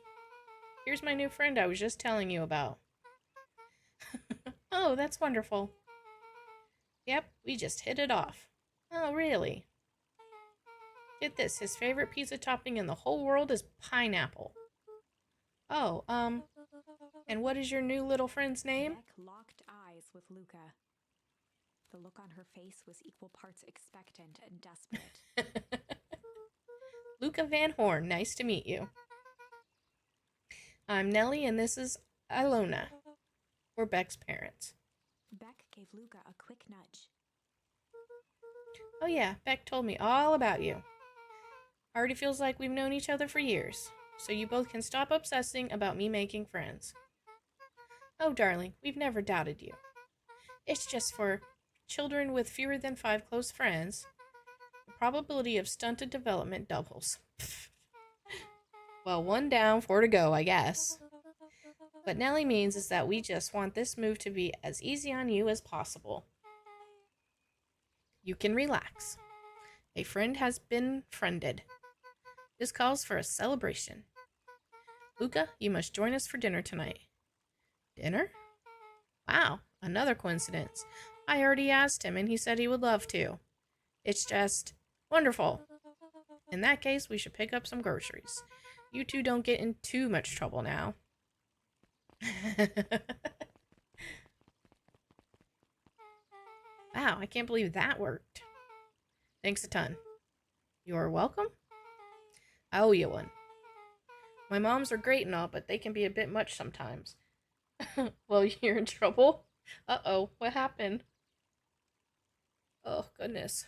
Here's my new friend I was just telling you about. Oh, that's wonderful. Yep, we just hit it off. Oh, really? Get this, his favorite pizza topping in the whole world is pineapple. Oh, and what is your new little friend's name? Beck locked eyes with Luca. The look on her face was equal parts expectant and desperate. Luca Van Horn, nice to meet you. I'm Nellie, and this is Ilona. We're Beck's parents. Beck gave Luca a quick nudge. Oh yeah, Beck told me all about you. Already feels like we've known each other for years, so you both can stop obsessing about me making friends. Oh, darling, we've never doubted you. It's just for children with fewer than 5 close friends, the probability of stunted development doubles. Well, 1 down, 4 to go, I guess. What Nellie means is that we just want this move to be as easy on you as possible. You can relax. A friend has been friended. This calls for a celebration. Luca, you must join us for dinner tonight. Dinner? Wow, another coincidence. I already asked him and he said he would love to. It's just wonderful. In that case, we should pick up some groceries. You two don't get in too much trouble now. Wow, I can't believe that worked. Thanks a ton. You're welcome. I owe you one. My moms are great and all, but they can be a bit much sometimes. Well, you're in trouble? Uh-oh, what happened? Oh, goodness.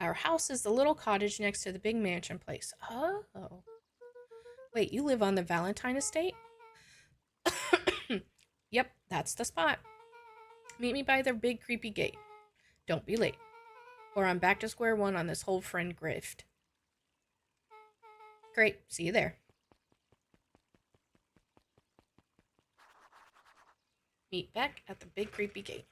Our house is the little cottage next to the big mansion place. Oh. Wait, you live on the Valentine estate? Yep, that's the spot. Meet me by the big creepy gate. Don't be late, or I'm back to square one on this whole friend grift. Great, see you there. Meet Beck at the big creepy gate.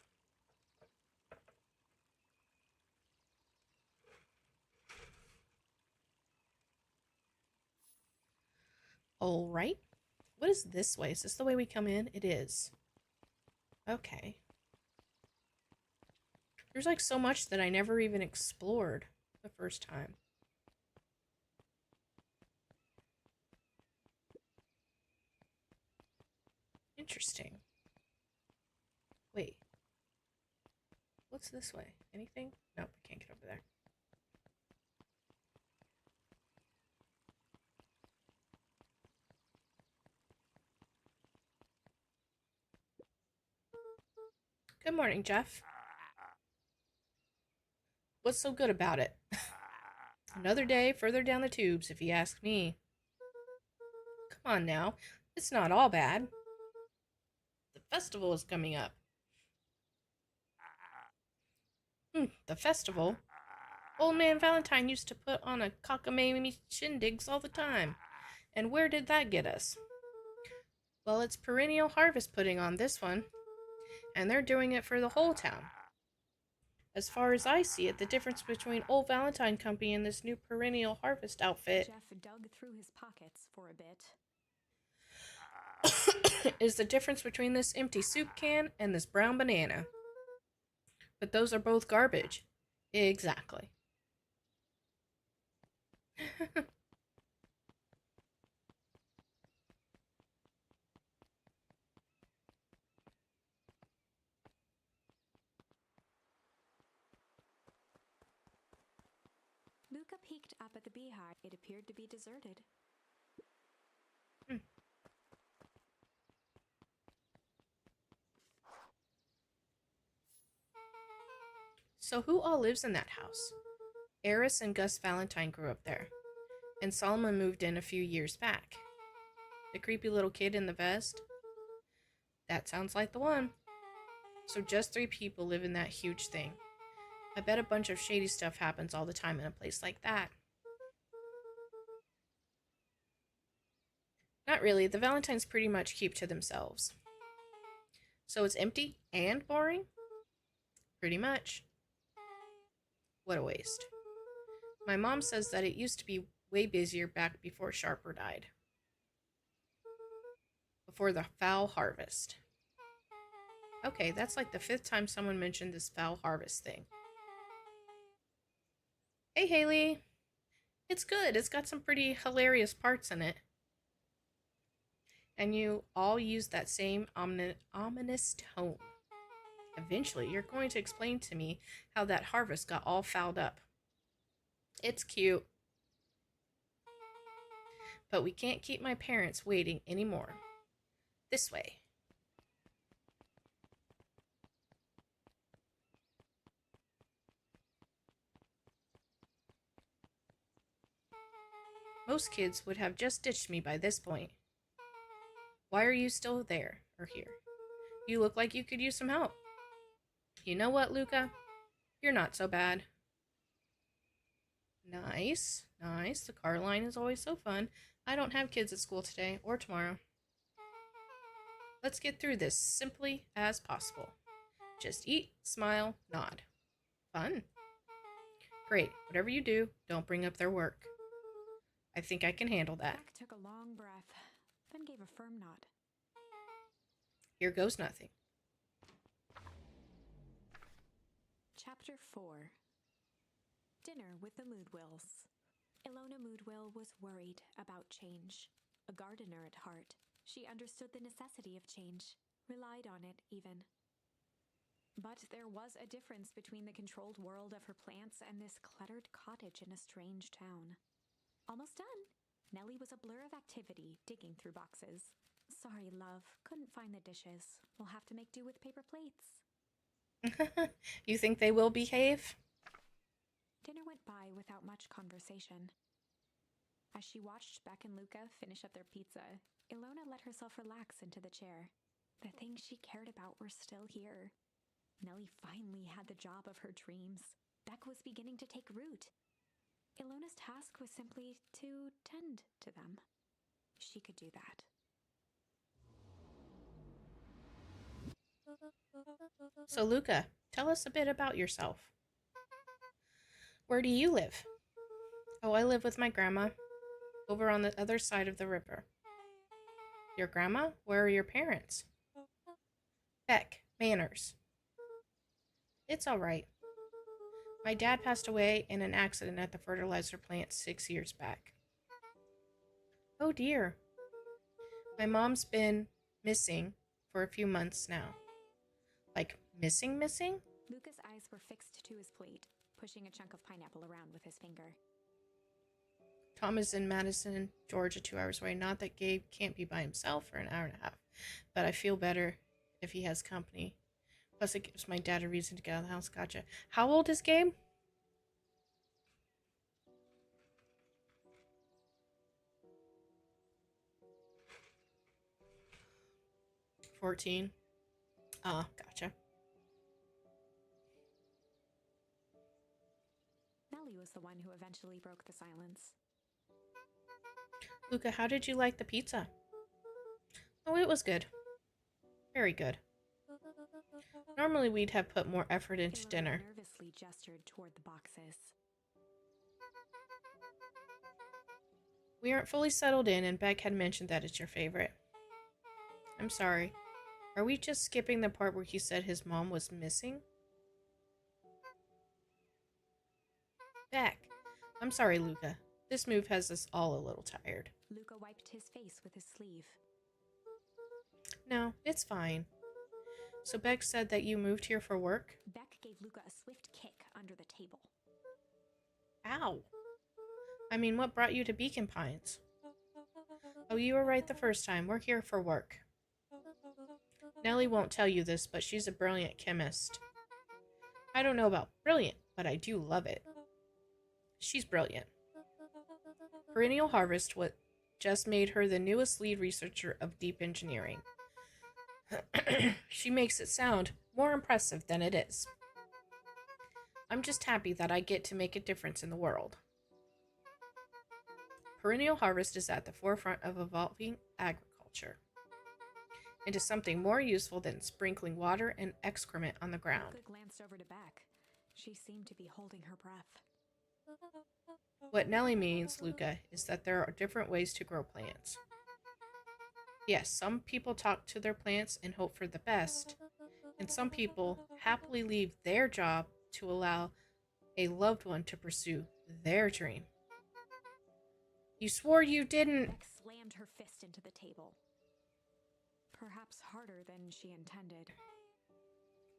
All right. What is this way? Is this the way we come in? It is. Okay. There's like so much that I never even explored the first time. Interesting. Wait. What's this way? Anything? Nope, I can't get over there. Good morning, Jeff. What's so good about it? Another day further down the tubes, if you ask me. Come on now, it's not all bad. The festival is coming up. The festival? Old Man Valentine used to put on a cockamamie shindigs all the time. And where did that get us? Well, it's Perennial Harvest putting on this one. And they're doing it for the whole town. As far as I see it, the difference between Old Valentine Company and this new Perennial Harvest outfit Jeff dug through his pockets for a bit. is the difference between this empty soup can and this brown banana. But those are both garbage. Exactly. Luca peeked up at the beehive. It appeared to be deserted. So who all lives in that house? Eris and Gus Valentine grew up there, and Solomon moved in a few years back. The creepy little kid in the vest? That sounds like the one. So just 3 people live in that huge thing. I bet a bunch of shady stuff happens all the time in a place like that. Not really, the Valentines pretty much keep to themselves. So it's empty and boring? Pretty much. What a waste. My mom says that it used to be way busier back before Sharper died. Before the foul harvest. Okay, that's like the 5th time someone mentioned this foul harvest thing. Hey, Haley. It's good. It's got some pretty hilarious parts in it. And you all use that same ominous tone. Eventually, you're going to explain to me how that harvest got all fouled up. It's cute. But we can't keep my parents waiting anymore. This way. Most kids would have just ditched me by this point. Why are you still there or here? You look like you could use some help. You know what, Luca? You're not so bad. Nice, nice. The car line is always so fun. I don't have kids at school today or tomorrow. Let's get through this simply as possible. Just eat, smile, nod. Fun. Great. Whatever you do, don't bring up their work. I think I can handle that. Jack took a long breath, then gave a firm nod. Here goes nothing. Chapter 4. Dinner with the Moodwills. Ilona Moodwill was worried about change. A gardener at heart, she understood the necessity of change, relied on it even. But there was a difference between the controlled world of her plants and this cluttered cottage in a strange town. Almost done. Nellie was a blur of activity, digging through boxes. Sorry, love, couldn't find the dishes. We'll have to make do with paper plates. You think they will behave? Dinner went by without much conversation. As she watched Beck and Luca finish up their pizza, Ilona let herself relax into the chair. The things she cared about were still here. Nellie finally had the job of her dreams. Beck was beginning to take root. Ilona's task was simply to tend to them. She could do that. So, Luca, tell us a bit about yourself. Where do you live? Oh, I live with my grandma over on the other side of the river. Your grandma? Where are your parents? Beck, Manners. It's all right. My dad passed away in an accident at the fertilizer plant 6 years back. Oh dear. My mom's been missing for a few months now. Like, missing? Luca's eyes were fixed to his plate, pushing a chunk of pineapple around with his finger. Tom is in Madison, Georgia, 2 hours away. Not that Gabe can't be by himself for an hour and a half, but I feel better if he has company. Plus, it gives my dad a reason to get out of the house. Gotcha. How old is Gabe? "14. Ah, gotcha. Nellie was the one who eventually broke the silence. Luca, how did you like the pizza? Oh, it was good. Very good. Normally we'd have put more effort into Ilona dinner. nervously gestured toward the boxes. We aren't fully settled in, and Beck had mentioned that it's your favorite. I'm sorry. Are we just skipping the part where he said his mom was missing? Beck. I'm sorry, Luca. This move has us all a little tired. Luca wiped his face with his sleeve. No, it's fine. So Beck said that you moved here for work? Beck gave Luca a swift kick under the table. Ow. I mean, what brought you to Beacon Pines? Oh, you were right the first time. We're here for work. Nellie won't tell you this, but she's a brilliant chemist. I don't know about brilliant, but I do love it. She's brilliant. Perennial Harvest just made her the newest lead researcher of deep engineering. She makes it sound more impressive than it is. I'm just happy that I get to make a difference in the world. Perennial Harvest is at the forefront of evolving agriculture into something more useful than sprinkling water and excrement on the ground. Luca glanced over to Beck. She seemed to be holding her breath. What Nellie means, Luca, is that there are different ways to grow plants. Yes, some people talk to their plants and hope for the best, and some people happily leave their job to allow a loved one to pursue their dream. You swore you didn't. Beck slammed her fist into the table. Perhaps harder than she intended.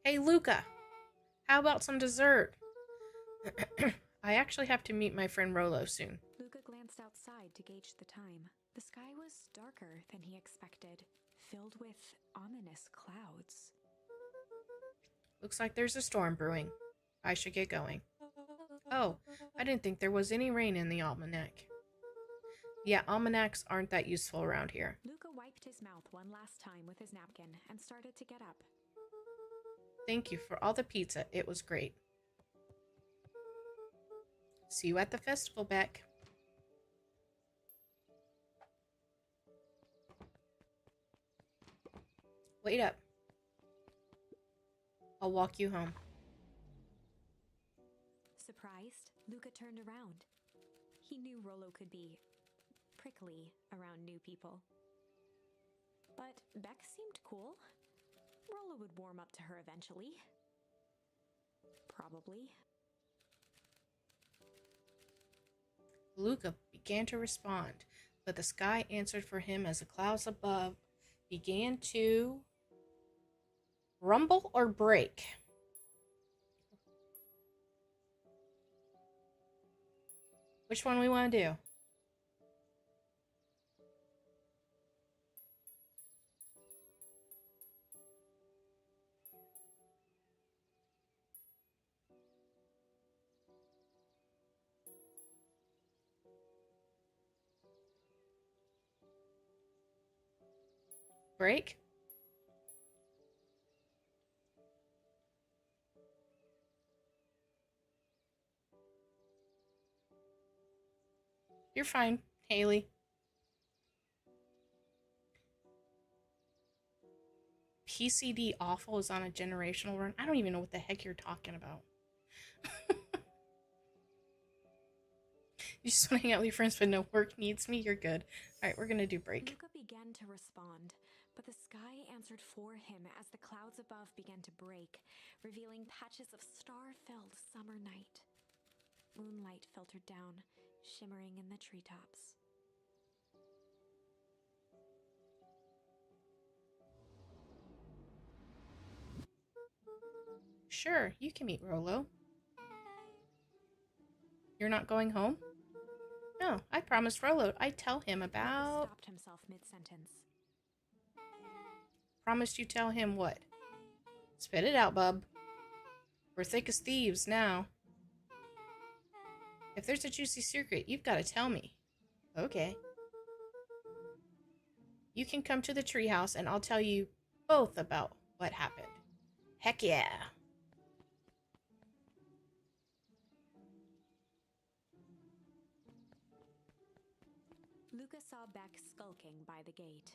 Hey, Luca, how about some dessert? I actually have to meet my friend Rolo soon. Luca glanced outside to gauge the time. The sky was darker than he expected, filled with ominous clouds. Looks like there's a storm brewing. I should get going. Oh, I didn't think there was any rain in the almanac. Yeah, almanacs aren't that useful around here. Luca wiped his mouth one last time with his napkin and started to get up. Thank you for all the pizza. It was great. See you at the festival, Beck. Wait up. I'll walk you home. Surprised, Luca turned around. He knew Rolo could be prickly around new people. But Beck seemed cool. Rolo would warm up to her eventually. Probably. Luca began to respond, but the sky answered for him as the clouds above began to rumble or break. Which one we want to do? Break? You're fine, Haley. PCD awful is on a generational run. I don't even know what the heck you're talking about. You just want to hang out with your friends but no work needs me? You're good. Alright, we're gonna do break. Luca began to respond, but the sky answered for him as the clouds above began to break, revealing patches of star-filled summer night. Moonlight filtered down, shimmering in the treetops. Sure, you can meet Rolo. You're not going home? No, I promised Rolo I'd tell him Luca about... stopped himself mid-sentence. Promised you tell him what? Spit it out, bub. We're thick as thieves now. If there's a juicy secret, you've got to tell me. Okay. You can come to the treehouse and I'll tell you both about what happened. Heck yeah. Luca saw Beck skulking by the gate.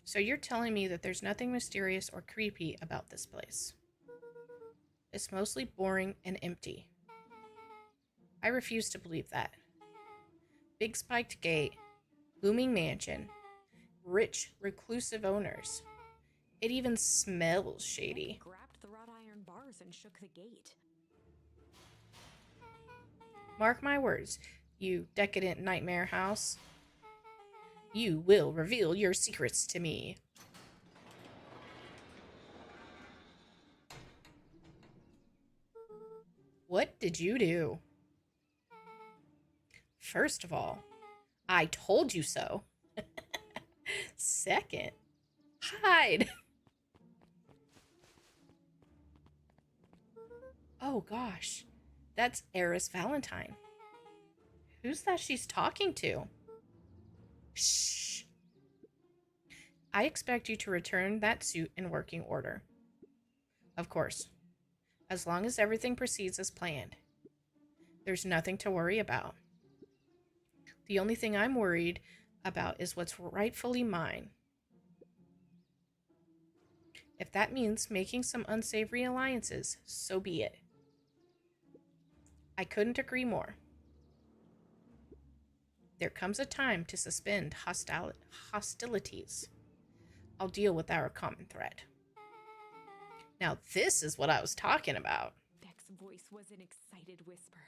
So you're telling me that there's nothing mysterious or creepy about this place. It's mostly boring and empty. I refuse to believe that. Big spiked gate, booming mansion, rich, reclusive owners. It even smells shady. Beck grabbed the wrought iron bars and shook the gate. Mark my words, you decadent nightmare house. You will reveal your secrets to me. What did you do? First of all, I told you so. Second, hide. Oh gosh, that's Eris Valentine. Who's that she's talking to? Shh. I expect you to return that suit in working order. Of course, as long as everything proceeds as planned. There's nothing to worry about. The only thing I'm worried about is what's rightfully mine. If that means making some unsavory alliances, so be it. I couldn't agree more. There comes a time to suspend hostilities. I'll deal with our common threat. Now this is what I was talking about. Beck's voice was an excited whisper.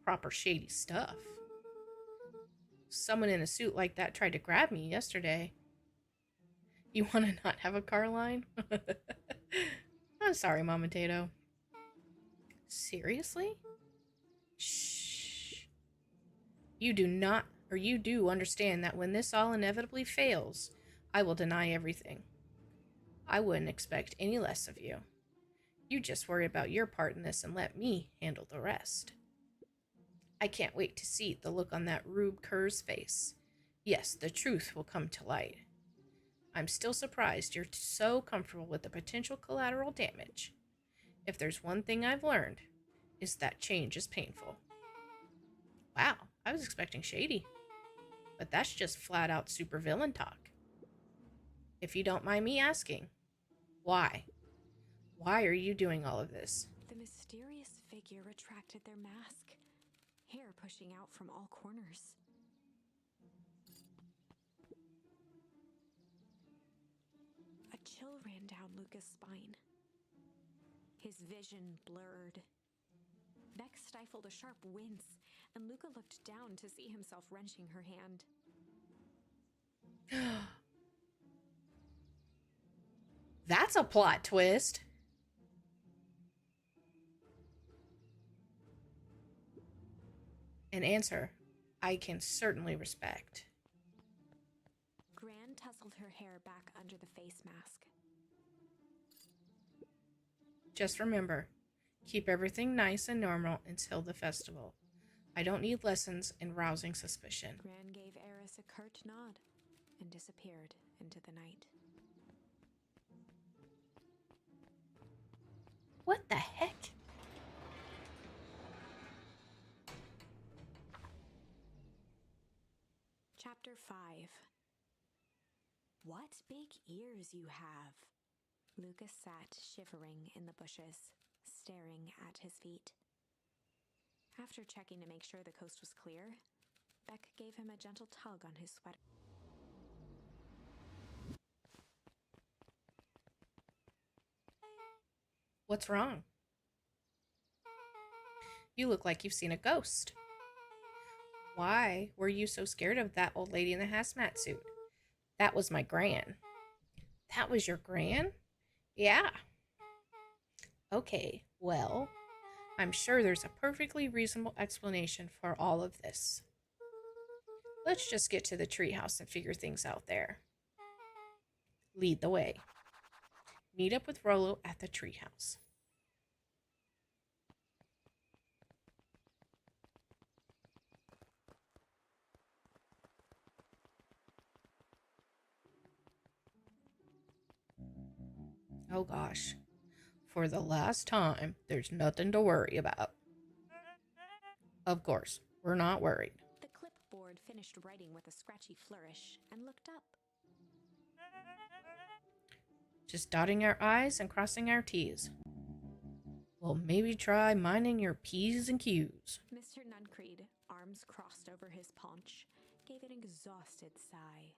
Proper shady stuff. Someone in a suit like that tried to grab me yesterday. You want to not have a car line? I'm sorry, Mama Tato. Seriously? Shh. You do understand that when this all inevitably fails, I will deny everything. I wouldn't expect any less of you. You just worry about your part in this and let me handle the rest. I can't wait to see the look on that Rube Kerr's face. Yes, the truth will come to light. I'm still surprised you're so comfortable with the potential collateral damage. If there's one thing I've learned, is that change is painful. Wow, I was expecting shady. But that's just flat out supervillain talk. If you don't mind me asking, why? Why are you doing all of this? The mysterious figure retracted their mask, hair pushing out from all corners. A chill ran down Luca's spine. His vision blurred. Beck stifled a sharp wince, and Luca looked down to see himself wrenching her hand. That's a plot twist. An answer I can certainly respect. Gran tousled her hair back under the face mask. Just remember, keep everything nice and normal until the festival. I don't need lessons in rousing suspicion. Gran gave Eris a curt nod and disappeared into the night. What the heck? Chapter 5. What big ears you have. Lucas sat shivering in the bushes, staring at his feet. After checking to make sure the coast was clear, Beck gave him a gentle tug on his sweater. What's wrong? You look like you've seen a ghost. Why were you so scared of that old lady in the hazmat suit? That was my gran. That was your gran? Yeah. Okay, well, I'm sure there's a perfectly reasonable explanation for all of this. Let's just get to the treehouse and figure things out there. Lead the way. Meet up with Rolo at the treehouse. Oh gosh. For the last time, there's nothing to worry about. Of course, we're not worried. The clipboard finished writing with a scratchy flourish and looked up. Just dotting our I's and crossing our T's. Well, maybe try minding your P's and Q's. Mr. Nuncreed, arms crossed over his paunch, gave an exhausted sigh.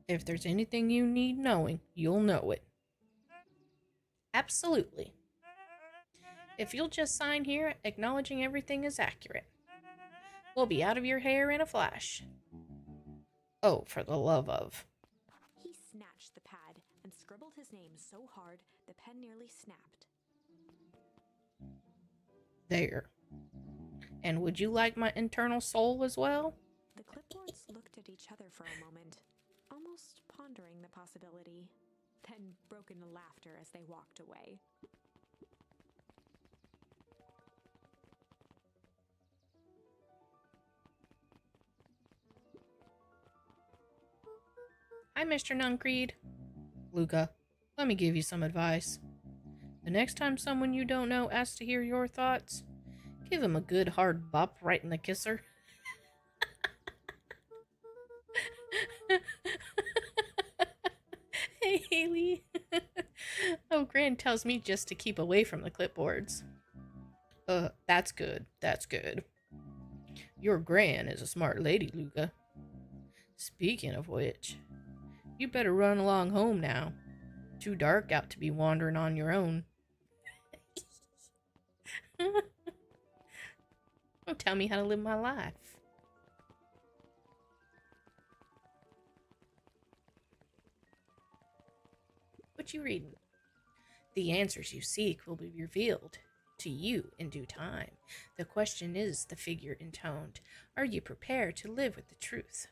If there's anything you need knowing, you'll know it. Absolutely. If you'll just sign here, acknowledging everything is accurate, we'll be out of your hair in a flash. Oh, for the love of. He snatched the pad and scribbled his name so hard the pen nearly snapped. There. And would you like my internal soul as well? The clipboards looked at each other for a moment, almost pondering the possibility, then broke into laughter as they walked away. Hi, Mr. Nuncreed. Luca, let me give you some advice. The next time someone you don't know asks to hear your thoughts, give him a good hard bop right in the kisser. Hey, Haley. Oh, Gran tells me just to keep away from the clipboards. That's good. That's good. Your Gran is a smart lady, Luca. Speaking of which, you better run along home now. Too dark out to be wandering on your own. Don't tell me how to live my life. What you reading? The answers you seek will be revealed to you in due time. The question is, the figure intoned, are you prepared to live with the truth?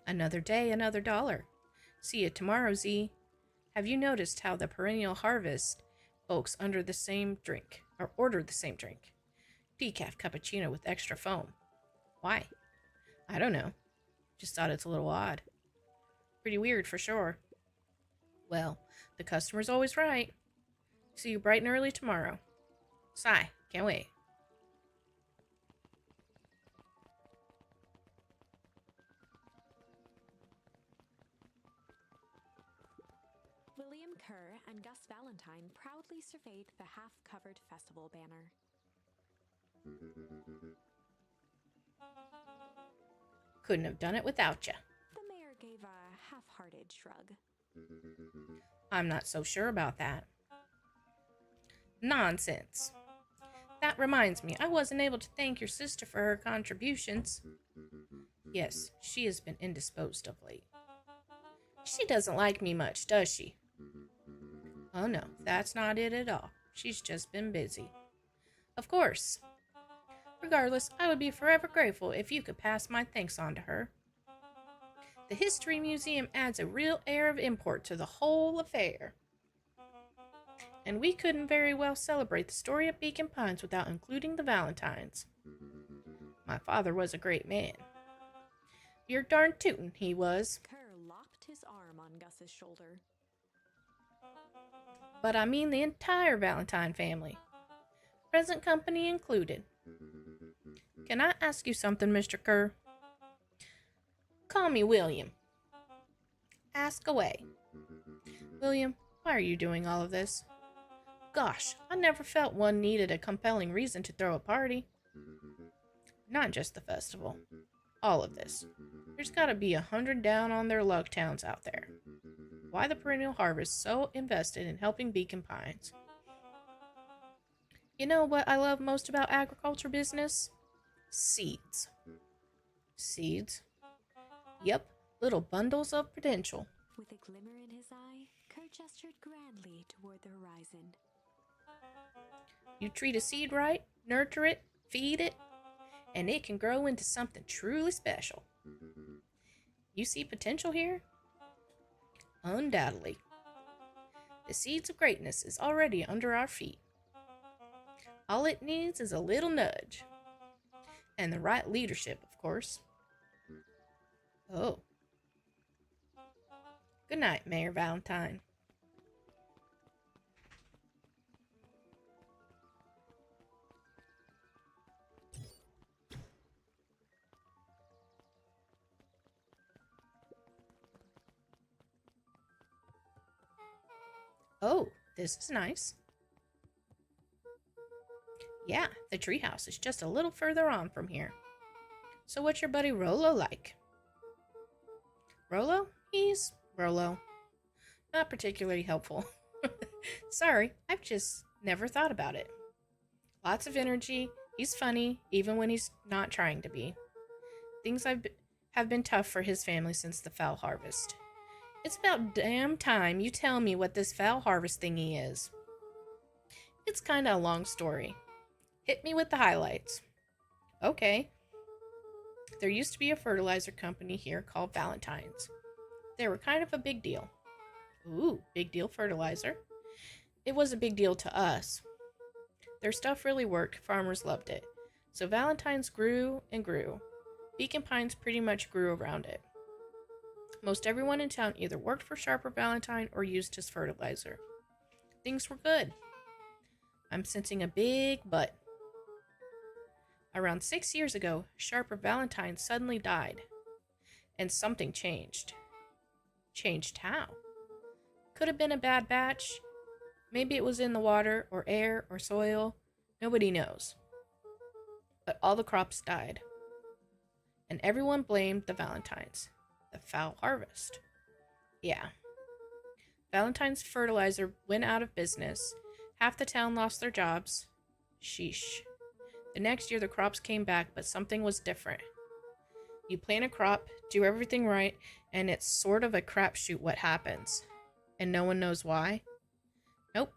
Another day, another dollar. See you tomorrow, Z. Have you noticed how the perennial harvest folks order the same drink? Decaf cappuccino with extra foam. Why? I don't know. Just thought it's a little odd. Pretty weird for sure. Well, the customer's always right. See you bright and early tomorrow. Sigh, can't wait. William Kerr and Gus Valentine proudly surveyed the half-covered festival banner. Couldn't have done it without ya. The mayor gave a half-hearted shrug. I'm not so sure about that. Nonsense. That reminds me, I wasn't able to thank your sister for her contributions. Yes, she has been indisposed of late. She doesn't like me much, does she? Oh no, that's not it at all. She's just been busy. Of course. Regardless, I would be forever grateful if you could pass my thanks on to her. The History Museum adds a real air of import to the whole affair. And we couldn't very well celebrate the story of Beacon Pines without including the Valentines. My father was a great man. You're darn tootin', he was. Kerr locked his arm on Gus's shoulder. But I mean the entire Valentine family. Present company included. Can I ask you something, Mr. Kerr? Call me William. Ask away. William, why are you doing all of this? Gosh, I never felt one needed a compelling reason to throw a party. Not just the festival. All of this. There's gotta be 100 down on their luck towns out there. Why the Perennial Harvest so invested in helping Beacon Pines? You know what I love most about agriculture business? Seeds. Seeds? Yep, little bundles of potential. With a glimmer in his eye, Kerr gestured grandly toward the horizon. You treat a seed right, nurture it, feed it, and it can grow into something truly special. You see potential here? Undoubtedly. The seeds of greatness is already under our feet. All it needs is a little nudge. And the right leadership, of course. Oh. Good night, Mayor Valentine. Oh, this is nice. Yeah, the treehouse is just a little further on from here. So what's your buddy Rolo like? Rolo? He's Rolo. Not particularly helpful. Sorry, I've just never thought about it. Lots of energy. He's funny, even when he's not trying to be. Things have been tough for his family since the foul harvest. It's about damn time you tell me what this foul harvest thingy is. It's kinda a long story. Hit me with the highlights. Okay. There used to be a fertilizer company here called Valentine's. They were kind of a big deal. Ooh, big deal fertilizer. It was a big deal to us. Their stuff really worked, farmers loved it. So Valentine's grew and grew. Beacon Pines pretty much grew around it. Most everyone in town either worked for Sharper Valentine or used his fertilizer. Things were good. I'm sensing a big but. Around 6 years ago, Sharper Valentine suddenly died. And something changed. Changed how? Could have been a bad batch. Maybe it was in the water, or air, or soil. Nobody knows. But all the crops died. And everyone blamed the Valentines. The foul harvest. Yeah. Valentine's fertilizer went out of business. Half the town lost their jobs. Sheesh. The next year the crops came back, but something was different. You plant a crop, do everything right, and it's sort of a crapshoot what happens. And no one knows why? Nope.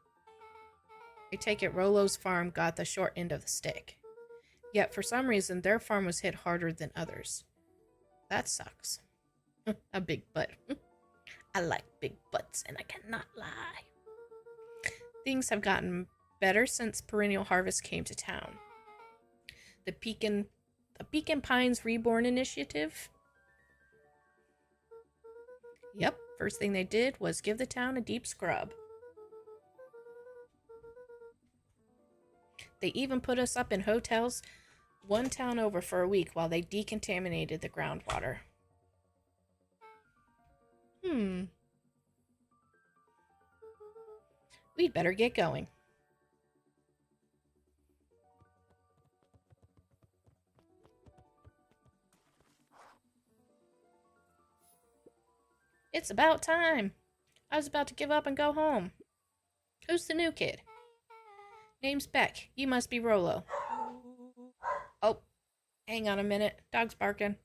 I take it Rolo's farm got the short end of the stick. Yet for some reason their farm was hit harder than others. That sucks. A big butt. I like big butts and I cannot lie. Things have gotten better since Perennial Harvest came to town. The Beacon Pines Reborn Initiative. Yep, first thing they did was give the town a deep scrub. They even put us up in hotels one town over for a week while they decontaminated the groundwater. We'd better get going. It's about time. I was about to give up and go home. Who's the new kid? Name's Beck. You must be Rolo. Oh, hang on a minute. Dog's barking.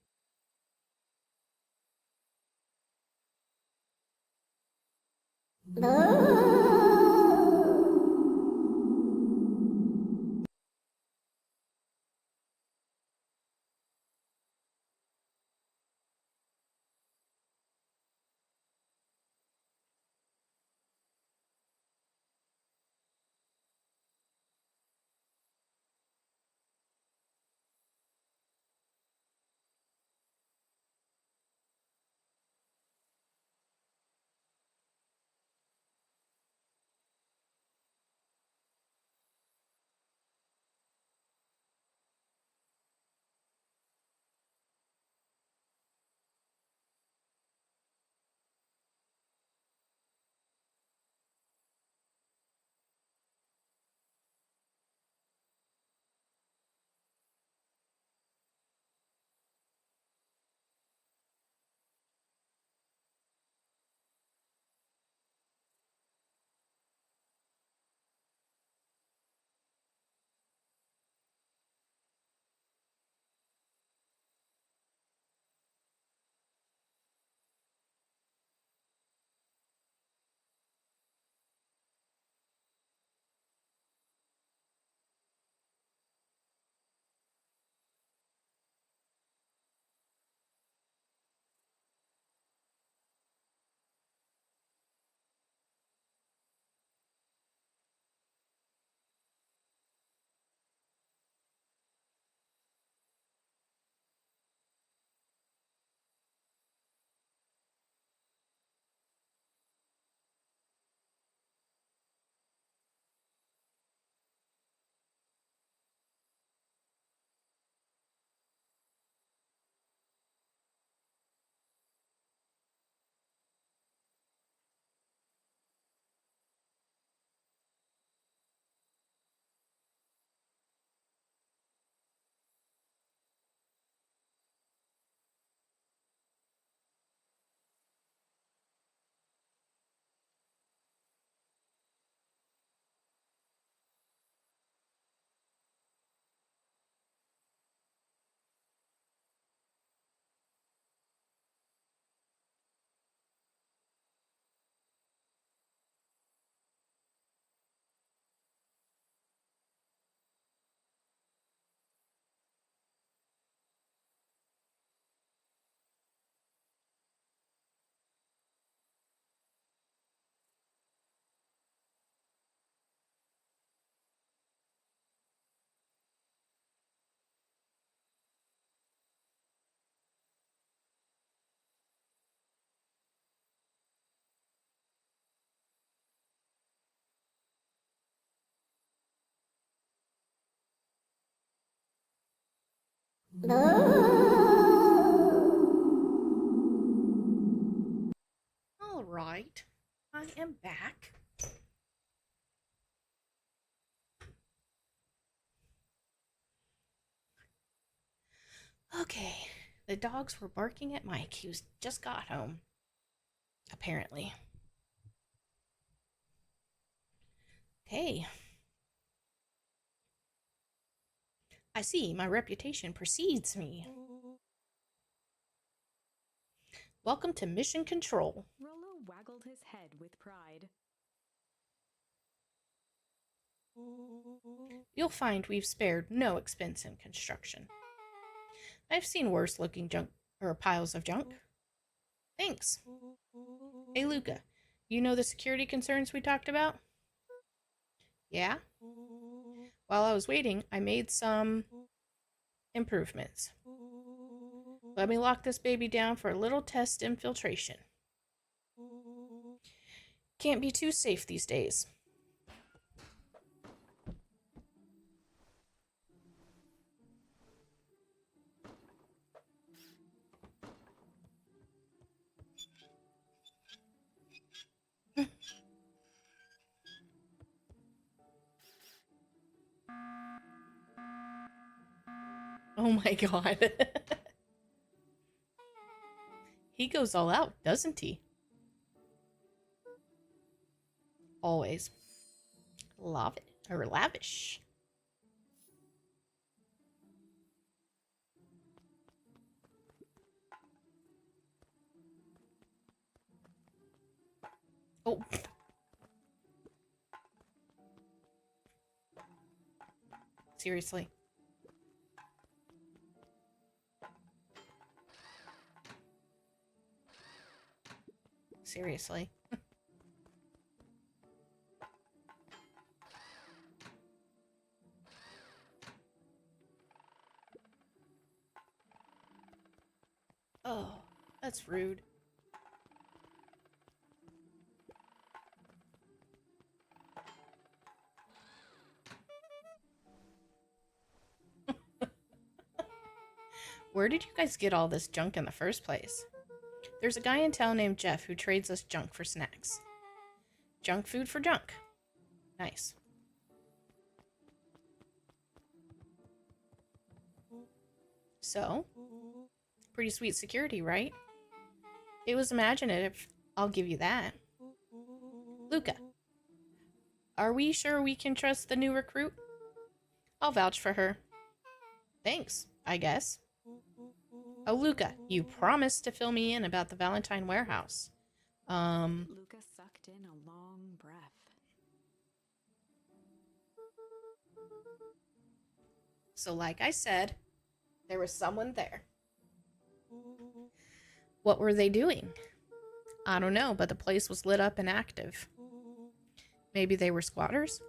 All right, I am back. Okay, the dogs were barking at Mike. He just got home, apparently. Okay. I see my reputation precedes me. Welcome to Mission Control. Rollo waggled his head with pride. You'll find we've spared no expense in construction. I've seen worse looking junk or piles of junk. Thanks. Hey Luca, you know the security concerns we talked about? Yeah? While I was waiting, I made some improvements. Let me lock this baby down for a little test infiltration. Can't be too safe these days. Oh my god. He goes all out, doesn't he? Always. Love it. Or lavish. Oh. Seriously. Seriously. Oh, that's rude. Where did you guys get all this junk in the first place? There's a guy in town named Jeff who trades us junk for snacks. Junk food for junk. Nice. So, pretty sweet security, right? It was imaginative, I'll give you that. Luca, are we sure we can trust the new recruit? I'll vouch for her. Thanks, I guess. Oh, Luca, you promised to fill me in about the Valentine warehouse. Luca sucked in a long breath. So like I said, there was someone there. What were they doing? I don't know, but the place was lit up and active. Maybe they were squatters?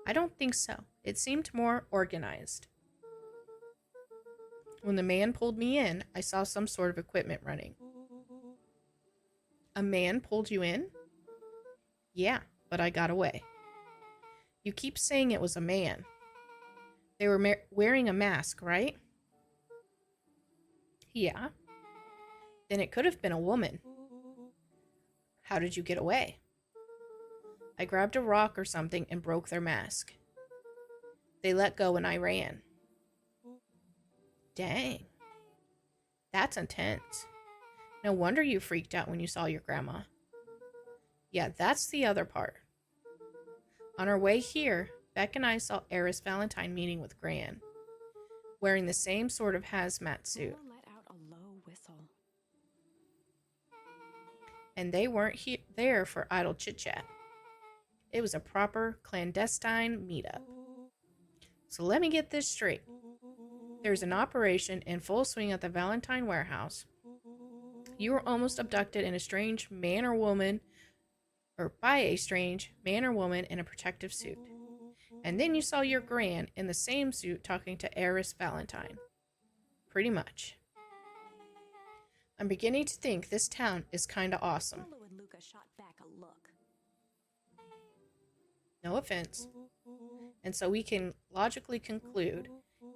I don't think so. It seemed more organized. When the man pulled me in, I saw some sort of equipment running. A man pulled you in? Yeah, but I got away. You keep saying it was a man. They were wearing a mask, right? Yeah. Then it could have been a woman. How did you get away? I grabbed a rock or something and broke their mask. They let go and I ran. Dang. That's intense. No wonder you freaked out when you saw your grandma. Yeah, that's the other part. On our way here, Beck and I saw Eris Valentine meeting with Gran, wearing the same sort of hazmat suit. Rollo let out a low whistle. And they weren't there for idle chit-chat. It was a proper clandestine meetup. So let me get this straight. There's an operation in full swing at the Valentine warehouse. You were almost abducted in a strange man or woman, or by a strange man or woman in a protective suit. And then you saw your Gran in the same suit talking to Eris Valentine. Pretty much. I'm beginning to think this town is kinda awesome. Rollo and Luca shot back a look. No offense. And so we can logically conclude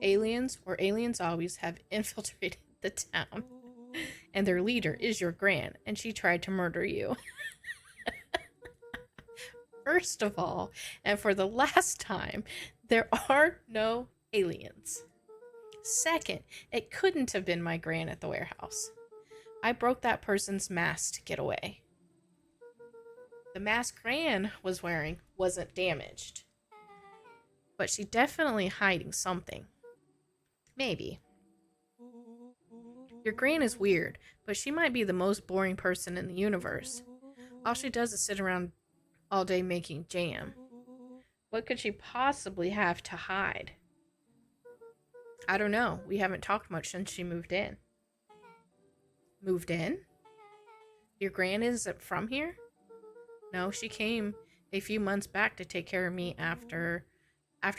Aliens, or aliens always, have infiltrated the town. And their leader is your gran, and she tried to murder you. First of all, and for the last time, there are no aliens. Second, it couldn't have been my gran at the warehouse. I broke that person's mask to get away. The mask Gran was wearing wasn't damaged. But she's definitely hiding something. Maybe. Your Gran is weird, but she might be the most boring person in the universe. All she does is sit around all day making jam. What could she possibly have to hide? I don't know. We haven't talked much since she moved in. Moved in? Your Gran isn't from here? No, she came a few months back to take care of me after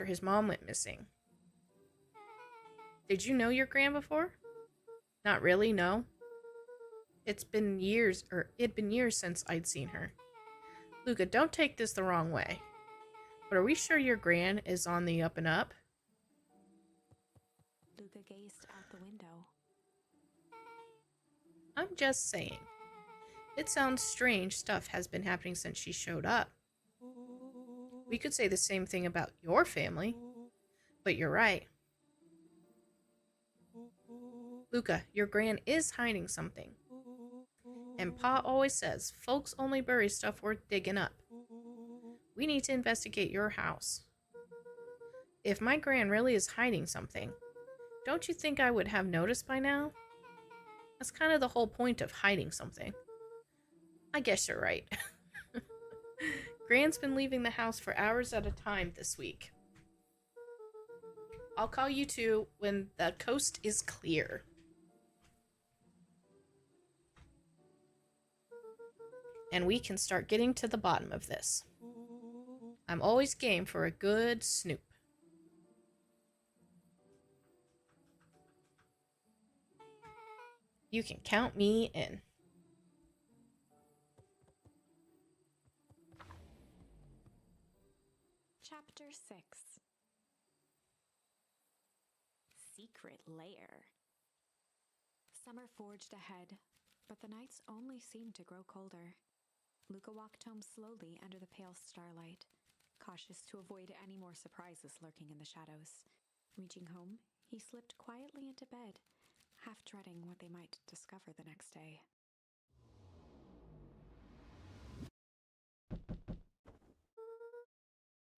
his mom went missing. Did you know your Gran before? Not really, no. It'd been years since I'd seen her. Luca, don't take this the wrong way. But are we sure your Gran is on the up and up? Luca gazed out the window. I'm just saying. It sounds strange stuff has been happening since she showed up. We could say the same thing about your family. But you're right. Luca, your Gran is hiding something. And Pa always says, folks only bury stuff worth digging up. We need to investigate your house. If my Gran really is hiding something, don't you think I would have noticed by now? That's kind of the whole point of hiding something. I guess you're right. Gran's been leaving the house for hours at a time this week. I'll call you two when the coast is clear. And we can start getting to the bottom of this. I'm always game for a good snoop. You can count me in. Chapter 6. Secret Lair. Summer forged ahead, but the nights only seemed to grow colder. Luca walked home slowly under the pale starlight, cautious to avoid any more surprises lurking in the shadows. Reaching home, he slipped quietly into bed, half dreading what they might discover the next day.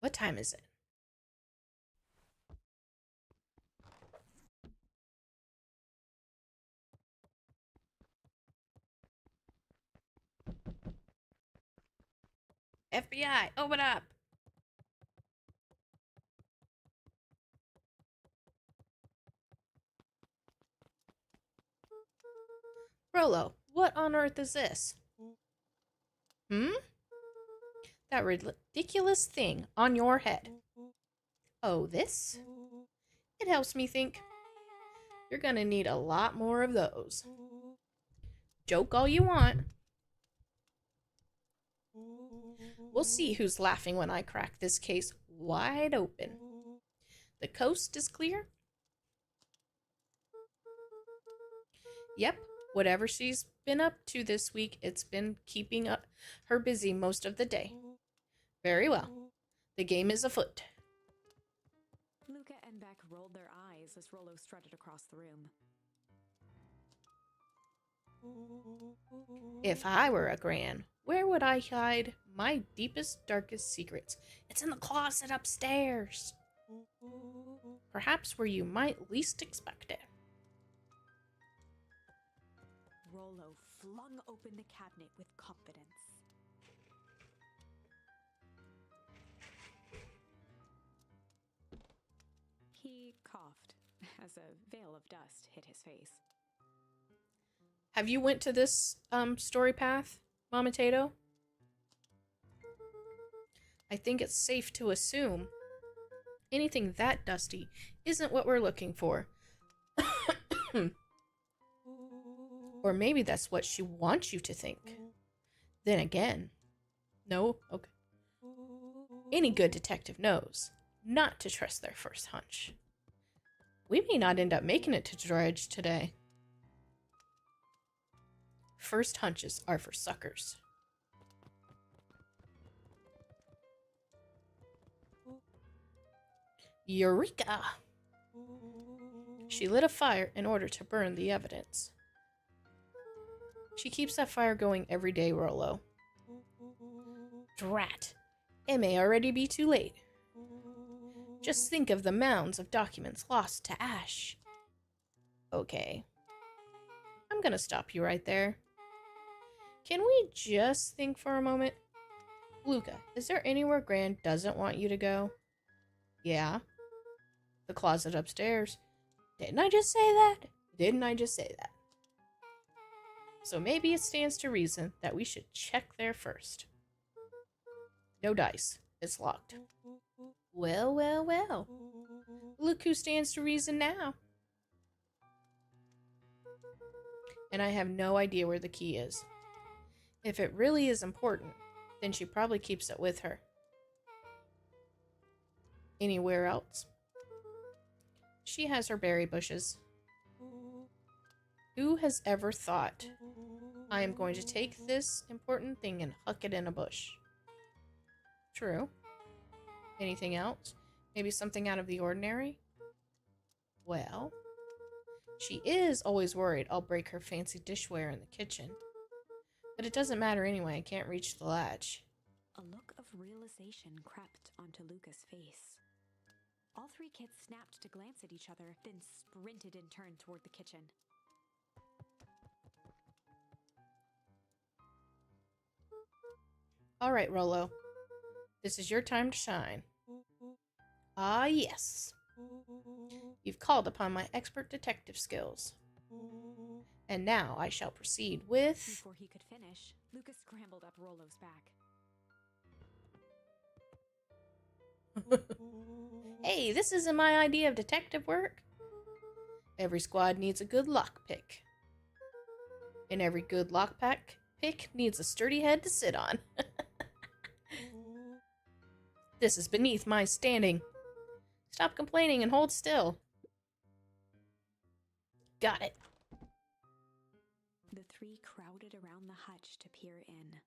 What time is it? FBI, open up! Rolo, what on earth is this? That ridiculous thing on your head. Oh, this? It helps me think. You're gonna need a lot more of those. Joke all you want. We'll see who's laughing when I crack this case wide open. The coast is clear? Yep, whatever she's been up to this week, it's been keeping her busy most of the day. Very well. The game is afoot. Luca and Beck rolled their eyes as Rolo strutted across the room. If I were a Gran, where would I hide my deepest, darkest secrets? It's in the closet upstairs. Perhaps where you might least expect it. Rolo flung open the cabinet with confidence. He coughed as a veil of dust hit his face. Have you went to this story path, Mama Tato? I think it's safe to assume anything that dusty isn't what we're looking for. Or maybe that's what she wants you to think. Then again, no? Okay. Any good detective knows not to trust their first hunch. We may not end up making it to Dredge today. First hunches are for suckers. Eureka! She lit a fire in order to burn the evidence. She keeps that fire going every day, Rollo. Drat! It may already be too late. Just think of the mounds of documents lost to ash. Okay. I'm gonna stop you right there. Can we just think for a moment? Luca, is there anywhere Gran doesn't want you to go? Yeah. The closet upstairs. Didn't I just say that? Didn't I just say that? So maybe it stands to reason that we should check there first. No dice. It's locked. Well, well, well. Look who stands to reason now. And I have no idea where the key is. If it really is important, then she probably keeps it with her. Anywhere else? She has her berry bushes. Who has ever thought, I am going to take this important thing and huck it in a bush? True. Anything else? Maybe something out of the ordinary? Well, she is always worried I'll break her fancy dishware in the kitchen. But it doesn't matter anyway, I can't reach the latch. A look of realization crept onto Luca's face. All three kids snapped to glance at each other, then sprinted in turn toward the kitchen. All right, Rollo. This is your time to shine. Ah, yes. You've called upon my expert detective skills. And now I shall proceed with... Before he could finish, Luca scrambled up Rollo's back. Hey, this isn't my idea of detective work. Every squad needs a good lockpick. And every good lockpick needs a sturdy head to sit on. This is beneath my standing. Stop complaining and hold still. Got it. The three crowded around the hutch to peer in.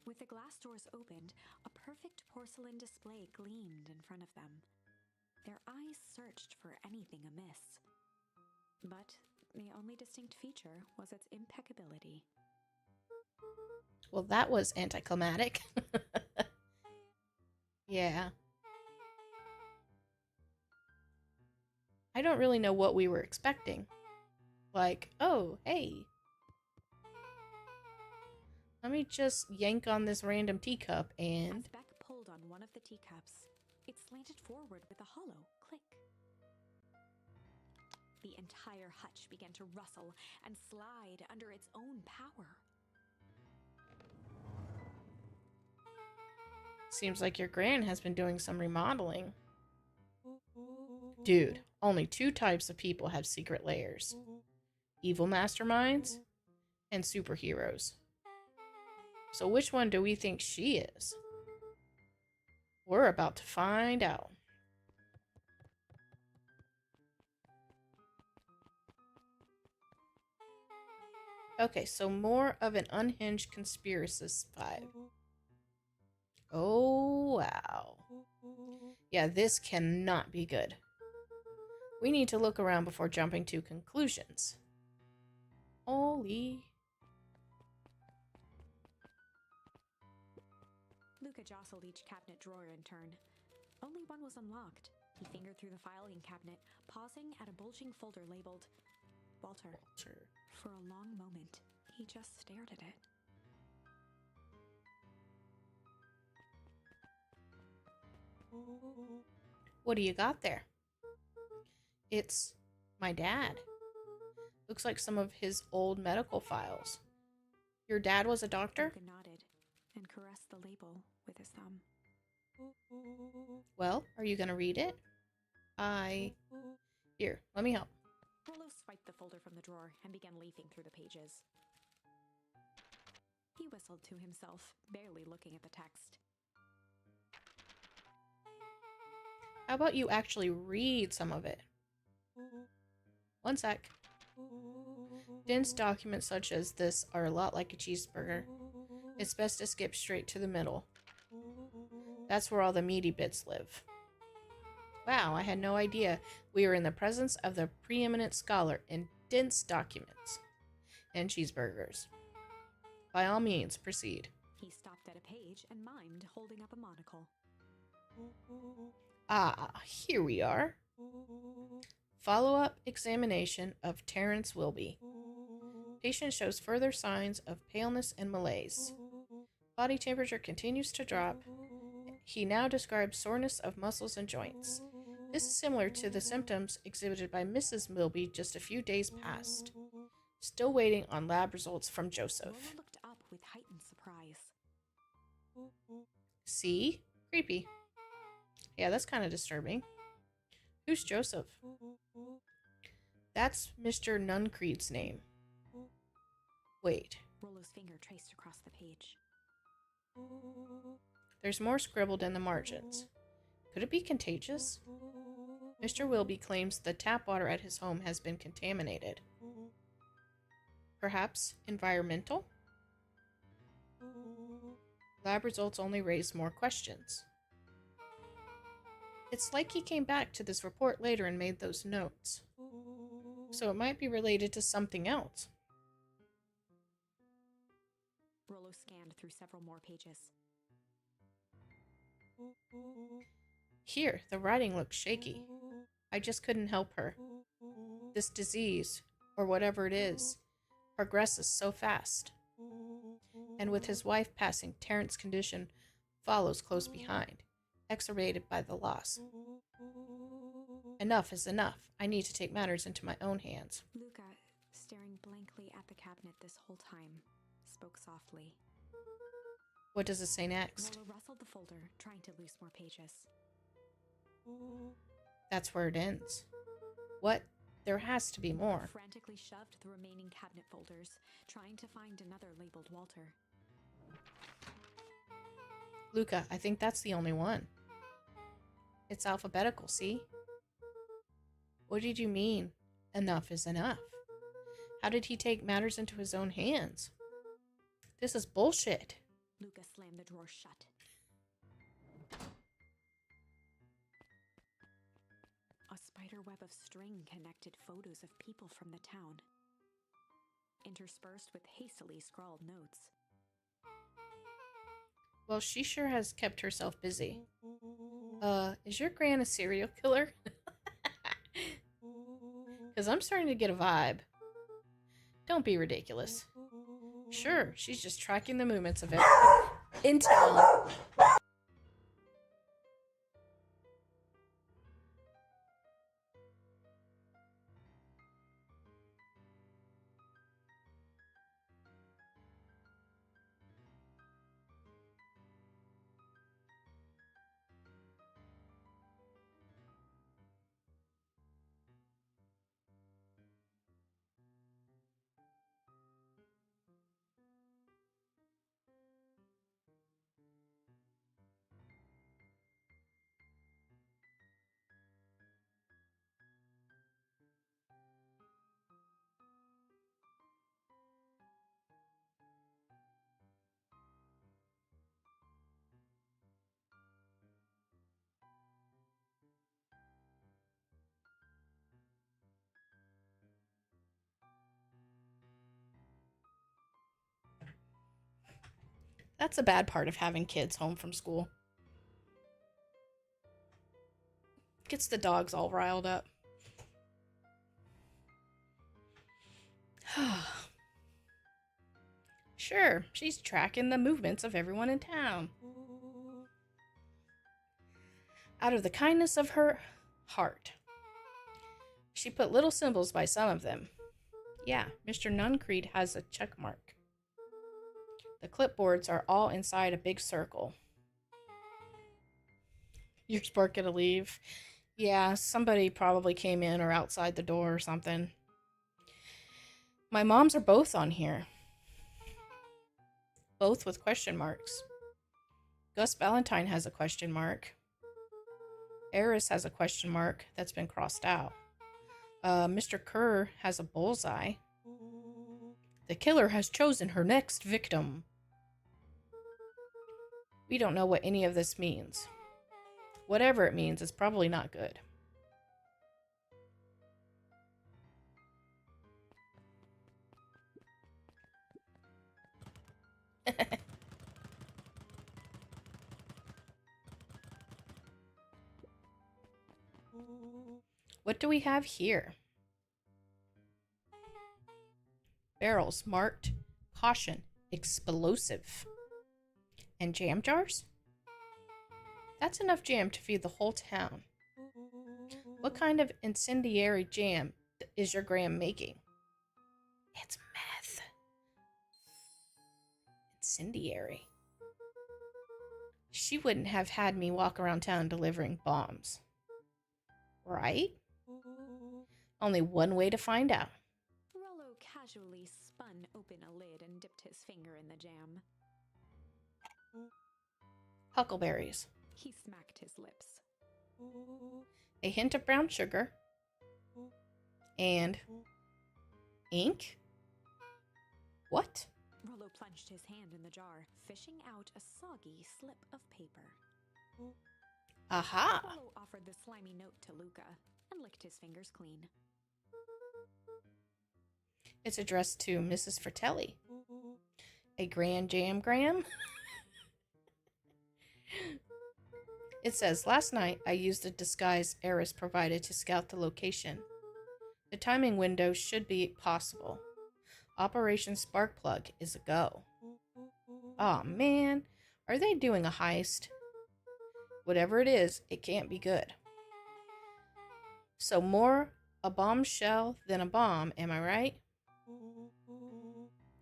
With the glass doors opened, a perfect porcelain display gleamed in front of them. Their eyes searched for anything amiss. But the only distinct feature was its impeccability. Well, that was anticlimactic. Yeah. I don't really know what we were expecting. Like, oh, hey. Let me just yank on this random teacup and... As Beck pulled on one of the teacups, it slanted forward with a hollow click. The entire hutch began to rustle and slide under its own power. Seems like your gran has been doing some remodeling. Dude, only 2 types of people have secret lairs. Evil masterminds and superheroes. So which one do we think she is? We're about to find out. Okay, so more of an unhinged conspiracist vibe. Oh, wow. Yeah, this cannot be good. We need to look around before jumping to conclusions. Holy. Luca jostled each cabinet drawer in turn. Only one was unlocked. He fingered through the filing cabinet, pausing at a bulging folder labeled Walter. For a long moment, he just stared at it. What do you got there? It's my dad. Looks like some of his old medical files. Your dad was a doctor? Luca nodded and caressed the label with his thumb. Well, are you gonna read it? Here, let me help. Rollo swiped the folder from the drawer and began leafing through the pages. He whistled to himself, barely looking at the text. How about you actually read some of it? One sec. Dense documents such as this are a lot like a cheeseburger. It's best to skip straight to the middle. That's where all the meaty bits live. Wow, I had no idea we were in the presence of the preeminent scholar in dense documents and cheeseburgers. By all means, proceed. He stopped at a page and mimed, holding up a monocle. Ah, here we are. Follow-up examination of Terence Wilby. Patient shows further signs of paleness and malaise. Body temperature continues to drop. He now describes soreness of muscles and joints. This is similar to the symptoms exhibited by Mrs. Wilby just a few days past. Still waiting on lab results from Joseph. Lola looked up with heightened surprise. See? Creepy. Yeah, that's kind of disturbing. Who's Joseph? That's Mr. Nuncreed's name. Wait. Rollo's finger traced across the page. There's more scribbled in the margins. Could it be contagious? Mr. Wilby claims the tap water at his home has been contaminated. Perhaps environmental? Lab results only raise more questions. It's like he came back to this report later and made those notes. So it might be related to something else. Rollo scanned through several more pages. Here, the writing looks shaky. I just couldn't help her. This disease, or whatever it is, progresses so fast. And with his wife passing, Terrence's condition follows close behind, exacerbated by the loss. Enough is enough. I need to take matters into my own hands. Luca, staring blankly at the cabinet this whole time, spoke softly. What does it say next? Rollo rustled the folder, trying to loose more pages. That's where it ends. What? There has to be more. Frantically shoved the remaining cabinet folders, trying to find another labeled Walter. Luca, I think that's the only one. It's alphabetical, see? What did you mean? Enough is enough. How did he take matters into his own hands? This is bullshit. Luca slammed the drawer shut. A spider web of string connected photos of people from the town, interspersed with hastily scrawled notes. Well, she sure has kept herself busy. Is your gran a serial killer? Because I'm starting to get a vibe. Don't be ridiculous. Sure, she's just tracking the movements of everyone in town. That's a bad part of having kids home from school. Gets the dogs all riled up. Sure, she's tracking the movements of everyone in town. Out of the kindness of her heart, she put little symbols by some of them. Yeah, Mr. Nuncreed has a check mark. The clipboards are all inside a big circle. You're spark gonna leave. Yeah, somebody probably came in or outside the door or something. My moms are both on here. Both with question marks. Gus Valentine has a question mark. Eris has a question mark that's been crossed out. Mr. Kerr has a bullseye. The killer has chosen her next victim. We don't know what any of this means. Whatever it means, it's probably not good. What do we have here? Barrels marked caution, explosive. And jam jars? That's enough jam to feed the whole town. What kind of incendiary jam is your Graham making? It's meth. Incendiary. She wouldn't have had me walk around town delivering bombs. Right? Only one way to find out. Rollo casually spun open a lid and dipped his finger in the jam. Huckleberries. He smacked his lips. A hint of brown sugar. And ink? What? Rollo plunged his hand in the jar, fishing out a soggy slip of paper. Aha! Rollo offered the slimy note to Luca and licked his fingers clean. It's addressed to Mrs. Fratelli. A grand jam gram? It says, last night I used the disguise Eris provided to scout the location. The timing window should be possible. Operation Sparkplug is a go. Aw, man. Are they doing a heist? Whatever it is, it can't be good. So more a bombshell than a bomb, am I right?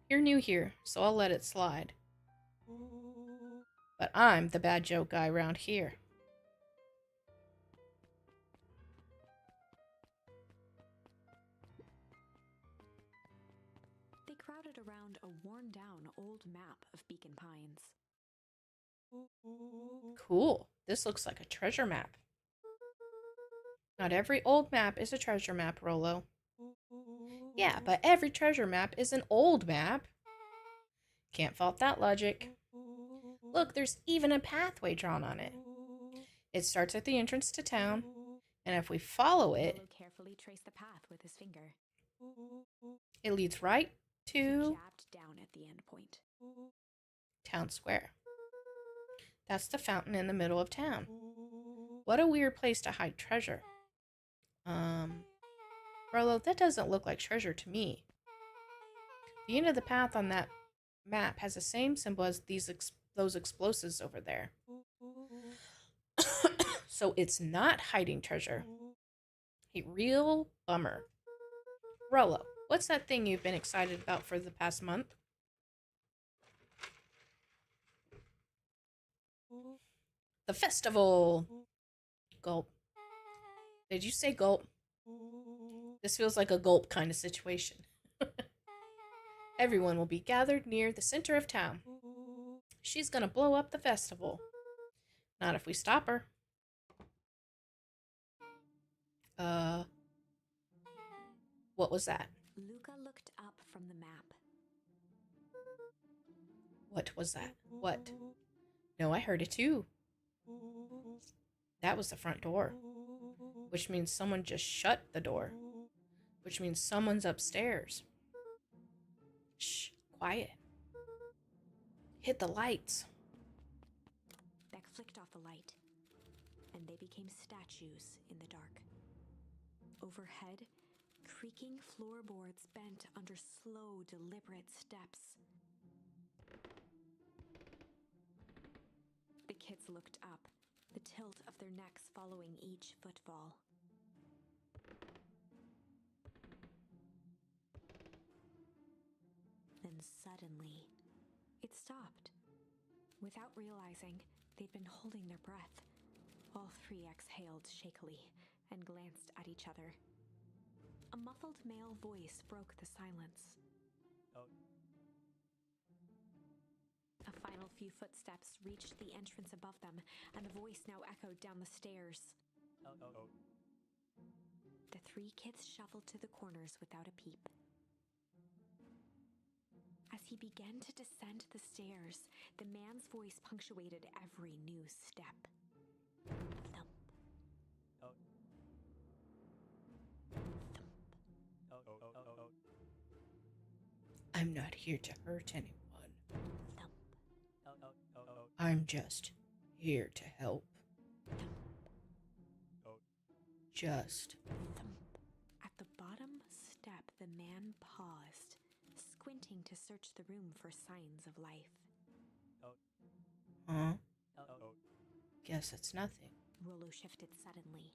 You're new here, so I'll let it slide. But I'm the bad joke guy around here. They crowded around a worn-down old map of Beacon Pines. Cool. This looks like a treasure map. Not every old map is a treasure map, Rollo. Yeah, but every treasure map is an old map. Can't fault that logic. Look, there's even a pathway drawn on it. It starts at the entrance to town, and if we follow it, Rollo carefully traced the path with his finger. it leads right He to jabbed down at the end point. Town Square. That's the fountain in the middle of town. What a weird place to hide treasure. Rollo, that doesn't look like treasure to me. The end of the path on that map has the same symbol as those explosives over there. So it's not hiding treasure. A real bummer. Rollo, what's that thing you've been excited about for the past month? The festival. Gulp. Did you say gulp? This feels like a gulp kind of situation. Everyone will be gathered near the center of town. She's gonna blow up the festival. Not if we stop her. What was that? Luca looked up from the map. What was that? What? No, I heard it too. That was the front door. Which means someone just shut the door. Which means someone's upstairs. Shh, quiet. Hit the lights. Beck flicked off the light, and they became statues in the dark. Overhead, creaking floorboards bent under slow, deliberate steps. The kids looked up, the tilt of their necks following each footfall. Then suddenly, it stopped. Without realizing, they'd been holding their breath. All three exhaled shakily and glanced at each other. A muffled male voice broke the silence. A final few footsteps reached the entrance above them, and the voice now echoed down the stairs. The three kids shuffled to the corners without a peep. As he began to descend the stairs, the man's voice punctuated every new step. Thump. I'm not here to hurt anyone. Thump. I'm just here to help. Just. Thump. At the bottom step, the man paused, squinting to search the room for signs of life. Huh? Guess it's nothing. Rollo shifted suddenly.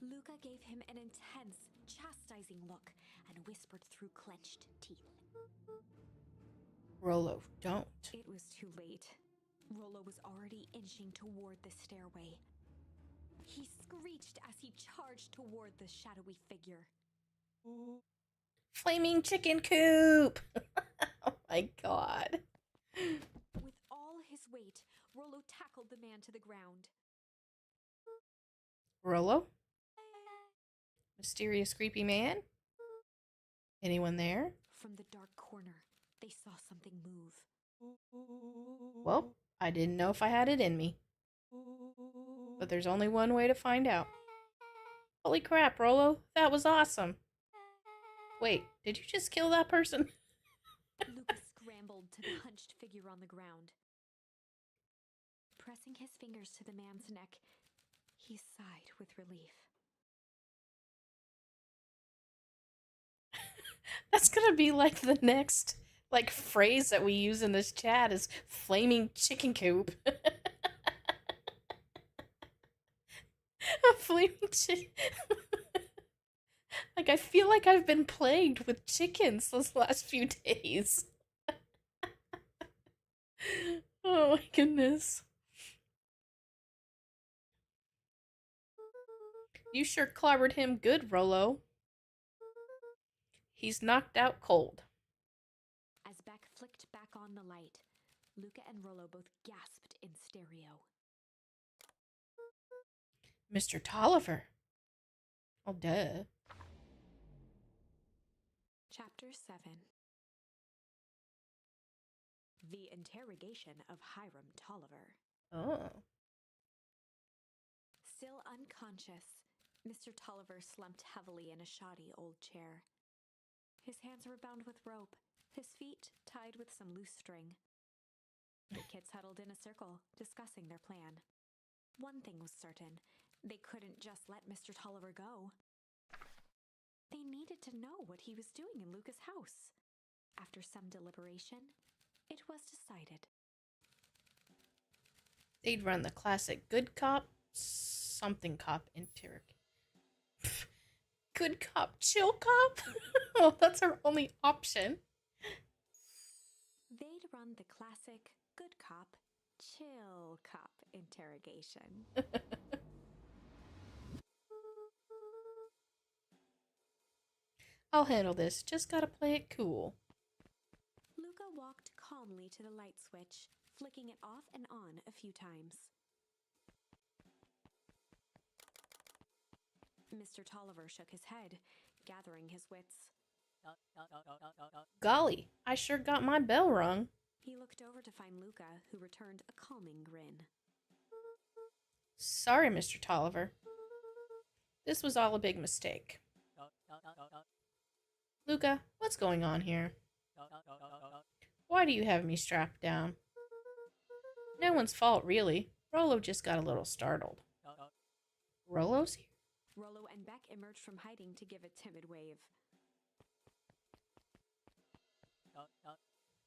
Luca gave him an intense, chastising look and whispered through clenched teeth. Rollo, don't. It was too late. Rollo was already inching toward the stairway. He screeched as he charged toward the shadowy figure. Flaming chicken coop! Oh my god. With all his weight, Rollo tackled the man to the ground. Rollo? Mysterious creepy man? Anyone there? From the dark corner, they saw something move. Well, I didn't know if I had it in me. But there's only one way to find out. Holy crap, Rollo. That was awesome. Wait, did you just kill that person? Lucas scrambled to the hunched figure on the ground. Pressing his fingers to the man's neck, he sighed with relief. That's gonna be like the next phrase that we use in this chat is flaming chicken coop. A flaming chicken. I feel like I've been plagued with chickens those last few days. Oh my goodness. You sure clobbered him good, Rollo. He's knocked out cold. As Beck flicked back on the light, Luca and Rollo both gasped in stereo. Mr. Tolliver. Oh, duh. Chapter 7. The Interrogation of Hiram Tolliver. Oh. Still unconscious, Mr. Tolliver slumped heavily in a shoddy old chair. His hands were bound with rope, his feet tied with some loose string. The kids huddled in a circle, discussing their plan. One thing was certain, they couldn't just let Mr. Tolliver go. They needed to know what he was doing in Luca's house. After some deliberation, it was decided. They'd run the classic good cop, something cop interrogation. Good cop, chill cop? Oh, that's our only option. They'd run the classic good cop, chill cop interrogation. I'll handle this. Just gotta play it cool. Luca walked calmly to the light switch, flicking it off and on a few times. Mr. Tolliver shook his head, gathering his wits. Golly, I sure got my bell rung. He looked over to find Luca, who returned a calming grin. Sorry, Mr. Tolliver. This was all a big mistake. Luca, what's going on here? Why do you have me strapped down? No one's fault, really. Rollo just got a little startled. Rollo's here? Rollo and Beck emerged from hiding to give a timid wave.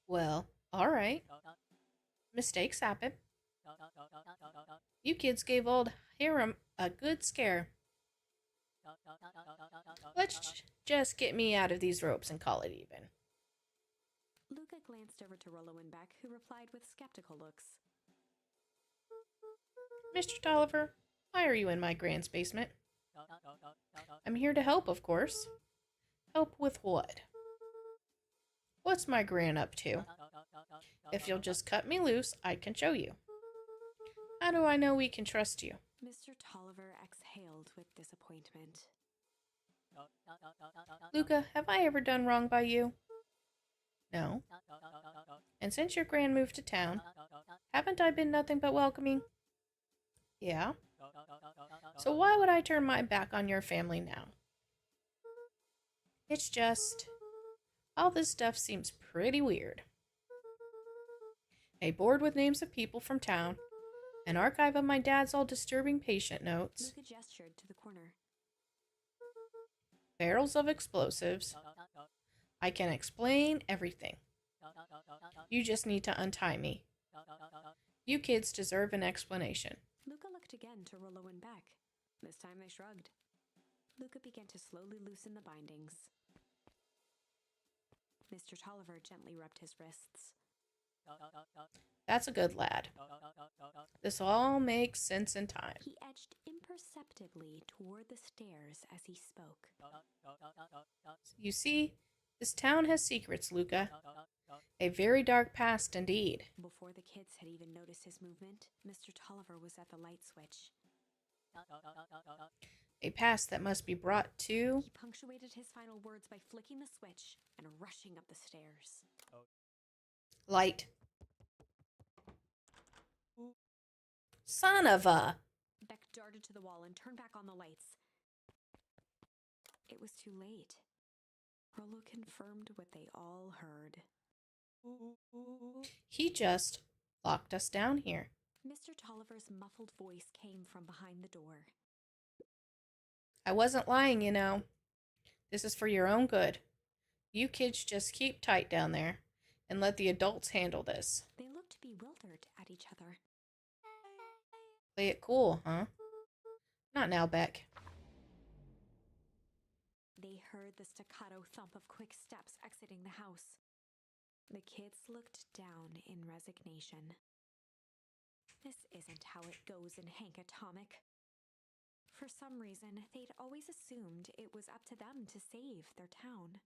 Well, alright. Mistakes happen. You kids gave old Hiram a good scare. Let's just get me out of these ropes and call it even. Luca glanced over to Rollo and Beck, who replied with skeptical looks. Mr. Tolliver, why are you in my grand's basement? I'm here to help, of course. Help with what? What's my gran up to? If you'll just cut me loose, I can show you. How do I know we can trust you? Mr. Tolliver disappointment. Luca, have I ever done wrong by you? No. And since your grand moved to town, haven't I been nothing but welcoming? Yeah. So why would I turn my back on your family now? It's just, all this stuff seems pretty weird. A board with names of people from town, an archive of my dad's old disturbing patient notes, Luca gestured to the corner. barrels of explosives. I can explain everything. You just need to untie me. You kids deserve an explanation. Luca looked again to Rollo and Beck. This time they shrugged. Luca began to slowly loosen the bindings. Mr. Tolliver gently rubbed his wrists. That's a good lad. This all makes sense in time. He edged imperceptibly toward the stairs as he spoke. You see, this town has secrets, Luca. A very dark past indeed. Before the kids had even noticed his movement, Mr. Tolliver was at the light switch. A past that must be brought to... He punctuated his final words by flicking the switch and rushing up the stairs. light. Son of a... Beck darted to the wall and turned back on the lights. It was too late. Rollo confirmed what they all heard. He just locked us down here. Mr. Tolliver's muffled voice came from behind the door. I wasn't lying, you know. This is for your own good. You kids just keep tight down there and let the adults handle this. They looked bewildered at each other. Play it cool, huh? Not now, Beck. They heard the staccato thump of quick steps exiting the house. The kids looked down in resignation. This isn't how it goes in Hank Atomic. For some reason, they'd always assumed it was up to them to save their town.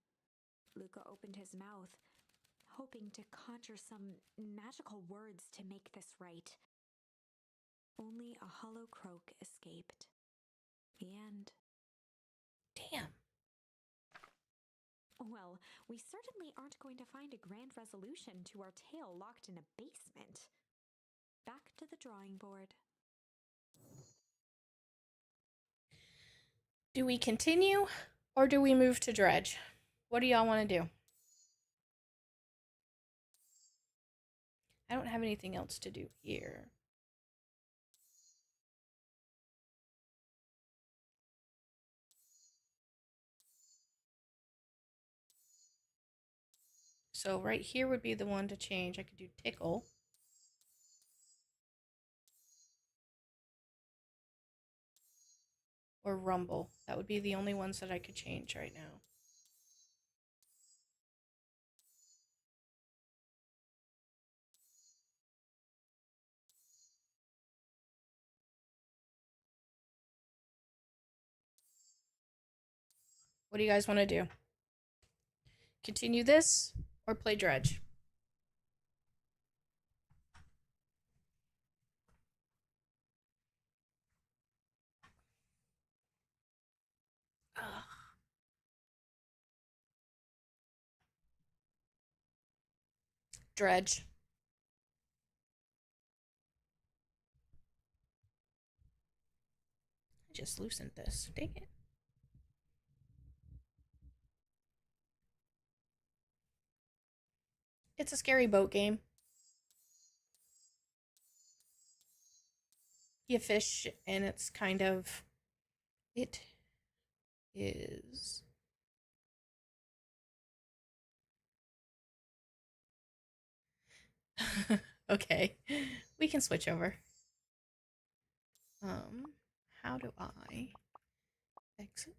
Luca opened his mouth, hoping to conjure some magical words to make this right. Only a hollow croak escaped. The end. Damn. Well, we certainly aren't going to find a grand resolution to our tale locked in a basement. Back to the drawing board. Do we continue or do we move to Dredge? What do y'all want to do? I don't have anything else to do here. So right here would be the one to change. I could do tickle. Or rumble. That would be the only ones that I could change right now. What do you guys want to do? Continue this or play Dredge? Ugh. Dredge. I just loosened this. Dang it. It's a scary boat game. You fish and it's kind of... It is... Okay, we can switch over. How do I exit?